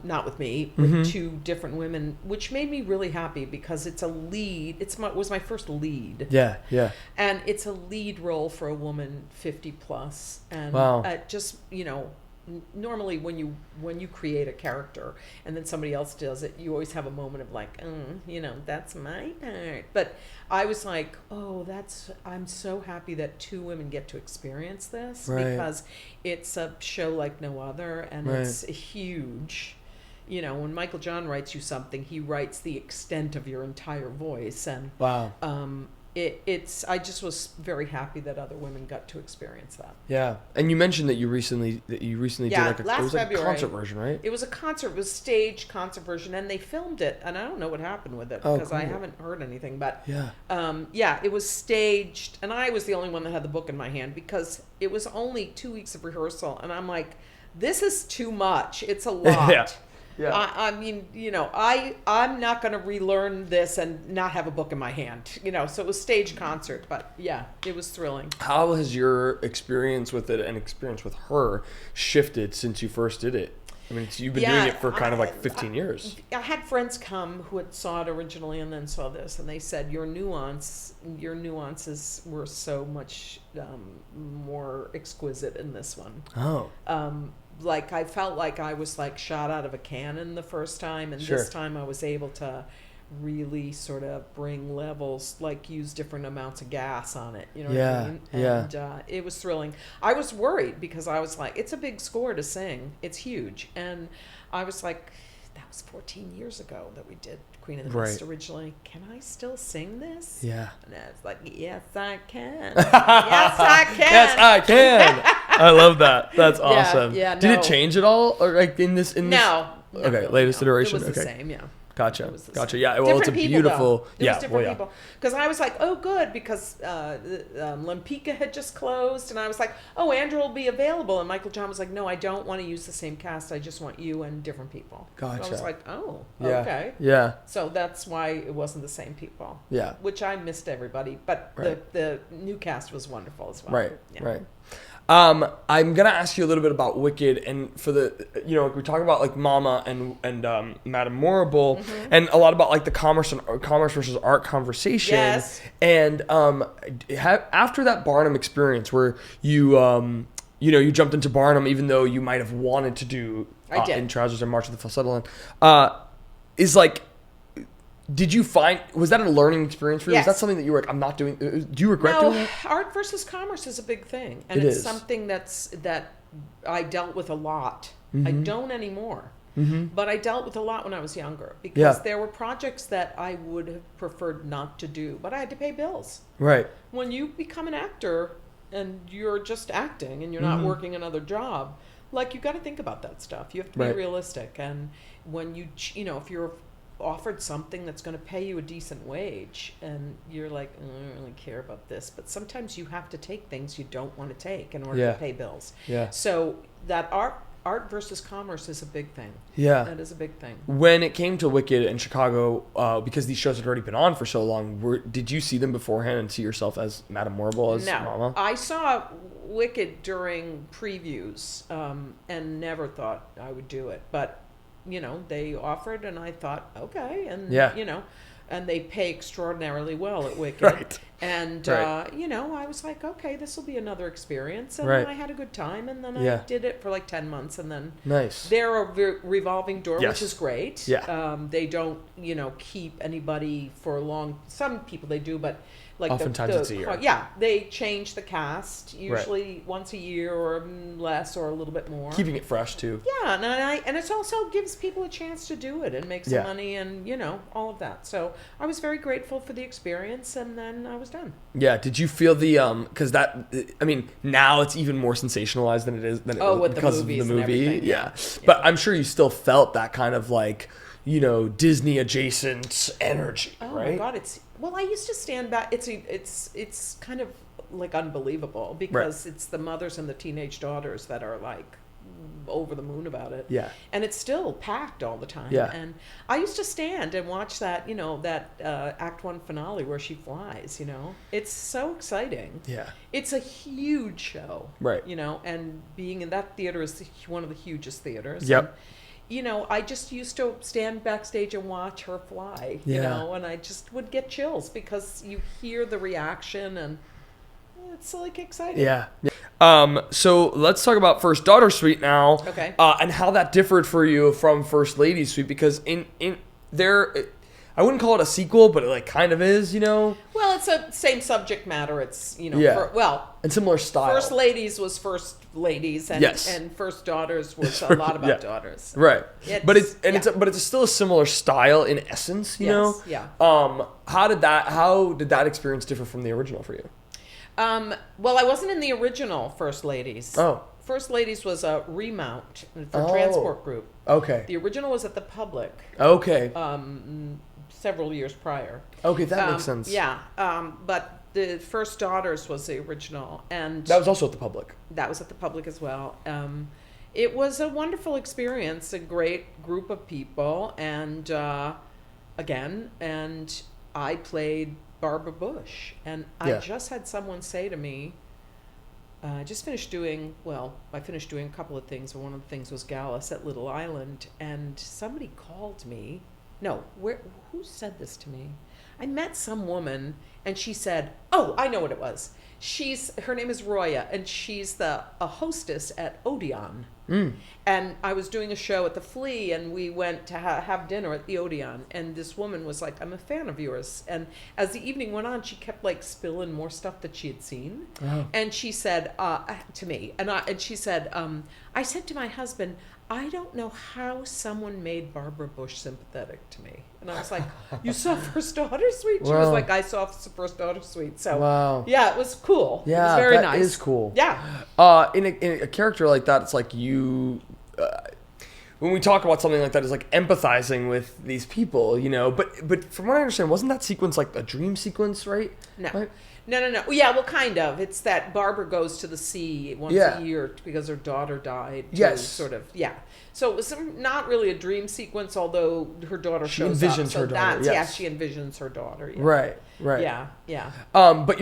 Speaker 3: not with me, with two different women, which made me really happy because it's a lead. It was my first lead.
Speaker 1: Yeah, yeah.
Speaker 3: And it's a lead role for a woman 50 plus, and just normally when you create a character and then somebody else does it, you always have a moment of like, that's my part. But I was like, I'm so happy that two women get to experience this, because it's a show like no other, and it's huge. When Michael John writes you something, he writes the extent of your entire voice, and I just was very happy that other women got to experience that.
Speaker 1: Yeah, and you mentioned that you recently did like a concert version, right? It
Speaker 3: was a concert, it was a staged concert version, and they filmed it, and I don't know what happened with it because I haven't heard anything. But it was staged, and I was the only one that had the book in my hand because it was only 2 weeks of rehearsal, and I'm like, this is too much. It's a lot. Yeah. I mean, I'm not going to relearn this and not have a book in my hand, so it was staged concert, but it was thrilling.
Speaker 1: How has your experience with it and experience with her shifted since you first did it? I mean, you've been doing it for kind of like 15 years. I had
Speaker 3: friends come who had saw it originally and then saw this, and they said, your nuances were so much more exquisite in this one.
Speaker 1: Oh.
Speaker 3: I felt like I was like shot out of a cannon the first time, and this time I was able to really sort of bring levels, like use different amounts of gas on it, what I mean? And it was thrilling. I was worried because I was like, it's a big score to sing, it's huge, and I was like, that was 14 years ago that we did Queen of the Mist originally. Can I still sing this? Yeah. And I was like, yes, I can. Yes, I can.
Speaker 1: Yes, I can. I love that. That's awesome.
Speaker 3: Yeah,
Speaker 1: Did it change at all, or like in this?
Speaker 3: No.
Speaker 1: Okay, latest iteration.
Speaker 3: It was the same. Yeah.
Speaker 1: Gotcha. Yeah. Well, it's a beautiful.
Speaker 3: It was different people. Because I was like, oh, good, because Lempicka had just closed, and I was like, oh, Andrew will be available, and Michael John was like, no, I don't want to use the same cast. I just want you and different people.
Speaker 1: Gotcha.
Speaker 3: So I was like, oh, okay.
Speaker 1: Yeah.
Speaker 3: So that's why it wasn't the same people.
Speaker 1: Yeah.
Speaker 3: Which I missed everybody, but the new cast was wonderful as well.
Speaker 1: Right. Yeah. Right. I'm gonna ask you a little bit about Wicked, and for the we talk about like Mama and Madame Morrible, and a lot about like the commerce versus art conversation.
Speaker 3: Yes.
Speaker 1: And after that Barnum experience where you you jumped into Barnum even though you might have wanted to do In Trousers and March of the Falsetto Line, is like. Did you find, was that a learning experience for you?
Speaker 3: Yes.
Speaker 1: Was that something that you were like, I'm not doing, do you regret doing that?
Speaker 3: No, art versus commerce is a big thing. And it's something that I dealt with a lot. I don't anymore. But I dealt with a lot when I was younger because there were projects that I would have preferred not to do, but I had to pay bills.
Speaker 1: Right.
Speaker 3: When you become an actor and you're just acting and you're not working another job. Like, you got to think about that stuff. You have to be realistic. And when if you're offered something that's going to pay you a decent wage and you're like, I don't really care about this, but sometimes you have to take things you don't want to take in order to pay bills. Yeah. So that art versus commerce is a big thing. Yeah. That is a big thing.
Speaker 1: When it came to Wicked in Chicago, because these shows had already been on for so long, did you see them beforehand and see yourself as Madame Morrible, as Mama?
Speaker 3: I saw Wicked during previews and never thought I would do it. But, they offered and I thought, okay. And, and they pay extraordinarily well at Wicked. Right. And, I was like, okay, this will be another experience. And I had a good time. And then I did it for like 10 months. And then they're a revolving door, which is great. Yeah. They don't, keep anybody for long. Some people they do, but like
Speaker 1: oftentimes it's a year.
Speaker 3: Yeah, they change the cast usually once a year or less or a little bit more.
Speaker 1: Keeping it fresh too.
Speaker 3: Yeah, and it also gives people a chance to do it and make some money and all of that. So I was very grateful for the experience, and then I was done.
Speaker 1: Yeah. Did you feel the because now it's even more sensationalized than it is because of the movie. Yeah. But I'm sure you still felt that kind of like Disney adjacent energy, right?
Speaker 3: Oh my God, I used to stand back. It's kind of like unbelievable because it's the mothers and the teenage daughters that are like over the moon about it. Yeah. And it's still packed all the time. Yeah. And I used to stand and watch that, Act 1 finale where she flies, It's so exciting. Yeah. It's a huge show. Right. And being in that theater is one of the hugest theaters. Yep. And, I just used to stand backstage and watch her fly, and I just would get chills because you hear the reaction and it's like exciting. Yeah.
Speaker 1: So let's talk about First Daughter Suite now.
Speaker 3: Okay.
Speaker 1: And how that differed for you from First Lady Suite, because in there, I wouldn't call it a sequel, but it kind of is, Well,
Speaker 3: it's a same subject matter. It's,
Speaker 1: and similar style.
Speaker 3: First Ladies was First Ladies, and First Daughters was a lot about daughters.
Speaker 1: Right. It's still a similar style in essence, know?
Speaker 3: Yeah.
Speaker 1: How did that experience differ from the original for you?
Speaker 3: Well, I wasn't in the original First Ladies.
Speaker 1: Oh.
Speaker 3: First Ladies was a remount for Transport Group.
Speaker 1: Okay.
Speaker 3: The original was at the Public.
Speaker 1: Okay.
Speaker 3: Several years prior.
Speaker 1: Okay, that makes sense.
Speaker 3: Yeah. But the First Daughters was the original, and
Speaker 1: that was also at the Public.
Speaker 3: That was at the Public as well. It was a wonderful experience, a great group of people, and I played Barbara Bush, and I just had someone say to me, I finished doing a couple of things, and one of the things was Gallus at Little Island, and somebody called me. Who said this to me? I met some woman, and she said, oh, I know what it was. Her name is Roya, and she's a hostess at Odeon. Mm. And I was doing a show at the Flea, and we went to have dinner at the Odeon, and this woman was like, I'm a fan of yours. And as the evening went on, she kept spilling more stuff that she had seen. Oh. And she said to me, and she said, I said to my husband, I don't know how someone made Barbara Bush sympathetic to me. And I was like, you saw First Daughter Suite? She was like, I saw First Daughter Suite. So, yeah, it was cool.
Speaker 1: Yeah,
Speaker 3: it was very nice.
Speaker 1: That is cool.
Speaker 3: Yeah.
Speaker 1: In a character like that, it's like you... when we talk about something like that, it's like empathizing with these people, But from what I understand, wasn't that sequence like a dream sequence, right?
Speaker 3: No.
Speaker 1: Right?
Speaker 3: No. Yeah, well, kind of. It's that Barbara goes to the sea once a year because her daughter died. So it was not really a dream sequence, although her daughter shows up. She envisions her daughter. Yeah, she envisions her daughter. Yeah.
Speaker 1: Right.
Speaker 3: Yeah.
Speaker 1: But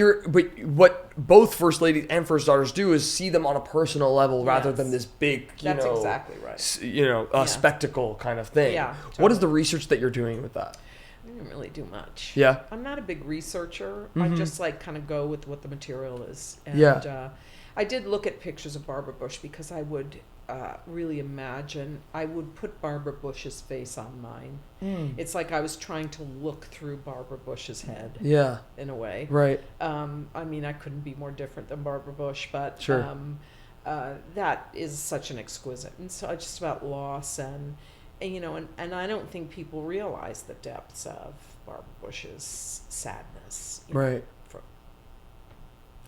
Speaker 1: what both First Ladies and First Daughters do is see them on a personal level rather than this big,
Speaker 3: That's exactly right.
Speaker 1: spectacle kind of thing.
Speaker 3: Yeah. Totally.
Speaker 1: What is the research that you're doing with that?
Speaker 3: I didn't really do much.
Speaker 1: Yeah.
Speaker 3: I'm not a big researcher. I just kind of go with what the material is. And I did look at pictures of Barbara Bush because I would really imagine, I would put Barbara Bush's face on mine. Mm. It's like I was trying to look through Barbara Bush's head. Yeah. In a way.
Speaker 1: Right.
Speaker 3: I couldn't be more different than Barbara Bush, but
Speaker 1: sure.
Speaker 3: That is such an exquisite, and so just about loss and I don't think people realize the depths of Barbara Bush's sadness.
Speaker 1: Right.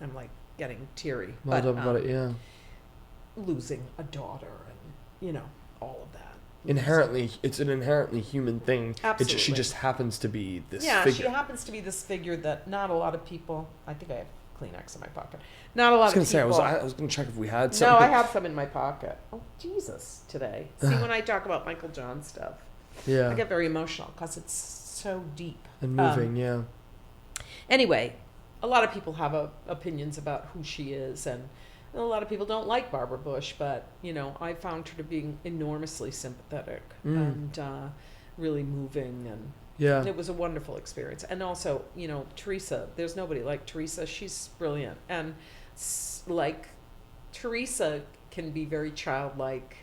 Speaker 3: I'm like getting teary.
Speaker 1: Well, about it, yeah.
Speaker 3: Losing a daughter and, all of that.
Speaker 1: It's an inherently human thing.
Speaker 3: Absolutely.
Speaker 1: She just happens to be this figure.
Speaker 3: Yeah, she happens to be this figure that not a lot of people, I think I have Kleenex in my pocket. Not a lot of people.
Speaker 1: I was going to check if we had some.
Speaker 3: No, I have some in my pocket. Oh, Jesus, today. See, when I talk about Michael John stuff,
Speaker 1: yeah,
Speaker 3: I get very emotional because it's so deep.
Speaker 1: And moving, yeah.
Speaker 3: Anyway, a lot of people have opinions about who she is, and a lot of people don't like Barbara Bush, but, I found her to be enormously sympathetic and really moving, and it was a wonderful experience. And also, THERESA, there's nobody like THERESA. She's brilliant. And THERESA can be very childlike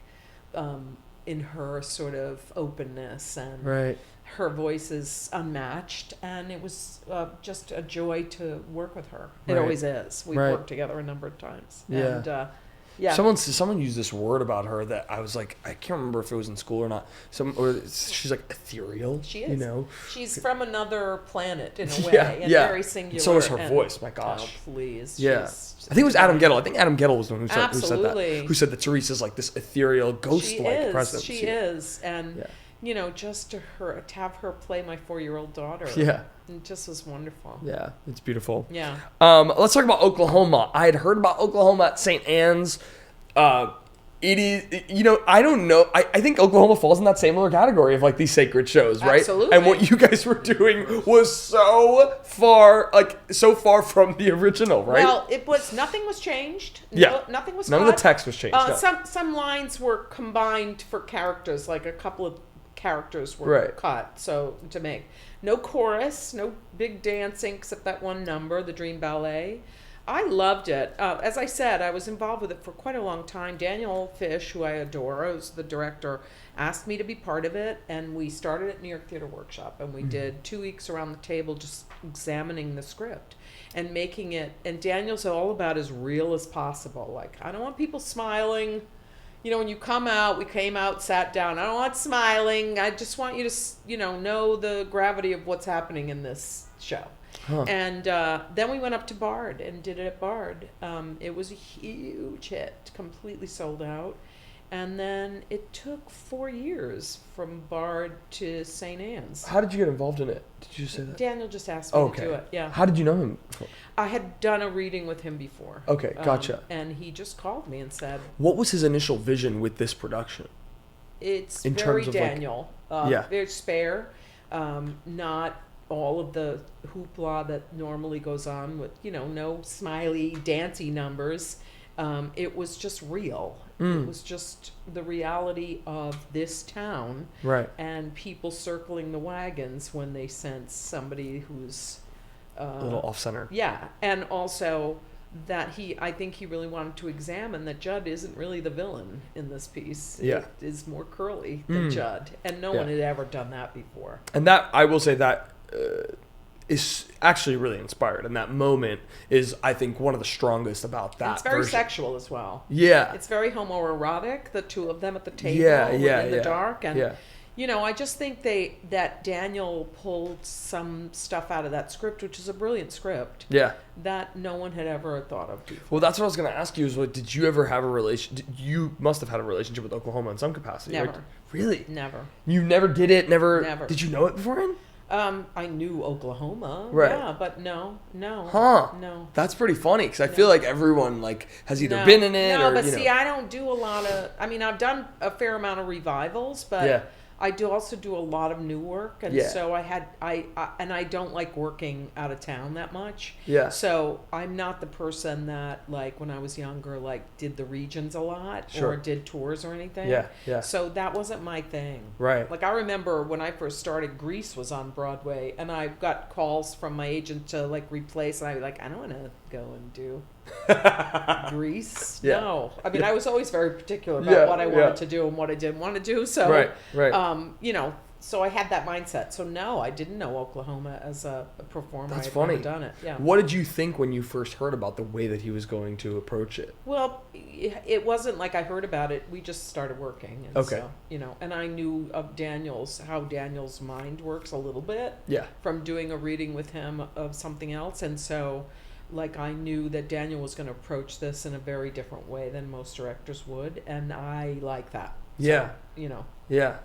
Speaker 3: in her sort of openness, and her voice is unmatched, and it was just a joy to work with her. It always is. We've worked together a number of times.
Speaker 1: Yeah.
Speaker 3: And,
Speaker 1: Someone used this word about her that I was like, I can't remember if it was in school or not. She's like ethereal.
Speaker 3: She is. She's from another planet in a way, very singular.
Speaker 1: So is her voice. My gosh.
Speaker 3: Oh, please.
Speaker 1: Yeah. I think it was Adam Gettle. I think Adam Gettle was the one who said that. Who said that THERESA's like this ethereal, ghost-like presence.
Speaker 3: She is. And just to have her play my 4-year-old daughter.
Speaker 1: Yeah.
Speaker 3: It just was wonderful.
Speaker 1: Yeah, it's beautiful.
Speaker 3: Yeah.
Speaker 1: Let's talk about Oklahoma. I had heard about Oklahoma at St. Anne's. It is, I don't know. I think Oklahoma falls in that similar category of like these sacred shows, right?
Speaker 3: Absolutely.
Speaker 1: And what you guys were doing was so far from the original, right?
Speaker 3: Well, nothing was changed. Nothing was
Speaker 1: None
Speaker 3: cut.
Speaker 1: of the text was changed.
Speaker 3: Some lines were combined for characters, like a couple of characters were cut, so to make. No chorus, no big dancing except that one number, the Dream Ballet. I loved it. As I said, I was involved with it for quite a long time. Daniel Fish, who I adore, who's the director, asked me to be part of it, and we started at New York Theater Workshop, and we did 2 weeks around the table just examining the script and making it, and Daniel's all about as real as possible. Like, I don't want people smiling. When you come out, we came out, sat down. I don't want smiling. I just want you to, know the gravity of what's happening in this show. Huh. And then we went up to Bard and did it at Bard. It was a huge hit, completely sold out. And then it took 4 years from Bard to St. Anne's.
Speaker 1: How did you get involved in it? Did you say that?
Speaker 3: Daniel just asked me to do it. Yeah.
Speaker 1: How did you know him before?
Speaker 3: I had done a reading with him before.
Speaker 1: Okay, gotcha.
Speaker 3: And he just called me and said...
Speaker 1: What was his initial vision with this production?
Speaker 3: It's very Daniel. Very spare. Not all of the hoopla that normally goes on with, no smiley, dancey numbers. It was just real. It was just the reality of this town.
Speaker 1: Right.
Speaker 3: And people circling the wagons when they sense somebody who's...
Speaker 1: a little off-center.
Speaker 3: Yeah. And also that I think he really wanted to examine that Judd isn't really the villain in this piece.
Speaker 1: Yeah.
Speaker 3: It is more Curly than Judd. And no one had ever done that before.
Speaker 1: And that, I will say that... is actually really inspired, and that moment is, I think, one of the strongest about that.
Speaker 3: It's very
Speaker 1: version.
Speaker 3: Sexual as well.
Speaker 1: Yeah,
Speaker 3: it's very homoerotic. The two of them at the table, in the dark, and I just think that Daniel pulled some stuff out of that script, which is a brilliant script.
Speaker 1: Yeah,
Speaker 3: that no one had ever thought of before.
Speaker 1: Well, that's what I was going to ask you. Is what did you ever have a relation? You must have had a relationship with Oklahoma in some capacity.
Speaker 3: Never.
Speaker 1: Right? Really?
Speaker 3: Never.
Speaker 1: You never did it. Never.
Speaker 3: Did
Speaker 1: you know it beforehand?
Speaker 3: I knew Oklahoma,
Speaker 1: right?
Speaker 3: But no,
Speaker 1: huh?
Speaker 3: No,
Speaker 1: that's pretty funny because I feel like everyone has either been in it or.
Speaker 3: No, but see, I don't do a lot of. I mean, I've done a fair amount of revivals, but I also do a lot of new work, and so I don't like working out of town that much.
Speaker 1: Yeah.
Speaker 3: So I'm not the person that when I was younger did the regions a lot or did tours or anything.
Speaker 1: Yeah.
Speaker 3: So that wasn't my thing.
Speaker 1: Right.
Speaker 3: I remember when I first started, Grease was on Broadway, and I got calls from my agent to replace, and I was I don't want to go and do Grease.
Speaker 1: Yeah.
Speaker 3: No. I mean, I was always very particular about what I wanted to do and what I didn't want to do. So,
Speaker 1: right.
Speaker 3: So I had that mindset. So no, I didn't know Oklahoma as a performer.
Speaker 1: That's
Speaker 3: funny.
Speaker 1: Never
Speaker 3: done it. Yeah.
Speaker 1: What did you think when you first heard about the way that he was going to approach it?
Speaker 3: Well, it wasn't I heard about it. We just started working. And
Speaker 1: okay.
Speaker 3: So, and I knew of how Daniel's mind works a little bit.
Speaker 1: Yeah.
Speaker 3: From doing a reading with him of something else, and so like I knew that Daniel was going to approach this in a very different way than most directors would, and I like that.
Speaker 1: Yeah.
Speaker 3: So, you know.
Speaker 1: Yeah.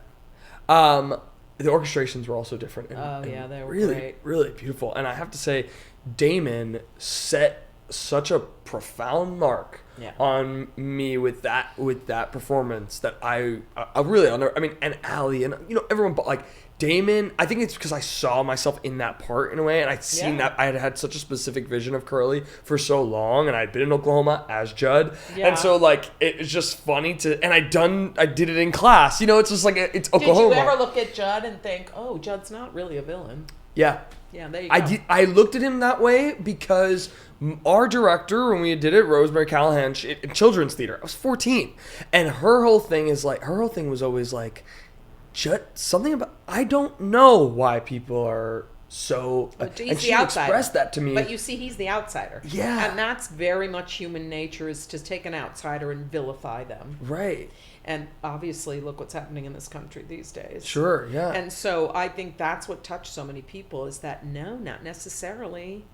Speaker 1: The orchestrations were also different.
Speaker 3: Yeah, they were
Speaker 1: really,
Speaker 3: great.
Speaker 1: really beautiful. And I have to say, Damon set such a profound mark on me with that performance that I really, I mean, and Allie and, you know, everyone, but like Damon, I think it's because I saw myself in that part in a way, and I'd seen that I had such a specific vision of Curly for so long, and I'd been in Oklahoma as Judd, and so like it was just funny to, and I did it in class, you know, it's just like it's Oklahoma.
Speaker 3: Did you ever look at Judd and think, oh, Judd's not really a villain?
Speaker 1: Yeah.
Speaker 3: Yeah, there you go.
Speaker 1: I looked at him that way because our director, when we did it, Rosemary Callahan, in children's theater, I was 14, and her whole thing was always like, something about, I don't know why people are so, and she expressed that to me.
Speaker 3: But you see, he's the outsider.
Speaker 1: Yeah.
Speaker 3: And that's very much human nature, is to take an outsider and vilify them.
Speaker 1: Right.
Speaker 3: And obviously, look what's happening in this country these days.
Speaker 1: Sure, yeah.
Speaker 3: And so I think that's what touched so many people, is that no, not necessarily.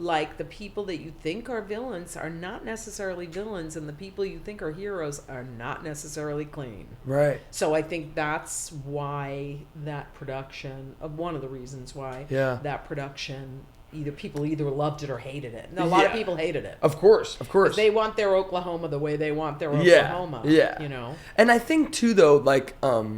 Speaker 3: Like, the people that you think are villains are not necessarily villains, and the people you think are heroes are not necessarily clean.
Speaker 1: Right.
Speaker 3: So I think that's why that production, one of the reasons why that production, people either loved it or hated it. And a lot of people hated it.
Speaker 1: Of course.
Speaker 3: They want their Oklahoma the way they want their Oklahoma.
Speaker 1: Yeah.
Speaker 3: You know?
Speaker 1: And I think, too, though, like, what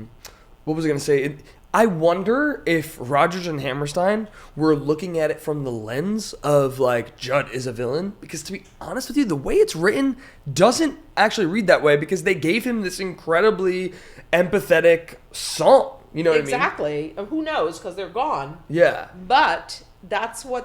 Speaker 1: was I going to say? I wonder if Rodgers and Hammerstein were looking at it from the lens of, like, Judd is a villain. Because, to be honest with you, the way it's written doesn't actually read that way, because they gave him this incredibly empathetic song. You know what I mean?
Speaker 3: Exactly. Who knows? Because they're gone.
Speaker 1: Yeah.
Speaker 3: But that's why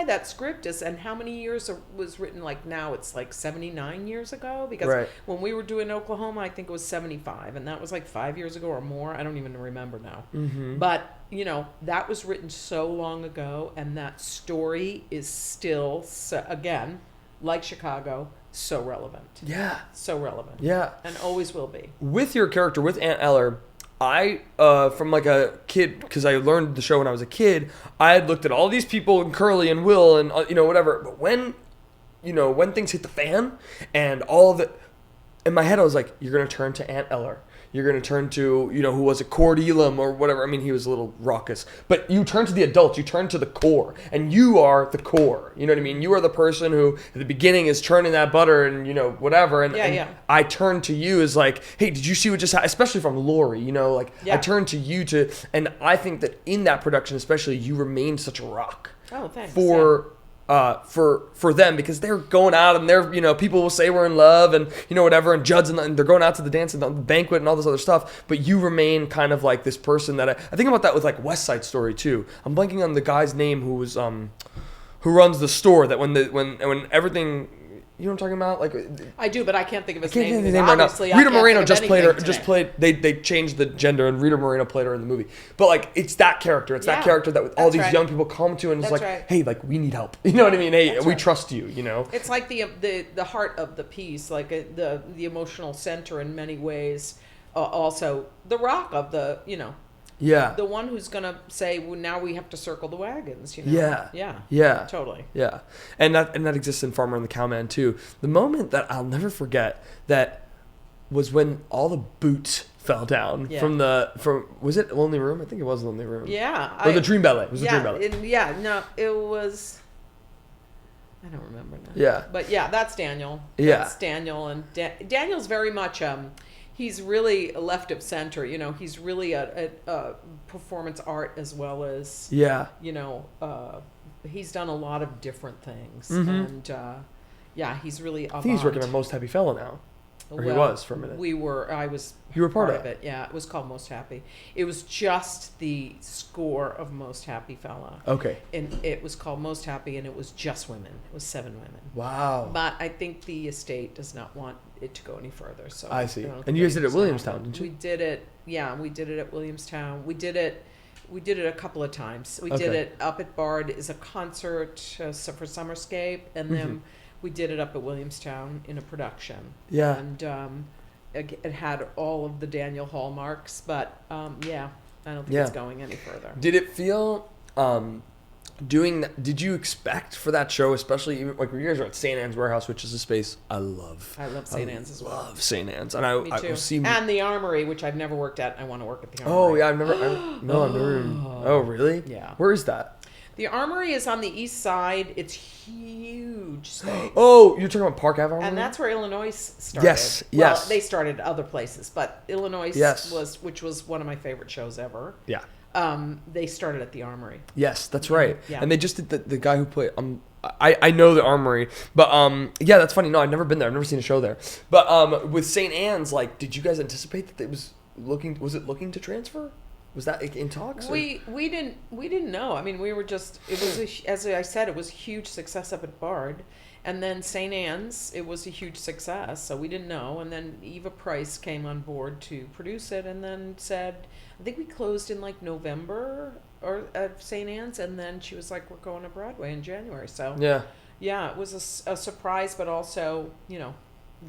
Speaker 3: that script is, and how many years was written, like now it's like 79 years ago, because when we were doing Oklahoma, I think it was 75, and that was like 5 years ago or more. I don't even remember now. Mm-hmm. But, you know, that was written so long ago, and that story is still, again, like Chicago, so relevant.
Speaker 1: Yeah.
Speaker 3: So relevant.
Speaker 1: Yeah.
Speaker 3: And always will be.
Speaker 1: With your character, with Aunt Eller, I, from like a kid, because I learned the show when I was a kid, I had looked at all these people, and Curly and Will and, you know, whatever. But when things hit the fan and all of it, in my head I was like, you're going to turn to Aunt Eller. You're going to turn to, you know, who was it, Cord Elam or whatever. I mean, he was a little raucous. But you turn to the adults. You turn to the core. And you are the core. You know what I mean? You are the person who, at the beginning, is churning that butter and, you know, whatever. And, I turn to you as like, hey, did you see what just happened? Especially from Lori, you know, like, I turn to you to, and I think that in that production especially, you remained such a rock.
Speaker 3: Oh, thanks.
Speaker 1: For them, because they're going out and they're, you know, people will say we're in love and, you know, whatever, and Judd's and they're going out to the dance and the banquet and all this other stuff, but you remain kind of like this person that I think about that with like West Side Story too. I'm blanking on the guy's name who was who runs the store, that when everything, you know what I'm talking about? Like,
Speaker 3: I do, but I can't think of his name.
Speaker 1: Obviously, Rita Moreno just played her. They changed the gender, and Rita Moreno played her in the movie. But like, it's that character. It's that character that all these young people come to, and it's like, hey, like, we need help. You know what I mean? Hey, we trust you. You know.
Speaker 3: It's like the heart of the piece, like the emotional center in many ways. Also, the rock of the, you know.
Speaker 1: Yeah.
Speaker 3: The one who's going to say, well, now we have to circle the wagons, you know?
Speaker 1: Yeah.
Speaker 3: Totally.
Speaker 1: Yeah. And that exists in Farmer and the Cowman, too. The moment that I'll never forget that was when all the boots fell down from was it Lonely Room? I think it was Lonely Room.
Speaker 3: Yeah.
Speaker 1: Or the Dream Ballet. It was the Dream Ballet.
Speaker 3: It was... I don't remember now.
Speaker 1: Yeah.
Speaker 3: But yeah, that's Daniel.
Speaker 1: Yeah.
Speaker 3: That's Daniel. And Daniel's very much... he's really left of center, you know. He's really a performance art as well as, you know, he's done a lot of different things. Mm-hmm. And he's really avant.
Speaker 1: I think he's working on Most Happy Fella now. Or he was for a minute.
Speaker 3: You were part of it. Yeah, it was called Most Happy. It was just the score of Most Happy Fella.
Speaker 1: Okay.
Speaker 3: And it was called Most Happy, and it was just women. It was 7 women.
Speaker 1: Wow.
Speaker 3: But I think the estate does not want it to go any further. So
Speaker 1: I see. And you guys did it at Williamstown, didn't you?
Speaker 3: We did it. Yeah, we did it at Williamstown. We did it a couple of times. We did it up at Bard as a concert for Summerscape, and then we did it up at Williamstown in a production. Yeah. And it had all of the Daniel hallmarks, but I don't think it's going any further.
Speaker 1: Did it feel doing that, did you expect for that show, especially even like when you guys are at St. Anne's Warehouse, which is a space I love.
Speaker 3: I love St. Anne's as well.
Speaker 1: Love St. Anne's, and
Speaker 3: Me too.
Speaker 1: see.
Speaker 3: And the Armory, which I've never worked at. I want to work at the Armory.
Speaker 1: Oh yeah, I've never. Oh really?
Speaker 3: Yeah.
Speaker 1: Where is that?
Speaker 3: The Armory is on the east side. It's huge space.
Speaker 1: Oh, you're talking about Park Avenue?
Speaker 3: And that's where Illinois started.
Speaker 1: Yes,
Speaker 3: well,
Speaker 1: yes.
Speaker 3: They started other places, but Illinois which was one of my favorite shows ever.
Speaker 1: Yeah.
Speaker 3: They started at the Armory.
Speaker 1: Yes, that's right.
Speaker 3: Yeah.
Speaker 1: And they just did the guy who played I know the Armory, but yeah, that's funny. No, I've never been there. I've never seen a show there. But with St. Anne's, like, did you guys anticipate that it was looking to transfer? Was that in talks?
Speaker 3: We didn't know. I mean, we were just, it was as I said, it was a huge success up at Bard, and then St. Anne's, it was a huge success, so we didn't know. And then Eva Price came on board to produce it, and then said, I think we closed in like November or at St. Anne's, and then she was like, we're going to Broadway in January. So yeah, it was a surprise, but also,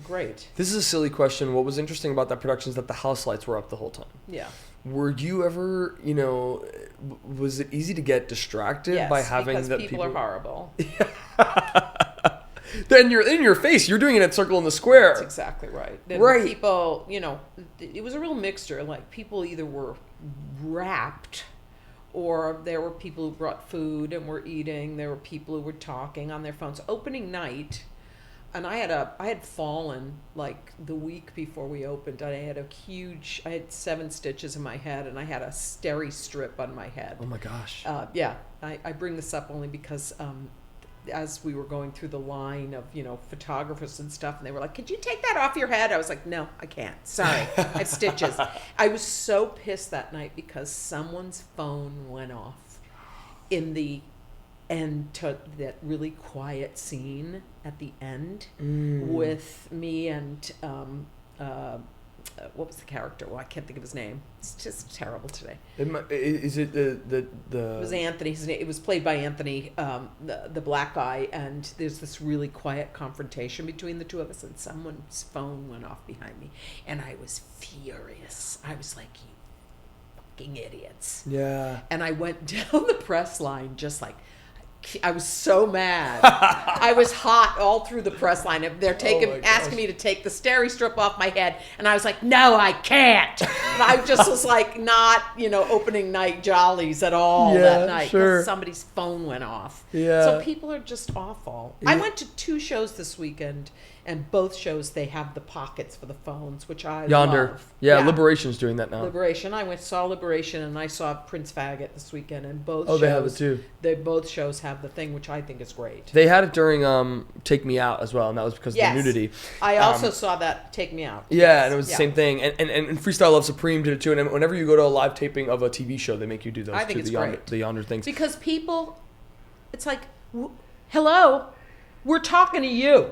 Speaker 3: great.
Speaker 1: This is a silly question. What was interesting about that production is that the house lights were up the whole time.
Speaker 3: Yeah.
Speaker 1: Were you ever, was it easy to get distracted by having
Speaker 3: because
Speaker 1: that
Speaker 3: people are horrible.
Speaker 1: Then you're in your face. You're doing it at Circle in the Square.
Speaker 3: That's exactly right.
Speaker 1: Right.
Speaker 3: People, it was a real mixture. Like, people either were wrapped, or there were people who brought food and were eating. There were people who were talking on their phones. Opening night, and I had fallen like the week before we opened. I had 7 stitches in my head, and I had a steri strip on my head.
Speaker 1: Oh my gosh.
Speaker 3: Yeah, I bring this up only because as we were going through the line of photographers and stuff, and they were like, could you take that off your head? I was like, no, I can't, sorry. I have stitches. I was so pissed that night because someone's phone went off in the end to that really quiet scene at the end with me and what was the character? Well, I can't think of his name. It's just terrible today.
Speaker 1: Is it the?
Speaker 3: It was Anthony. It was played by Anthony, the black guy, and there's this really quiet confrontation between the two of us, and someone's phone went off behind me, and I was furious. I was like, you fucking idiots.
Speaker 1: Yeah.
Speaker 3: And I went down the press line just like, I was so mad. I was hot all through the press line. They're asking me to take the steri strip off my head, and I was like, no, I can't. And I just was like, not, opening night jollies at all that night because somebody's phone went off.
Speaker 1: Yeah.
Speaker 3: So people are just awful. Yeah. I went to 2 shows this weekend, and both shows they have the pockets for the phones, which I love.
Speaker 1: Yeah, Liberation's doing that now.
Speaker 3: Liberation. I saw Liberation, and I saw Prince Faggot this weekend, and both
Speaker 1: shows. Oh, they have it too.
Speaker 3: Both shows have the thing, which I think is great.
Speaker 1: They had it during Take Me Out as well, and that was because of the nudity.
Speaker 3: I also saw that Take Me Out.
Speaker 1: Yeah, and it was the same thing. And Freestyle Love Supreme did it too. And whenever you go to a live taping of a TV show, they make you do those
Speaker 3: I think it's great.
Speaker 1: The Yonder things.
Speaker 3: Because people, it's like, hello, we're talking to you.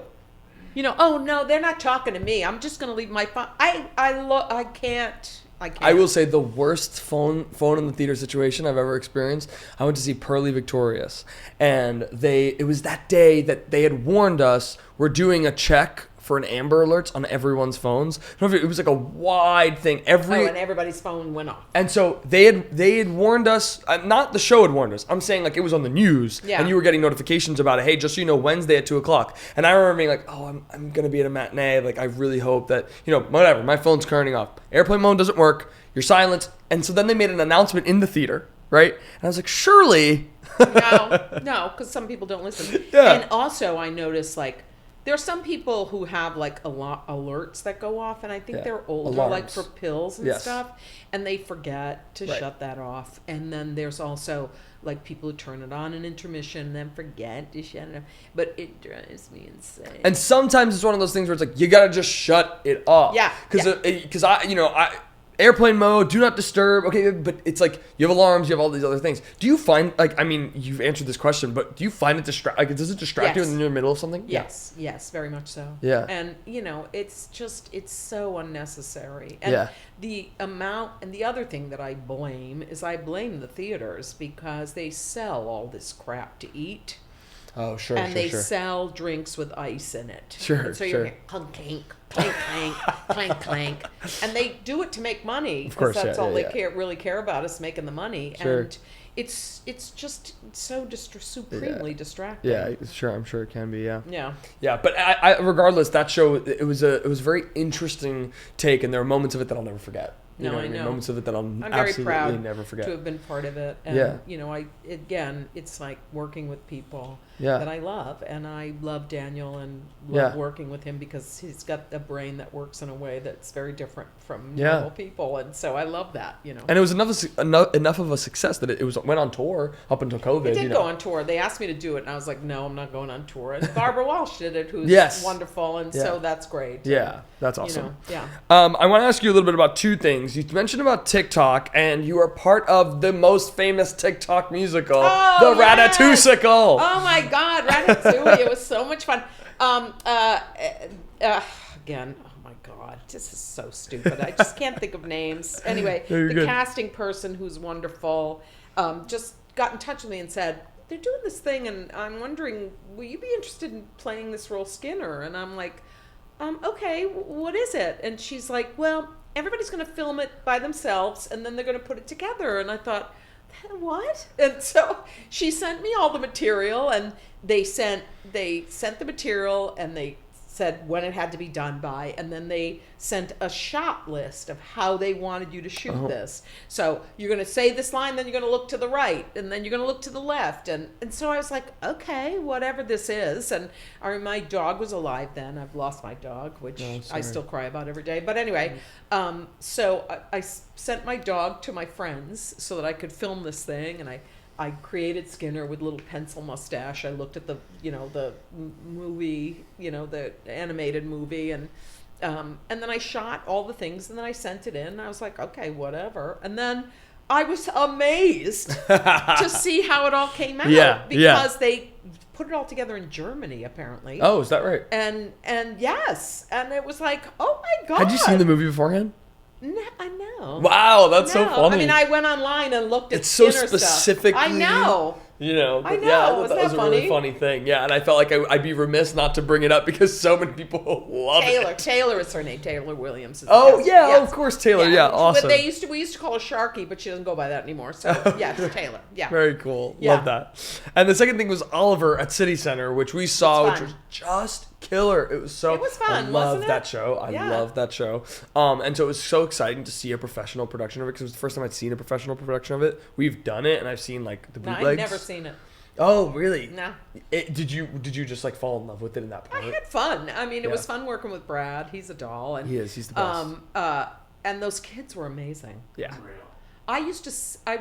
Speaker 3: Oh no, they're not talking to me. I'm just gonna leave my phone. I can't.
Speaker 1: I will say the worst phone in the theater situation I've ever experienced. I went to see Pearly Victorious, and it was that day that they had warned us we're doing a check for an Amber Alerts on everyone's phones. It was like a wide thing.
Speaker 3: And everybody's phone went off.
Speaker 1: And so they had warned us. Not the show had warned us. I'm saying like it was on the news, and you were getting notifications about it. Hey, just so you know, Wednesday at 2:00. And I remember being like, oh, I'm gonna be at a matinee. Like I really hope that whatever. My phone's turning off. Airplane mode doesn't work. You're silent. And so then they made an announcement in the theater, right? And I was like, surely.
Speaker 3: No, because some people don't listen. Yeah. And also, I noticed like. There are some people who have like alerts that go off, and I think they're older, like for pills and stuff, and they forget to shut that off. And then there's also like people who turn it on in intermission and then forget to shut it off. But it drives me insane.
Speaker 1: And sometimes it's one of those things where it's like you gotta just shut it off.
Speaker 3: Yeah.
Speaker 1: Because I airplane mode, do not disturb. Okay, but it's like you have alarms, you have all these other things. Do you find you've answered this question, but do you find it does it distract you when you're in the middle of something?
Speaker 3: Yes, very much so.
Speaker 1: Yeah.
Speaker 3: And it's so unnecessary. And the amount, and the other thing that I blame the theaters because they sell all this crap to eat.
Speaker 1: Oh, sure,
Speaker 3: and they sell drinks with ice in it.
Speaker 1: Sure,
Speaker 3: and so you're getting clink, clink, clank, clank, clank. And they do it to make money.
Speaker 1: Of course,
Speaker 3: that's all they really care about is making the money.
Speaker 1: Sure.
Speaker 3: And, it's just so supremely distracting.
Speaker 1: Yeah, sure. I'm sure it can be. Yeah.
Speaker 3: Yeah.
Speaker 1: Yeah, but I regardless, that show it was a very interesting take, and there are moments of it that I'll never forget. You know what I mean? Moments of it that I'm
Speaker 3: very
Speaker 1: absolutely
Speaker 3: proud
Speaker 1: never forget.
Speaker 3: to have been part of it. And,
Speaker 1: Yeah.
Speaker 3: you know, it's like working with people
Speaker 1: Yeah.
Speaker 3: that I love. And I love Daniel and love working with him because he's got a brain that works in a way that's very different from normal people. And so I love that, you know.
Speaker 1: And it was enough of a success that it went on tour up until COVID.
Speaker 3: It did go on tour. They asked me to do it, and I was like, no, I'm not going on tour. And Barbara Walsh did it, who's wonderful. And so that's great.
Speaker 1: Yeah, that's awesome.
Speaker 3: You know, yeah.
Speaker 1: I want to ask you a little bit about two things. You mentioned about TikTok, and you are part of the most famous TikTok musical, the Ratatouille.
Speaker 3: Oh my God, Ratatouille! It was so much fun. Again, oh my God, this is so stupid. I just can't think of names. Anyway, the casting person, who's wonderful, just got in touch with me and said, they're doing this thing, and I'm wondering, will you be interested in playing this role, Skinner? And I'm like, okay, what is it? And she's like, well, everybody's going to film it by themselves, and then they're going to put it together. And I thought, what? And so she sent me all the material, and they sent the material, and they said when it had to be done by, and then they sent a shot list of how they wanted you to shoot this. So you're going to say this line, then you're going to look to the right, and then you're going to look to the left. And so I was like, okay, whatever this is. And my dog was alive then. I've lost my dog, which I still cry about every day. But anyway, so I sent my dog to my friends so that I could film this thing, and I created Skinner with little pencil mustache. I looked at the movie, the animated movie, and then I shot all the things, and then I sent it in. And I was like, okay, whatever. And then I was amazed to see how it all came out because they put it all together in Germany, apparently.
Speaker 1: Oh, is that right?
Speaker 3: And yes, and it was like, oh my God.
Speaker 1: Had you seen the movie beforehand?
Speaker 3: No, I know.
Speaker 1: Wow, that's so funny.
Speaker 3: I mean, I went online and looked at
Speaker 1: it's so
Speaker 3: Skinner
Speaker 1: specifically.
Speaker 3: stuff. I know.
Speaker 1: I know.
Speaker 3: I
Speaker 1: Yeah,
Speaker 3: Isn't
Speaker 1: that was a really funny thing. Yeah, and I felt like I'd be remiss not to bring it up because so many people love it.
Speaker 3: Taylor is her name. Taylor Williams. Is
Speaker 1: of course, Taylor. Yeah, awesome.
Speaker 3: But we used to call her Sharky, but she doesn't go by that anymore. So yeah, she's Taylor. Yeah.
Speaker 1: Very cool. Yeah. Love that. And the second thing was Oliver at City Center, which we saw, which was just killer. It was fun. I loved that show. I loved that show. And so it was so exciting to see a professional production of it because it was the first time I'd seen a professional production of it. We've done it, and I've seen like the bootlegs.
Speaker 3: I've never seen it.
Speaker 1: Oh, really?
Speaker 3: No.
Speaker 1: Did you just like fall in love with it in that part?
Speaker 3: I had fun. I mean, it was fun working with Brad. He's a doll, and
Speaker 1: he's the best.
Speaker 3: And those kids were amazing.
Speaker 1: Yeah.
Speaker 3: I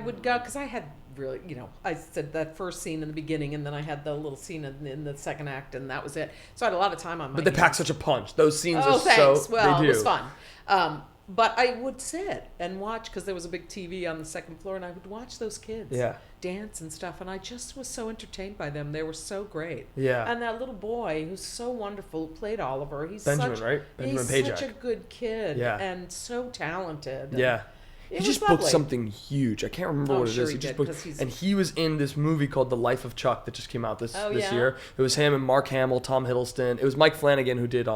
Speaker 3: would go because I had really, I said that first scene in the beginning, and then I had the little scene in the second act, and that was it. So I had a lot of time on my
Speaker 1: But they pack such a punch. Those scenes are
Speaker 3: thanks.
Speaker 1: so.
Speaker 3: Well,
Speaker 1: they do.
Speaker 3: It was fun. But I would sit and watch because there was a big TV on the second floor, and I would watch those kids dance and stuff, and I just was so entertained by them. They were so great. Yeah. And that little boy who's so wonderful who played Oliver, Benjamin Pajak. Such a good kid and so talented.
Speaker 1: Yeah. He just booked something huge. I can't remember what it is. He just booked, and he was in this movie called The Life of Chuck that just came out this year. It was him and Mark Hamill, Tom Hiddleston. It was Mike Flanagan who did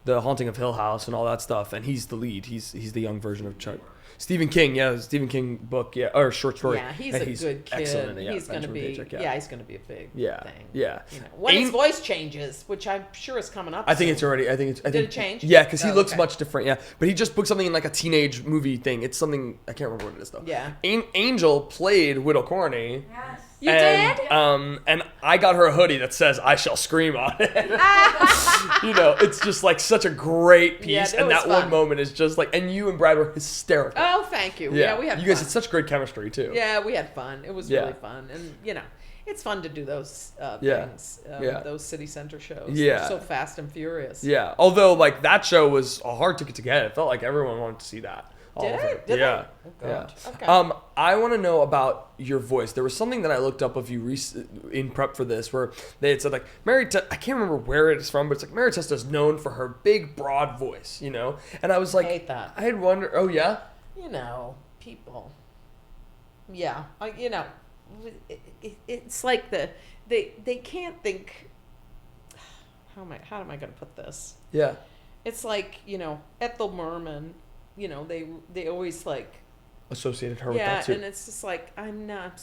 Speaker 1: The Haunting of Hill House and all that stuff, and he's the lead. He's the young version of Chuck. Stephen King book, or short story.
Speaker 3: Yeah, he's a good kid.
Speaker 1: Excellent.
Speaker 3: He's going to be, he's going to be a big thing.
Speaker 1: Yeah.
Speaker 3: When his voice changes, which I'm sure is coming up.
Speaker 1: I think it's already. Did
Speaker 3: it change?
Speaker 1: Yeah, because he looks much different. Yeah, but he just booked something in like a teenage movie thing. It's something I can't remember what it is though.
Speaker 3: Yeah.
Speaker 1: Angel played Widow Corney.
Speaker 2: Yes.
Speaker 3: You did?
Speaker 1: And I got her a hoodie that says "I shall scream" on it. It's just like such a great piece, and that one moment is just like. And you and Brad were hysterical.
Speaker 3: Oh, thank you. Yeah, we had.
Speaker 1: You guys had such great chemistry too.
Speaker 3: Yeah, we had fun. It was really fun, and it's fun to do those things. Those city center shows.
Speaker 1: Yeah,
Speaker 3: they're so fast and furious.
Speaker 1: Yeah, although like that show was a hard ticket to get. It felt like everyone wanted to see that.
Speaker 3: Did it?
Speaker 1: Yeah.
Speaker 3: Oh, God.
Speaker 1: Yeah.
Speaker 3: Okay.
Speaker 1: I want to know about your voice. There was something that I looked up of you in prep for this where they had said like I can't remember where it is from, but it's like Mary Testa is known for her big, broad voice, And I was like,
Speaker 3: I hate that.
Speaker 1: I had wondered. Oh yeah.
Speaker 3: People. Yeah. It's like they can't think. How am I going to put this?
Speaker 1: Yeah.
Speaker 3: It's like Ethel Merman. They always like
Speaker 1: associated her with that too.
Speaker 3: Yeah, and it's just like, I'm not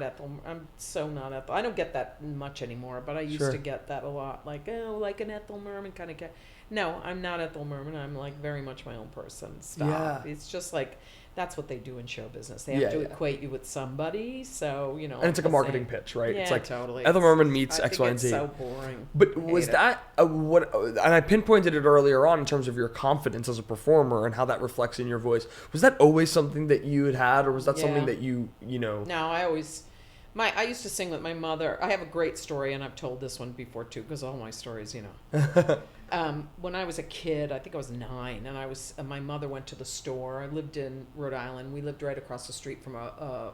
Speaker 3: Ethel. I'm so not Ethel. I don't get that much anymore, but I used to get that a lot. Like, oh, like an Ethel Merman kind of guy. No, I'm not Ethel Merman. I'm like very much my own person. Stop. Yeah. It's just like, that's what they do in show business. They have to equate you with somebody. So, you know.
Speaker 1: And it's like a marketing pitch, right?
Speaker 3: Yeah,
Speaker 1: it's like
Speaker 3: totally.
Speaker 1: Ethel Merman meets X, Y, and Z.
Speaker 3: It's so boring.
Speaker 1: But was that what? And I pinpointed it earlier on in terms of your confidence as a performer and how that reflects in your voice. Was that always something that you had, or was that something that you know?
Speaker 3: No, I used to sing with my mother. I have a great story, and I've told this one before too, because all my stories, you know. When I was a kid, I think I was 9, and my mother went to the store. I lived in Rhode Island. We lived right across the street from a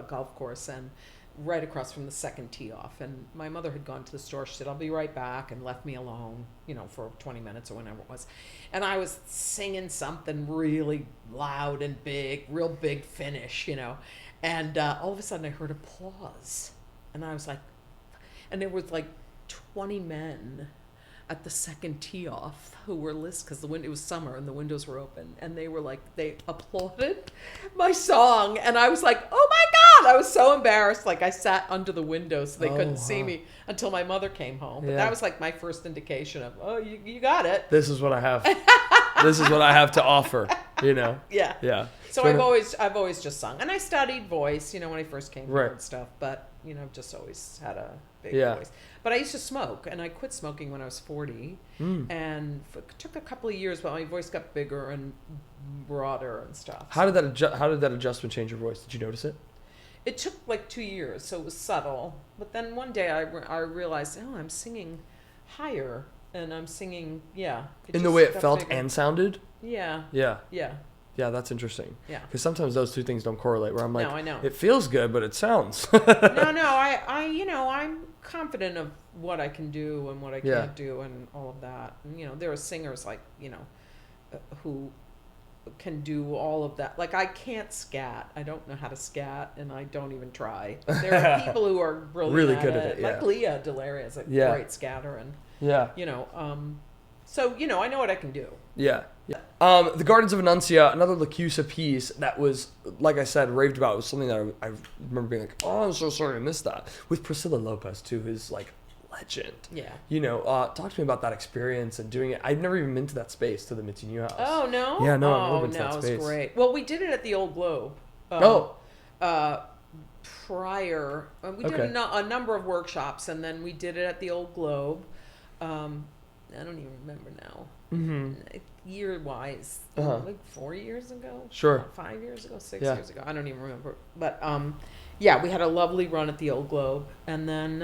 Speaker 3: golf course, and right across from the second tee off. And my mother had gone to the store. She said, "I'll be right back," and left me alone, you know, for 20 minutes or whenever it was. And I was singing something really loud and big, real big finish, you know. And all of a sudden I heard applause. And I was like, and there was like 20 men at the second tee off who were listening, because it was summer and the windows were open, and they were like, they applauded my song. And I was like, oh my God, I was so embarrassed. Like, I sat under the window so they couldn't see me until my mother came home. But that was like my first indication of, oh, you got it.
Speaker 1: This is what I have. This is what I have to offer, you know?
Speaker 3: Yeah. So I've always just sung. And I studied voice, you know, when I first came here and stuff. But, you know, just always had a big voice. But I used to smoke, and I quit smoking when I was 40. And it took a couple of years, but my voice got bigger and broader and stuff.
Speaker 1: How did that adjustment change your voice? Did you notice it?
Speaker 3: It took like 2 years, so it was subtle. But then one day I realized, oh, I'm singing higher, and I'm singing,
Speaker 1: in the way it felt bigger. And sounded?
Speaker 3: Yeah.
Speaker 1: Yeah, that's interesting.
Speaker 3: Yeah.
Speaker 1: Because sometimes those two things don't correlate, where I'm like,
Speaker 3: no, I know.
Speaker 1: It feels good, but it sounds.
Speaker 3: No, I you know, I'm confident of what I can do and what I can't do and all of that. And, you know, there are singers like, you know, who can do all of that. Like, I can't scat. I don't know how to scat, and I don't even try. There are people who are really good at it. Like Leah Delaria is a great scatter, and you know, so, you know, I know what I can do.
Speaker 1: Yeah. The Gardens of Anuncia, another LaChuisa piece that was, like I said, raved about. It was something that I remember being like, oh, I'm so sorry I missed that. With Priscilla Lopez, too, who's like legend. Yeah. You know, talk to me about that experience and doing it. I've never even been to that space, to the Mitzi Newhouse.
Speaker 3: Oh, no?
Speaker 1: Yeah, no, I've never been to that space.
Speaker 3: It was great. Well, we did it at the Old Globe. Prior. We did a number of workshops, and then we did it at the Old Globe. I don't even remember now. Year-wise, like 4 years ago?
Speaker 1: Sure.
Speaker 3: 5 years ago? 6 years ago? I don't even remember. But, yeah, we had a lovely run at the Old Globe. And then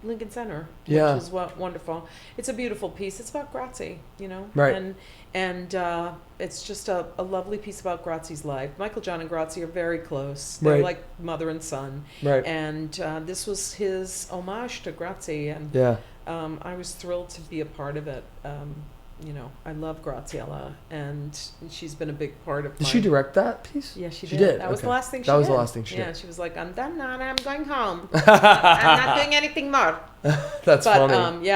Speaker 3: Lincoln Center, which was wonderful. It's a beautiful piece. It's about Grazie, you know?
Speaker 1: Right.
Speaker 3: And it's just a lovely piece about Grazie's life. Michael John and Grazie are very close. They're like mother and son. Right. And this was his homage to Grazie. And I was thrilled to be a part of it. You know, I love Graziella, and she's been a big part of.
Speaker 1: Did she direct that piece?
Speaker 3: Yeah, she did. That was the last thing she did.
Speaker 1: That was the last thing she did.
Speaker 3: Yeah, she was like, I'm done now, and I'm going home. I'm not doing anything more.
Speaker 1: That's funny.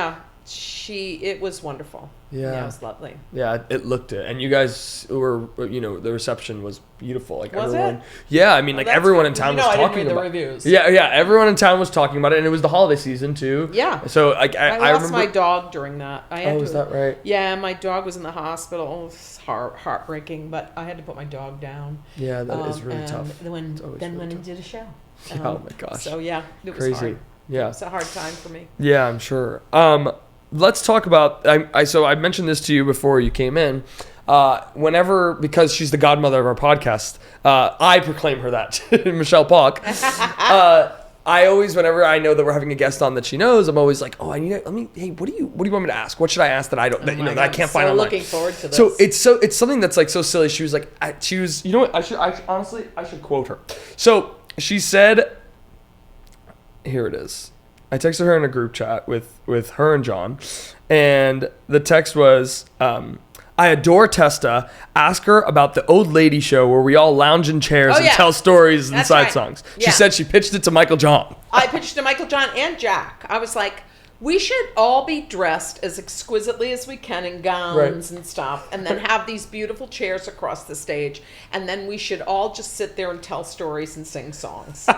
Speaker 3: It was wonderful. Yeah, it was lovely.
Speaker 1: Yeah, it looked it, and you guys were, you know, the reception was beautiful. Like
Speaker 3: was
Speaker 1: everyone,
Speaker 3: it?
Speaker 1: Yeah, I mean, like everyone in town was talking about. I didn't
Speaker 3: read the reviews.
Speaker 1: Yeah, everyone in town was talking about it, and it was the holiday season too. Yeah. So like I
Speaker 3: lost
Speaker 1: remember
Speaker 3: my dog during that.
Speaker 1: Is that right?
Speaker 3: Yeah, my dog was in the hospital. Oh, it's heartbreaking, but I had to put my dog down.
Speaker 1: Yeah, that is really tough.
Speaker 3: Then went and did a show.
Speaker 1: Oh my gosh.
Speaker 3: So yeah, it was
Speaker 1: crazy.
Speaker 3: Hard.
Speaker 1: Yeah,
Speaker 3: it's a hard time for me.
Speaker 1: Yeah, I'm sure. Let's talk about. So I mentioned this to you before you came in. Whenever, because she's the godmother of our podcast, I proclaim her that, Michelle Palk. I always, whenever I know that we're having a guest on that she knows, I'm always like, oh, hey, what do you want me to ask? What should I ask that I don't, that I can't find online?
Speaker 3: Looking forward to this.
Speaker 1: So it's something that's like so silly. She was like, you know what? I should quote her. So she said, here it is. I texted her in a group chat with her and John, and the text was, I adore Testa. Ask her about the old lady show where we all lounge in chairs and tell stories and side songs. She said she pitched it to Michael John.
Speaker 3: I pitched it to Michael John and Jack. I was like, We should all be dressed as exquisitely as we can in gowns and stuff, and then have these beautiful chairs across the stage, and then we should all just sit there and tell stories and sing songs.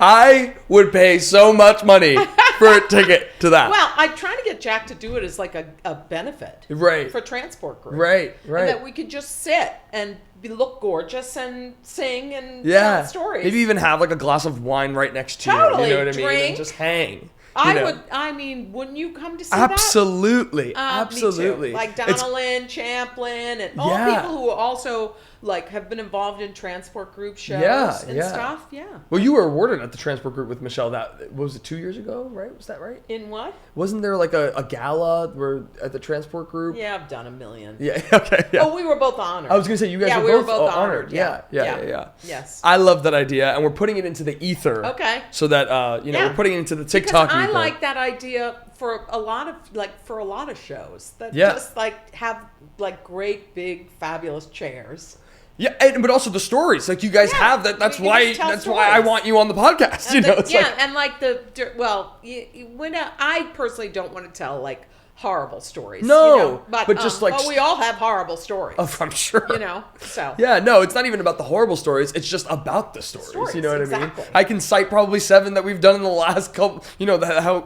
Speaker 1: I would pay so much money for a ticket to that.
Speaker 3: Well, I'm trying to get Jack to do it as like a benefit for Transport Group.
Speaker 1: Right.
Speaker 3: And that we could just sit and look gorgeous and sing and tell stories.
Speaker 1: Maybe even have like a glass of wine right next to you. You know what I mean? And just hang.
Speaker 3: Wouldn't you come to see
Speaker 1: Absolutely.
Speaker 3: that?
Speaker 1: Absolutely.
Speaker 3: Like Donna Lynn, Champlin, and all people who also like have been involved in Transport Group shows and stuff. Yeah.
Speaker 1: Well, you were awarded at the Transport Group with Michelle. That was it 2 years ago, right? Was that right?
Speaker 3: In what?
Speaker 1: Wasn't there like a gala where at the Transport Group?
Speaker 3: Yeah, I've done a million.
Speaker 1: Yeah. Okay. Yeah.
Speaker 3: Oh, we were both honored.
Speaker 1: I was gonna say you guys were both honored. Yeah.
Speaker 3: Yes.
Speaker 1: I love that idea, and we're putting it into the ether.
Speaker 3: Okay.
Speaker 1: So that we're putting it into the TikTok.
Speaker 3: Because I like that idea for a lot of shows that just like have like great big fabulous chairs. Yeah,
Speaker 1: but also the stories like you guys have that. That's why I want you on the podcast.
Speaker 3: And I personally don't want to tell like horrible stories.
Speaker 1: No, but just like
Speaker 3: we all have horrible stories.
Speaker 1: Oh, I'm sure.
Speaker 3: So
Speaker 1: yeah, no, it's not even about the horrible stories. It's just about the stories. You know what I mean? I can cite probably 7 that we've done in the last couple.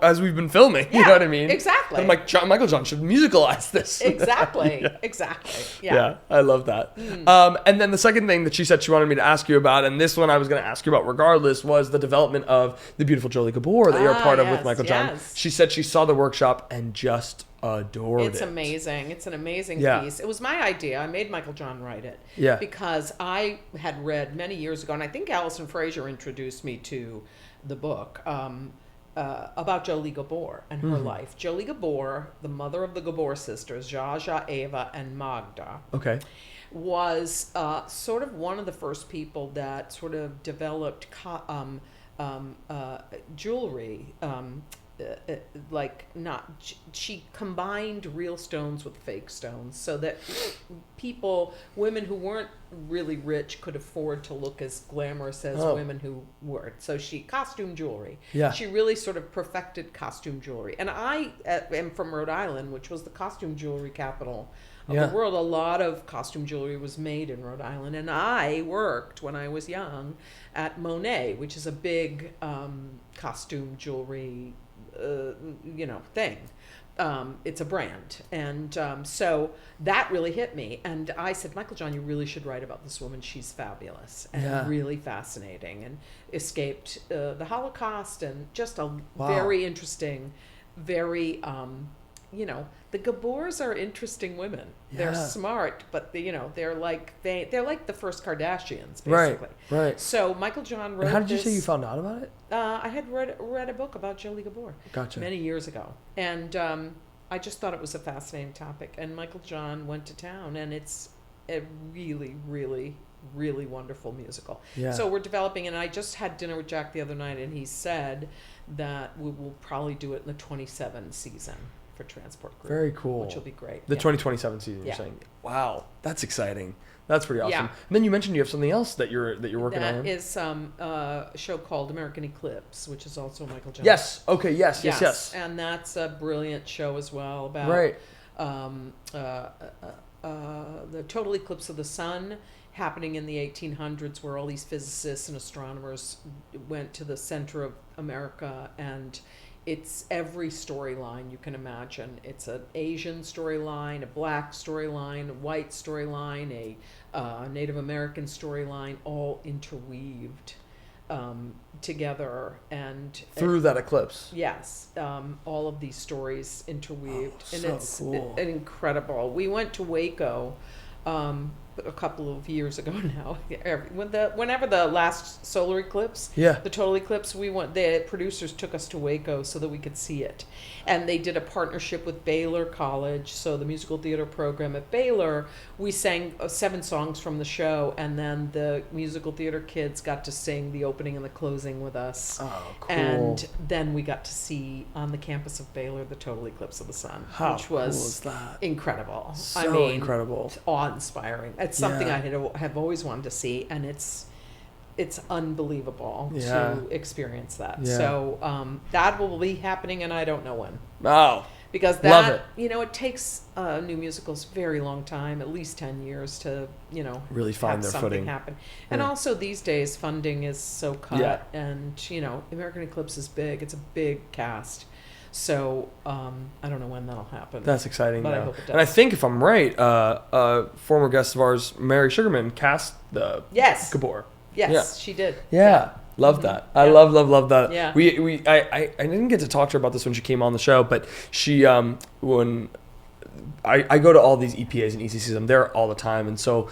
Speaker 1: As we've been filming. You know what I mean?
Speaker 3: Exactly.
Speaker 1: I'm like Michael John should musicalize this.
Speaker 3: Exactly. Exactly. Yeah,
Speaker 1: I love that. And then the second thing that she said she wanted me to ask you about, and this one I was going to ask you about regardless, was the development of the beautiful Jolie Gabor that you're a part of with Michael John. She said she saw the workshop and just adored it.
Speaker 3: It's amazing. It's an amazing piece. It was my idea. I made Michael John write it.
Speaker 1: Yeah.
Speaker 3: Because I had read many years ago, and I think Allison Fraser introduced me to the book about Jolie Gabor and her life. Jolie Gabor, the mother of the Gabor sisters, Jaja, Eva, and Magda.
Speaker 1: Okay.
Speaker 3: Was sort of one of the first people that sort of developed jewelry. She combined real stones with fake stones so that women who weren't really rich could afford to look as glamorous as women who were. So costume jewelry.
Speaker 1: Yeah.
Speaker 3: She really sort of perfected costume jewelry. And I am from Rhode Island, which was the costume jewelry capital of the world. A lot of costume jewelry was made in Rhode Island. And I worked when I was young at Monet, which is a big costume jewelry thing. It's a brand. And so that really hit me. And I said, Michael John, you really should write about this woman. She's fabulous and really fascinating and escaped the Holocaust and just a very interesting, very, the Gabors are interesting women. They're smart, but they're like the first Kardashians, basically.
Speaker 1: Right.
Speaker 3: So Michael John wrote.
Speaker 1: And how did you say you found out about it?
Speaker 3: I had read a book about Jolie Gabor.
Speaker 1: Gotcha.
Speaker 3: Many years ago, and I just thought it was a fascinating topic. And Michael John went to town, and it's a really, really, really wonderful musical.
Speaker 1: Yeah.
Speaker 3: So we're developing, and I just had dinner with Jack the other night, and he said that we will probably do it in the 27 season. For Transport Group.
Speaker 1: Very cool.
Speaker 3: Which will be great.
Speaker 1: The 2027 season, you're saying. Wow, that's exciting. That's pretty awesome. Yeah. And then you mentioned you have something else that you're working on.
Speaker 3: That is a show called American Eclipse, which is also Michael John.
Speaker 1: Yes. Okay. Yes.
Speaker 3: And that's a brilliant show as well about the total eclipse of the sun happening in the 1800s, where all these physicists and astronomers went to the center of America, and it's every storyline you can imagine. It's an Asian storyline, a black storyline, a white storyline, a Native American storyline, all interweaved together and
Speaker 1: through that eclipse.
Speaker 3: Yes, all of these stories interweaved, and
Speaker 1: so
Speaker 3: it's
Speaker 1: cool.
Speaker 3: Incredible. We went to Waco. A couple of years ago now, whenever the last solar eclipse, the total eclipse, the producers took us to Waco so that we could see it. And they did a partnership with Baylor College, so the musical theater program at Baylor, we sang 7 songs from the show, and then the musical theater kids got to sing the opening and the closing with us.
Speaker 1: Oh, cool.
Speaker 3: And then we got to see on the campus of Baylor the total eclipse of the sun, which was incredible.
Speaker 1: So incredible.
Speaker 3: Awe-inspiring. It's something I have always wanted to see, and it's it's unbelievable
Speaker 1: Yeah.
Speaker 3: to experience that.
Speaker 1: Yeah.
Speaker 3: So that will be happening, and I don't know when.
Speaker 1: Oh,
Speaker 3: Because
Speaker 1: love
Speaker 3: that,
Speaker 1: it.
Speaker 3: it takes new musicals a very long time, at least 10 years to,
Speaker 1: Really find
Speaker 3: have
Speaker 1: their
Speaker 3: something
Speaker 1: footing.
Speaker 3: happen. And
Speaker 1: Yeah.
Speaker 3: also these days, funding is so cut,
Speaker 1: Yeah.
Speaker 3: and, American Eclipse is big. It's a big cast. So I don't know when that'll happen.
Speaker 1: That's exciting,
Speaker 3: But I
Speaker 1: though.
Speaker 3: hope it
Speaker 1: And I
Speaker 3: does.
Speaker 1: think, if I'm right, former guest of ours, Mary Sugarman, cast the
Speaker 3: Yes.
Speaker 1: Gabor.
Speaker 3: Yes,
Speaker 1: Yeah.
Speaker 3: she did.
Speaker 1: Yeah. Love that. I
Speaker 3: Yeah.
Speaker 1: love that.
Speaker 3: Yeah.
Speaker 1: I didn't get to talk to her about this when she came on the show, but she when I go to all these EPAs and ECCs, I'm there all the time, and so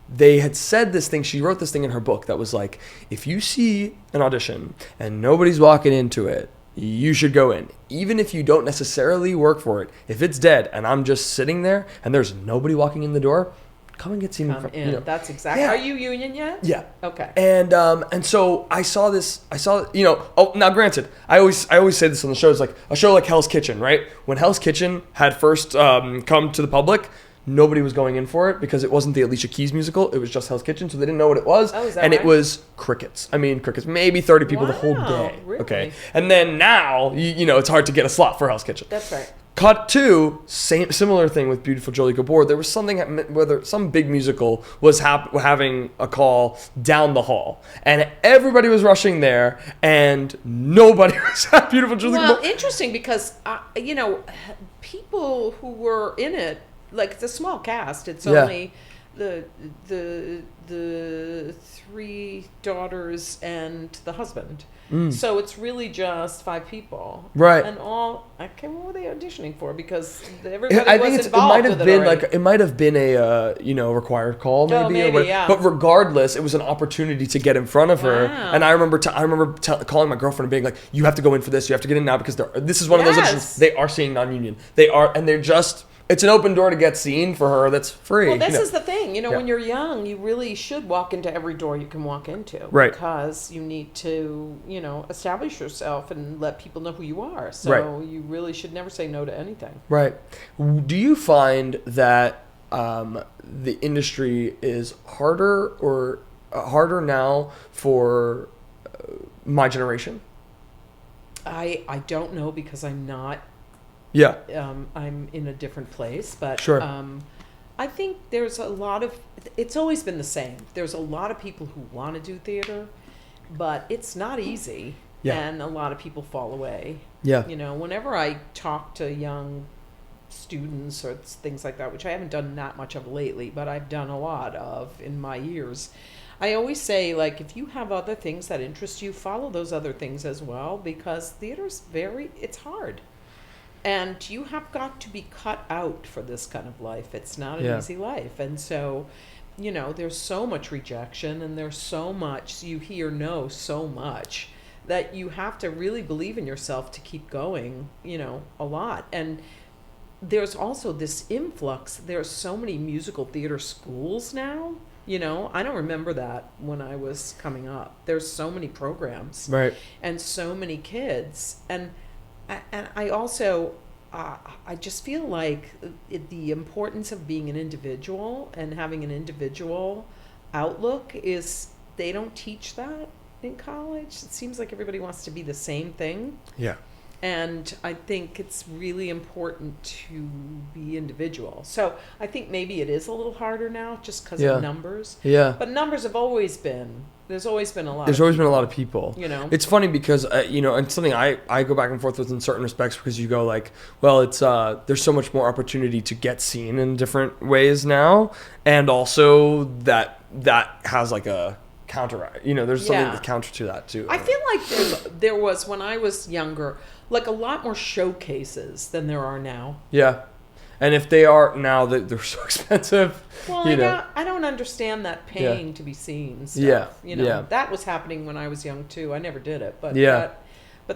Speaker 1: they had said this thing. She wrote this thing in her book that was like, if you see an audition and nobody's walking into it, you should go in, even if you don't necessarily work for it. If it's dead and I'm just sitting there and there's nobody walking in the door, come and get seen.
Speaker 3: Come in. That's exactly.
Speaker 1: Yeah.
Speaker 3: Are you union yet?
Speaker 1: Yeah.
Speaker 3: Okay.
Speaker 1: And so I saw this. Oh, now granted, I always say this on the show. It's like a show like Hell's Kitchen, right? When Hell's Kitchen had first come to the public, nobody was going in for it because it wasn't the Alicia Keys musical. It was just Hell's Kitchen, so they didn't know what it was.
Speaker 3: Oh, is that
Speaker 1: and
Speaker 3: right?
Speaker 1: it was crickets. I mean, crickets. Maybe 30 people the whole
Speaker 3: Wow,
Speaker 1: day.
Speaker 3: really?
Speaker 1: Okay. And then now, it's hard to get a slot for Hell's Kitchen.
Speaker 3: That's right.
Speaker 1: Cut to similar thing with Beautiful Jolie Gabor. There was something whether some big musical was having a call down the hall, and everybody was rushing there, and nobody was at Beautiful Jolie
Speaker 3: Well,
Speaker 1: Gabor.
Speaker 3: interesting because people who were in it, like it's a small cast. It's
Speaker 1: Yeah.
Speaker 3: only the three daughters and the husband. So it's really just 5 people,
Speaker 1: Right.
Speaker 3: And I can't remember what were they auditioning for because everybody
Speaker 1: I
Speaker 3: was
Speaker 1: think it
Speaker 3: involved
Speaker 1: might have
Speaker 3: with
Speaker 1: been
Speaker 3: already.
Speaker 1: it might have been a required call maybe,
Speaker 3: Oh, maybe,
Speaker 1: or whatever.
Speaker 3: yeah.
Speaker 1: But regardless, it was an opportunity to get in front of her.
Speaker 3: Wow.
Speaker 1: And I remember calling my girlfriend and being like, "You have to go in for this. You have to get in now because this is one of those
Speaker 3: Yes.
Speaker 1: auditions. They are seeing non-union. They're just." It's an open door to get seen for her that's free.
Speaker 3: Well, this is the thing.
Speaker 1: Yeah.
Speaker 3: When you're young, you really should walk into every door you can walk into.
Speaker 1: Right.
Speaker 3: Because you need to, establish yourself and let people know who you are. So
Speaker 1: Right.
Speaker 3: you really should never say no to anything.
Speaker 1: Right. Do you find that the industry is harder now for my generation?
Speaker 3: I don't know because I'm not.
Speaker 1: Yeah.
Speaker 3: I'm in a different place, but
Speaker 1: Sure.
Speaker 3: I think there's a lot of. It's always been the same. There's a lot of people who want to do theater, but it's not easy,
Speaker 1: Yeah.
Speaker 3: and a lot of people fall away.
Speaker 1: Yeah.
Speaker 3: Whenever I talk to young students or things like that, which I haven't done that much of lately, but I've done a lot of in my years, I always say, like, if you have other things that interest you, follow those other things as well, because theater's it's hard. And you have got to be cut out for this kind of life. It's not an
Speaker 1: Yeah.
Speaker 3: easy life. And so, there's so much rejection and there's so much, you hear no so much that you have to really believe in yourself to keep going, a lot. And there's also this influx. There's so many musical theater schools now. I don't remember that when I was coming up. There's so many programs.
Speaker 1: Right.
Speaker 3: And so many kids. And I also, I just feel like the importance of being an individual and having an individual outlook is, they don't teach that in college. It seems like everybody wants to be the same thing.
Speaker 1: Yeah.
Speaker 3: And I think it's really important to be individual. So I think maybe it is a little harder now just because
Speaker 1: Yeah.
Speaker 3: of numbers.
Speaker 1: Yeah.
Speaker 3: But numbers have always been, there's always been a lot.
Speaker 1: There's always been a lot of people. It's funny because and something I go back and forth with in certain respects, because you go like, well, it's there's so much more opportunity to get seen in different ways now, and also that has like a counter. There's something that's counter to that too.
Speaker 3: I feel like there was, when I was younger, like a lot more showcases than there are now.
Speaker 1: Yeah. And if they are now, they're so expensive.
Speaker 3: Well, I don't understand that paying to be seen stuff.
Speaker 1: Yeah.
Speaker 3: That was happening when I was young too. I never did it, but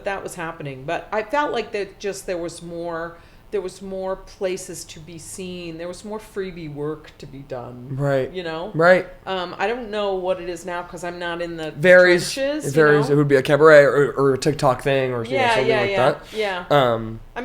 Speaker 3: that was happening. But I felt like there was more places to be seen. There was more freebie work to be done.
Speaker 1: Right.
Speaker 3: Right. I don't know what it is now because I'm not in the
Speaker 1: varies.
Speaker 3: trenches.
Speaker 1: It varies. It would be a cabaret or a TikTok thing or something like that.
Speaker 3: Yeah.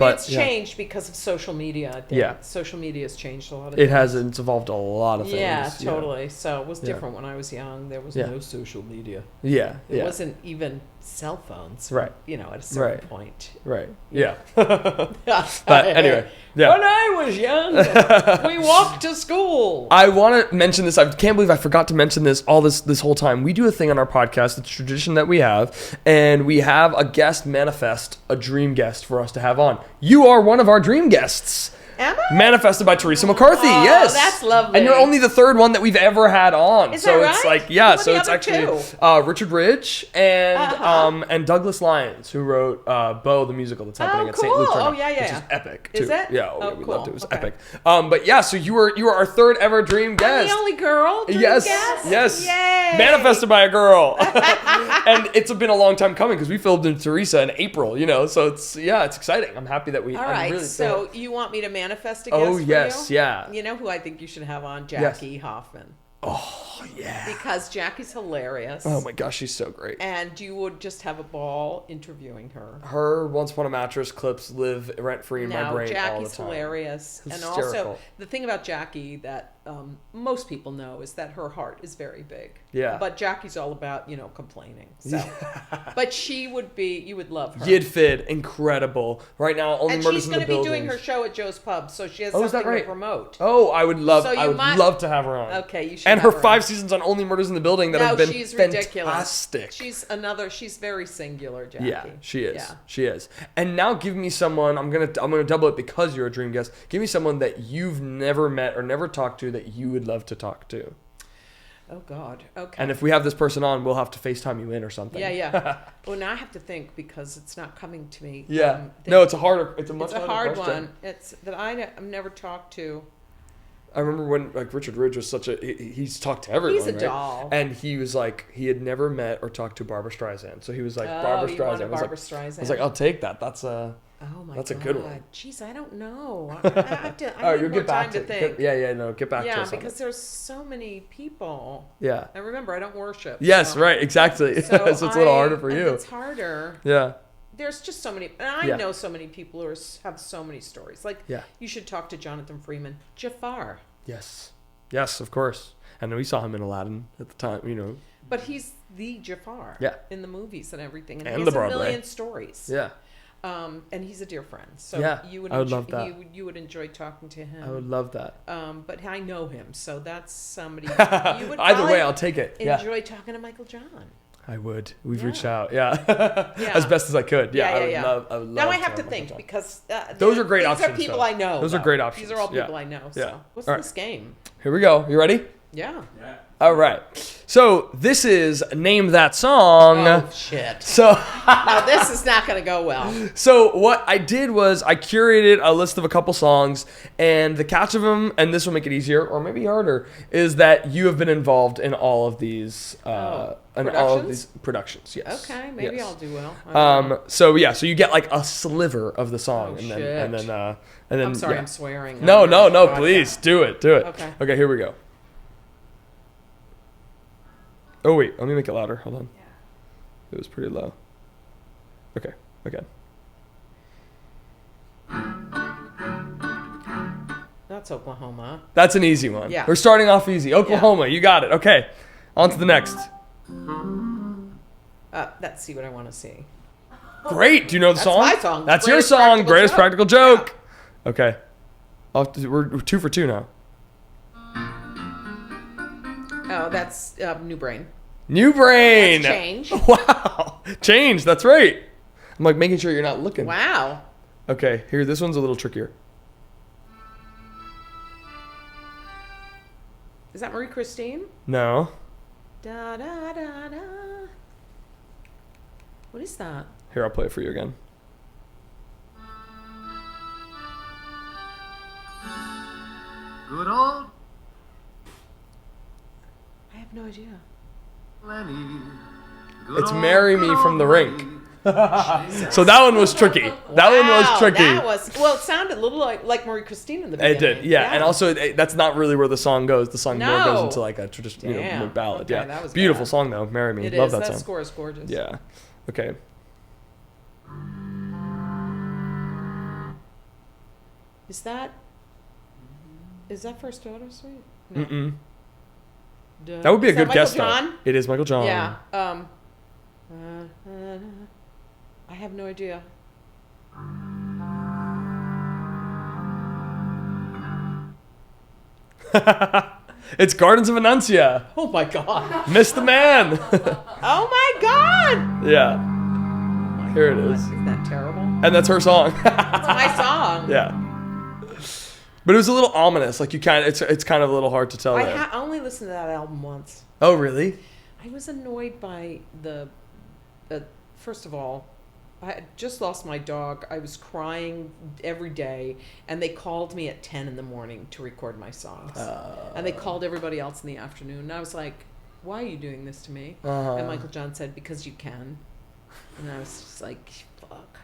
Speaker 3: I mean, it's changed because of social media. I think.
Speaker 1: Yeah.
Speaker 3: Social media has changed a lot of
Speaker 1: It
Speaker 3: things.
Speaker 1: has. It's evolved a lot of things.
Speaker 3: Yeah, totally. So it was different when I was young. There was no social media.
Speaker 1: Yeah.
Speaker 3: It wasn't even cell phones.
Speaker 1: Right.
Speaker 3: You know, at a certain point.
Speaker 1: Right. Yeah.
Speaker 3: But
Speaker 1: anyway. Yeah.
Speaker 3: When I was young, we walked to school.
Speaker 1: I want to mention this. I can't believe I forgot to mention this this whole time. We do a thing on our podcast. It's a tradition that we have, and we have a guest manifest, a dream guest for us to have on. You are one of our dream guests.
Speaker 3: Am I?
Speaker 1: Manifested by THERESA McCarThy.
Speaker 3: Oh,
Speaker 1: yes,
Speaker 3: that's lovely.
Speaker 1: And you're only the third one that we've ever had on.
Speaker 3: Is
Speaker 1: so
Speaker 3: that
Speaker 1: it's
Speaker 3: right?
Speaker 1: like, yeah.
Speaker 3: Who are
Speaker 1: So
Speaker 3: the
Speaker 1: it's
Speaker 3: other
Speaker 1: actually Richard Rich and
Speaker 3: Uh-huh.
Speaker 1: Douglas Lyons, who wrote Bo the musical that's happening at St.
Speaker 3: cool.
Speaker 1: Luke's right
Speaker 3: Oh,
Speaker 1: now,
Speaker 3: yeah, yeah.
Speaker 1: which is epic too.
Speaker 3: Is it?
Speaker 1: Yeah,
Speaker 3: Oh,
Speaker 1: we
Speaker 3: cool.
Speaker 1: loved it. It was
Speaker 3: Okay.
Speaker 1: epic. But yeah, so you were our third ever dream guest.
Speaker 3: I'm the only girl. Dream
Speaker 1: Yes,
Speaker 3: guest?
Speaker 1: yes.
Speaker 3: Yay.
Speaker 1: Manifested by a girl. And it's been a long time coming because we filmed in THERESA in April, so it's exciting. I'm happy that we.
Speaker 3: All
Speaker 1: I'm
Speaker 3: right,
Speaker 1: really
Speaker 3: so you want me to manifest a guest
Speaker 1: Oh,
Speaker 3: for
Speaker 1: yes,
Speaker 3: you?
Speaker 1: yeah.
Speaker 3: You know who I think you should have on? Jackie Hoffman.
Speaker 1: Oh, yeah.
Speaker 3: Because Jackie's hilarious.
Speaker 1: Oh my gosh, she's so great.
Speaker 3: And you would just have a ball interviewing her.
Speaker 1: Her Once Upon a Mattress clips live rent-free in my brain all the
Speaker 3: Jackie's
Speaker 1: time.
Speaker 3: hilarious.
Speaker 1: Hysterical.
Speaker 3: And also, the thing about Jackie that most people know is that her heart is very big.
Speaker 1: Yeah.
Speaker 3: But Jackie's all about, complaining. So, but you would love her.
Speaker 1: You'd fit, incredible. Right now, Only
Speaker 3: And
Speaker 1: Murders
Speaker 3: she's
Speaker 1: in the
Speaker 3: going to be
Speaker 1: Buildings.
Speaker 3: doing her show at Joe's Pub, so she has
Speaker 1: Oh, is that
Speaker 3: something
Speaker 1: right?
Speaker 3: to promote.
Speaker 1: Oh, I would love.
Speaker 3: So
Speaker 1: I
Speaker 3: you
Speaker 1: would
Speaker 3: might-
Speaker 1: love to have her on.
Speaker 3: Okay, you should.
Speaker 1: And
Speaker 3: have
Speaker 1: her
Speaker 3: her
Speaker 1: 5
Speaker 3: on.
Speaker 1: seasons on Only Murders in the Building that have been
Speaker 3: she's ridiculous.
Speaker 1: fantastic.
Speaker 3: She's very singular, Jackie.
Speaker 1: Yeah, she is.
Speaker 3: Yeah.
Speaker 1: She is. And now give me someone. I'm gonna double it because you're a dream guest. Give me someone that you've never met or never talked to that you would love to talk to.
Speaker 3: Oh God. Okay.
Speaker 1: And if we have this person on, we'll have to FaceTime you in or something.
Speaker 3: Yeah. Well, now I have to think because it's not coming to me.
Speaker 1: Yeah. No, it's a much
Speaker 3: it's a
Speaker 1: harder
Speaker 3: hard
Speaker 1: question.
Speaker 3: one. It's that I've never talked to.
Speaker 1: I remember when Richard Ridge was he's talked to everyone.
Speaker 3: He's a
Speaker 1: right?
Speaker 3: doll.
Speaker 1: And he was like, he had never met or talked to Barbara Streisand. So he was like,
Speaker 3: Oh,
Speaker 1: Barbara
Speaker 3: you
Speaker 1: Streisand.
Speaker 3: wanted Barbara Streisand.
Speaker 1: I was like, I'll take that. That's a
Speaker 3: That's
Speaker 1: a good one.
Speaker 3: Jeez, I don't know. I have to.
Speaker 1: All right,
Speaker 3: need
Speaker 1: you'll
Speaker 3: more
Speaker 1: get back
Speaker 3: time to think.
Speaker 1: get back to
Speaker 3: Yeah,
Speaker 1: us on
Speaker 3: because
Speaker 1: it.
Speaker 3: there's so many people.
Speaker 1: Yeah.
Speaker 3: And remember, I don't worship.
Speaker 1: Yes,
Speaker 3: so-
Speaker 1: right, exactly. So it's a little harder for you.
Speaker 3: It's harder.
Speaker 1: Yeah.
Speaker 3: There's just so many, and I know so many people who have so many stories. Like, you should talk to Jonathan Freeman, Jafar.
Speaker 1: Yes, of course. And we saw him in Aladdin at the time,
Speaker 3: But he's the Jafar.
Speaker 1: Yeah.
Speaker 3: In the movies and everything, and
Speaker 1: And
Speaker 3: he
Speaker 1: the
Speaker 3: has a
Speaker 1: Broadway.
Speaker 3: million stories.
Speaker 1: Yeah.
Speaker 3: And he's a dear friend. So you would
Speaker 1: I would love that.
Speaker 3: You would enjoy talking to him.
Speaker 1: I would love that.
Speaker 3: But I know him, so that's somebody you would
Speaker 1: Either way, I'll take it.
Speaker 3: enjoy talking to Michael John.
Speaker 1: I would. We've reached out. As best as I could. I would love
Speaker 3: Now I have to
Speaker 1: Michael
Speaker 3: think
Speaker 1: John.
Speaker 3: because
Speaker 1: those are great
Speaker 3: these
Speaker 1: options.
Speaker 3: These are people
Speaker 1: though.
Speaker 3: I know.
Speaker 1: Those are great options.
Speaker 3: These are all people I know. So what's
Speaker 1: All right.
Speaker 3: this game?
Speaker 1: Here we go. You ready?
Speaker 3: Yeah.
Speaker 1: All right. So this is Name That Song.
Speaker 3: Oh shit.
Speaker 1: So
Speaker 3: now this is not going to go well.
Speaker 1: So what I did was I curated a list of a couple songs, and the catch of them, and this will make it easier or maybe harder, is that you have been involved in all of these productions. Yes.
Speaker 3: Okay, maybe
Speaker 1: yes.
Speaker 3: I'll do well.
Speaker 1: So you get like a sliver of the song, and then
Speaker 3: I'm sorry, I'm swearing.
Speaker 1: No, please do it. Okay, here we go. Oh wait, let me make it louder. Hold on.
Speaker 3: Yeah.
Speaker 1: It was pretty low. Okay.
Speaker 3: That's Oklahoma.
Speaker 1: That's an easy one.
Speaker 3: Yeah.
Speaker 1: We're starting off easy. Oklahoma, you got it. Okay. On to the next.
Speaker 3: Let's see what I want to see.
Speaker 1: Great. Do you know the song?
Speaker 3: That's my song.
Speaker 1: That's your
Speaker 3: Greatest
Speaker 1: song.
Speaker 3: Practical
Speaker 1: Greatest
Speaker 3: Joke.
Speaker 1: Practical Joke. Okay. We're 2 for 2 now.
Speaker 3: Oh, that's New Brain.
Speaker 1: New Brain.
Speaker 3: That's Change.
Speaker 1: Wow. Change. That's right. I'm like making sure you're not looking.
Speaker 3: Wow.
Speaker 1: Okay. Here, this one's a little trickier.
Speaker 3: Is that Marie Christine?
Speaker 1: No.
Speaker 3: Da da da da. What is that?
Speaker 1: Here, I'll play it for you again.
Speaker 5: Good old
Speaker 3: I have no idea.
Speaker 5: Lenny.
Speaker 1: It's Marry Me from The Rink. So that one was tricky. That one was tricky.
Speaker 3: It sounded a little like Marie Christine in the beginning.
Speaker 1: It did, yeah. And also, that's not really where the song goes. The song more goes
Speaker 3: No.
Speaker 1: into like a traditional more ballad.
Speaker 3: Okay,
Speaker 1: Yeah,
Speaker 3: that was
Speaker 1: beautiful
Speaker 3: bad.
Speaker 1: song though. Marry Me,
Speaker 3: It
Speaker 1: love
Speaker 3: is.
Speaker 1: that
Speaker 3: That
Speaker 1: song.
Speaker 3: score is gorgeous.
Speaker 1: Yeah. Okay.
Speaker 3: Is that First Daughter Suite? No.
Speaker 1: Mm-mm. That would be a good guess, though. It is Michael John.
Speaker 3: Yeah. I have no idea.
Speaker 1: It's Gardens of Anuncia.
Speaker 3: Oh my God.
Speaker 1: Missed the man.
Speaker 3: Oh my God.
Speaker 1: Yeah.
Speaker 3: Oh
Speaker 1: Here it
Speaker 3: God.
Speaker 1: is.
Speaker 3: Isn't that terrible?
Speaker 1: And that's her song.
Speaker 3: That's my song.
Speaker 1: Yeah. But it was a little ominous. Like it's kind of a little hard to tell.
Speaker 3: I only listened to that album once.
Speaker 1: Oh, really?
Speaker 3: I was annoyed by first of all, I had just lost my dog. I was crying every day, and they called me at 10 in the morning to record my songs. And they called everybody else in the afternoon. And I was like, why are you doing this to me? And Michael John said, because you can. And I was just like, fuck.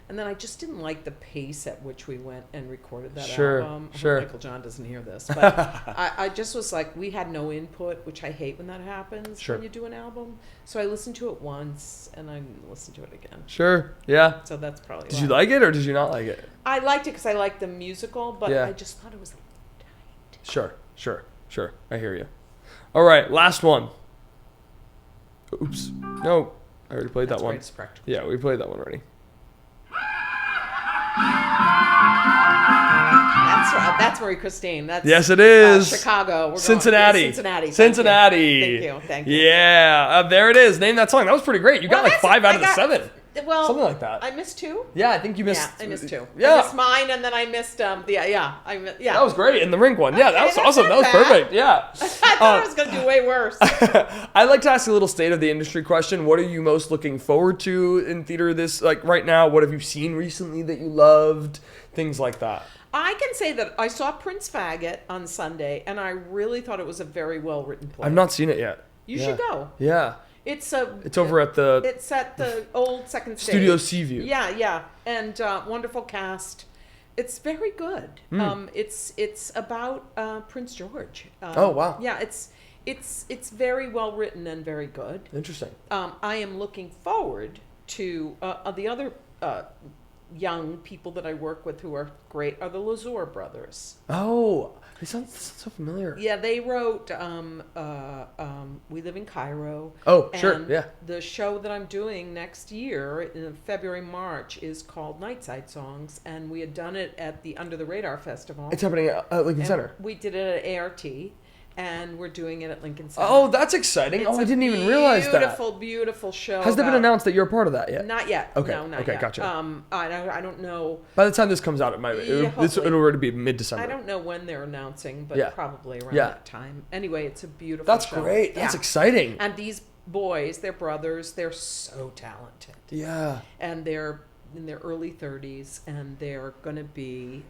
Speaker 3: And then I just didn't like the pace at which we went and recorded that album.
Speaker 1: Sure.
Speaker 3: Michael John doesn't hear this. But I just was like, we had no input, which I hate when that happens when you do an album. So I listened to it once, and I listened to it again.
Speaker 1: Sure, yeah.
Speaker 3: So that's probably
Speaker 1: Did you like it, or did you not like it?
Speaker 3: I liked it because I liked the musical, but I just thought it was a little tight.
Speaker 1: Sure. I hear you. All right, last one. Oops. No, I already played that one. Yeah, we played that one already.
Speaker 3: That's Marie Christine. That's
Speaker 1: yes, it is.
Speaker 3: Chicago. We're
Speaker 1: Cincinnati. Thank you. Yeah, there it is. Name that song. That was pretty great. You got like 5 out of the 7.
Speaker 3: Well,
Speaker 1: something like that.
Speaker 3: I missed 2.
Speaker 1: Yeah, I think you missed.
Speaker 3: Yeah, I missed 2.
Speaker 1: Yeah,
Speaker 3: I missed mine, and then I missed That
Speaker 1: was great. And the Rink one. Yeah, that was awesome. That was perfect. Yeah.
Speaker 3: I thought I was gonna do way worse.
Speaker 1: I'd like to ask a little state of the industry question. What are you most looking forward to in theater right now? What have you seen recently that you loved? Things like that.
Speaker 3: I can say that I saw Prince Faggot on Sunday, and I really thought it was a very well written play.
Speaker 1: I've not seen it yet.
Speaker 3: You should go.
Speaker 1: Yeah.
Speaker 3: It's
Speaker 1: over at the...
Speaker 3: It's at the old second stage.
Speaker 1: Studio Seaview.
Speaker 3: Yeah. And wonderful cast. It's very good. It's about Prince George.
Speaker 1: Oh, wow.
Speaker 3: Yeah, it's very well written and very good.
Speaker 1: Interesting.
Speaker 3: I am looking forward to the other young people that I work with who are great are the Lazar brothers.
Speaker 1: Oh, they sound so familiar.
Speaker 3: Yeah, they wrote We Live in Cairo.
Speaker 1: Oh, sure, yeah.
Speaker 3: The show that I'm doing next year in February, March is called Nightside Songs, and we had done it at the Under the Radar Festival.
Speaker 1: It's happening at Lincoln Center.
Speaker 3: We did it at ART. And we're doing it at Lincoln Center.
Speaker 1: Oh, that's exciting. I didn't even realize that.
Speaker 3: Beautiful show.
Speaker 1: Has that been announced that you're a part of that yet?
Speaker 3: Not yet.
Speaker 1: Okay.
Speaker 3: No, not
Speaker 1: okay,
Speaker 3: yet.
Speaker 1: Gotcha.
Speaker 3: I don't know.
Speaker 1: By the time this comes out, it'll already be mid-December.
Speaker 3: I don't know when they're announcing, but probably around that time. Anyway, it's a beautiful
Speaker 1: That's
Speaker 3: show.
Speaker 1: Great. That's exciting.
Speaker 3: And these boys, they're brothers, they're so talented.
Speaker 1: Yeah.
Speaker 3: And they're in their early 30s, and they're going to be...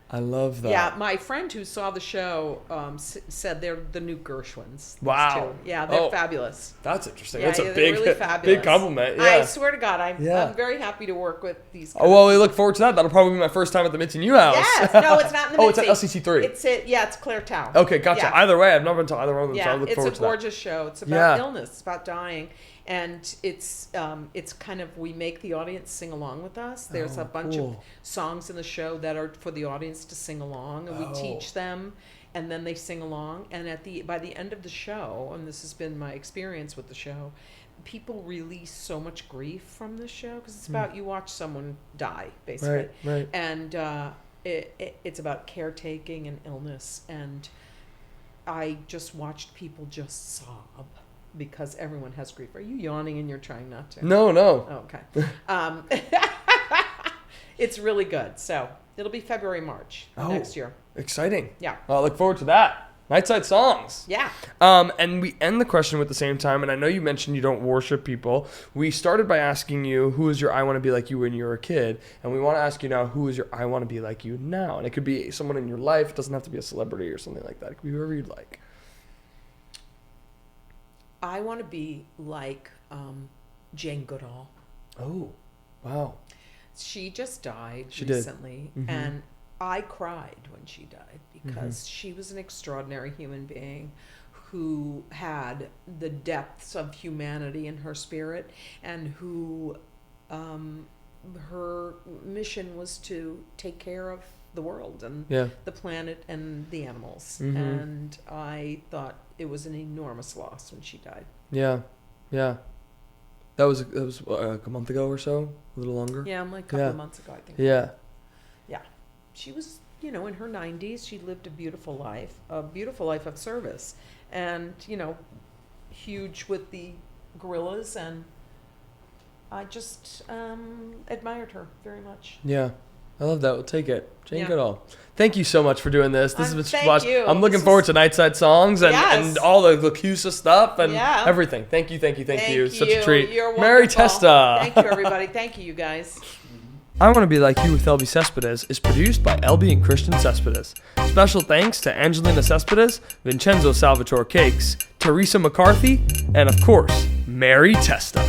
Speaker 1: I love that.
Speaker 3: Yeah, my friend who saw the show said they're the new Gershwins.
Speaker 1: Wow.
Speaker 3: Yeah, they're fabulous.
Speaker 1: That's interesting.
Speaker 3: Yeah,
Speaker 1: that's a
Speaker 3: really
Speaker 1: big compliment. Yeah.
Speaker 3: I swear to God, I'm very happy to work with these guys.
Speaker 1: Oh, well, we look forward to that. That'll probably be my first time at the Mitzi New House.
Speaker 3: Yes. No, it's not in the Mitzi.
Speaker 1: It's at LCC3.
Speaker 3: It's Claire Town.
Speaker 1: Okay, gotcha.
Speaker 3: Yeah.
Speaker 1: Either way, I've never been to either one of them, so I look forward to that.
Speaker 3: It's a gorgeous show. It's about illness. It's about dying. And it's kind of, we make the audience sing along with us. There's a bunch of songs in the show that are for the audience to sing along, and we teach them, and then they sing along. And by the end of the show, and this has been my experience with the show, people release so much grief from the show because it's about you watch someone die, basically.
Speaker 1: Right.
Speaker 3: And it's about caretaking and illness, and I just watched people just sob. Because everyone has grief. Are you yawning and you're trying not to?
Speaker 1: No.
Speaker 3: Oh, okay. It's really good. So it'll be February, March next year.
Speaker 1: Exciting.
Speaker 3: Yeah.
Speaker 1: I look forward to that. Nightside Songs.
Speaker 3: Yeah.
Speaker 1: And we end the question with the same time, and I know you mentioned you don't worship people. We started by asking you, who is your I want to be like you when you were a kid? And we want to ask you now, who is your I want to be like you now? And it could be someone in your life. It doesn't have to be a celebrity or something like that. It could be whoever you'd like.
Speaker 3: I want to be like Jane Goodall.
Speaker 1: Oh, wow.
Speaker 3: She just died
Speaker 1: she
Speaker 3: recently,
Speaker 1: did. Mm-hmm.
Speaker 3: and I cried when she died because she was an extraordinary human being who had the depths of humanity in her spirit, and who her mission was to take care of the world and
Speaker 1: Yeah.
Speaker 3: the planet and the animals.
Speaker 1: Mhm.
Speaker 3: And I thought it was an enormous loss when she died.
Speaker 1: Yeah. Yeah. That was like a month ago or so, a little longer.
Speaker 3: Yeah, like a couple of months ago, I think.
Speaker 1: Yeah.
Speaker 3: Yeah. She was, you know, in her 90s. She lived a beautiful life of service. And, you know, huge with the gorillas. And I just admired her very much.
Speaker 1: Yeah. I love that. We'll take it. Jane
Speaker 3: Yeah.
Speaker 1: Goodall. Thank you so much for doing this. This has been
Speaker 3: Thank
Speaker 1: much.
Speaker 3: you.
Speaker 1: I'm looking
Speaker 3: This
Speaker 1: forward
Speaker 3: was-
Speaker 1: to Nightside Songs and,
Speaker 3: Yes.
Speaker 1: and all the LaChuisa stuff and
Speaker 3: Yeah.
Speaker 1: everything. Thank you.
Speaker 3: Thank
Speaker 1: It's such a treat.
Speaker 3: You're
Speaker 1: Mary
Speaker 3: wonderful.
Speaker 1: Testa.
Speaker 3: Thank you, everybody. Thank you, you guys.
Speaker 1: I Want to Be Like You with Elbi Cespedes is produced by Elbi and Christian Cespedes. Special thanks to Angelina Cespedes, Vincenzo Salvatore Cakes, THERESA McCarthy, and of course, Mary Testa.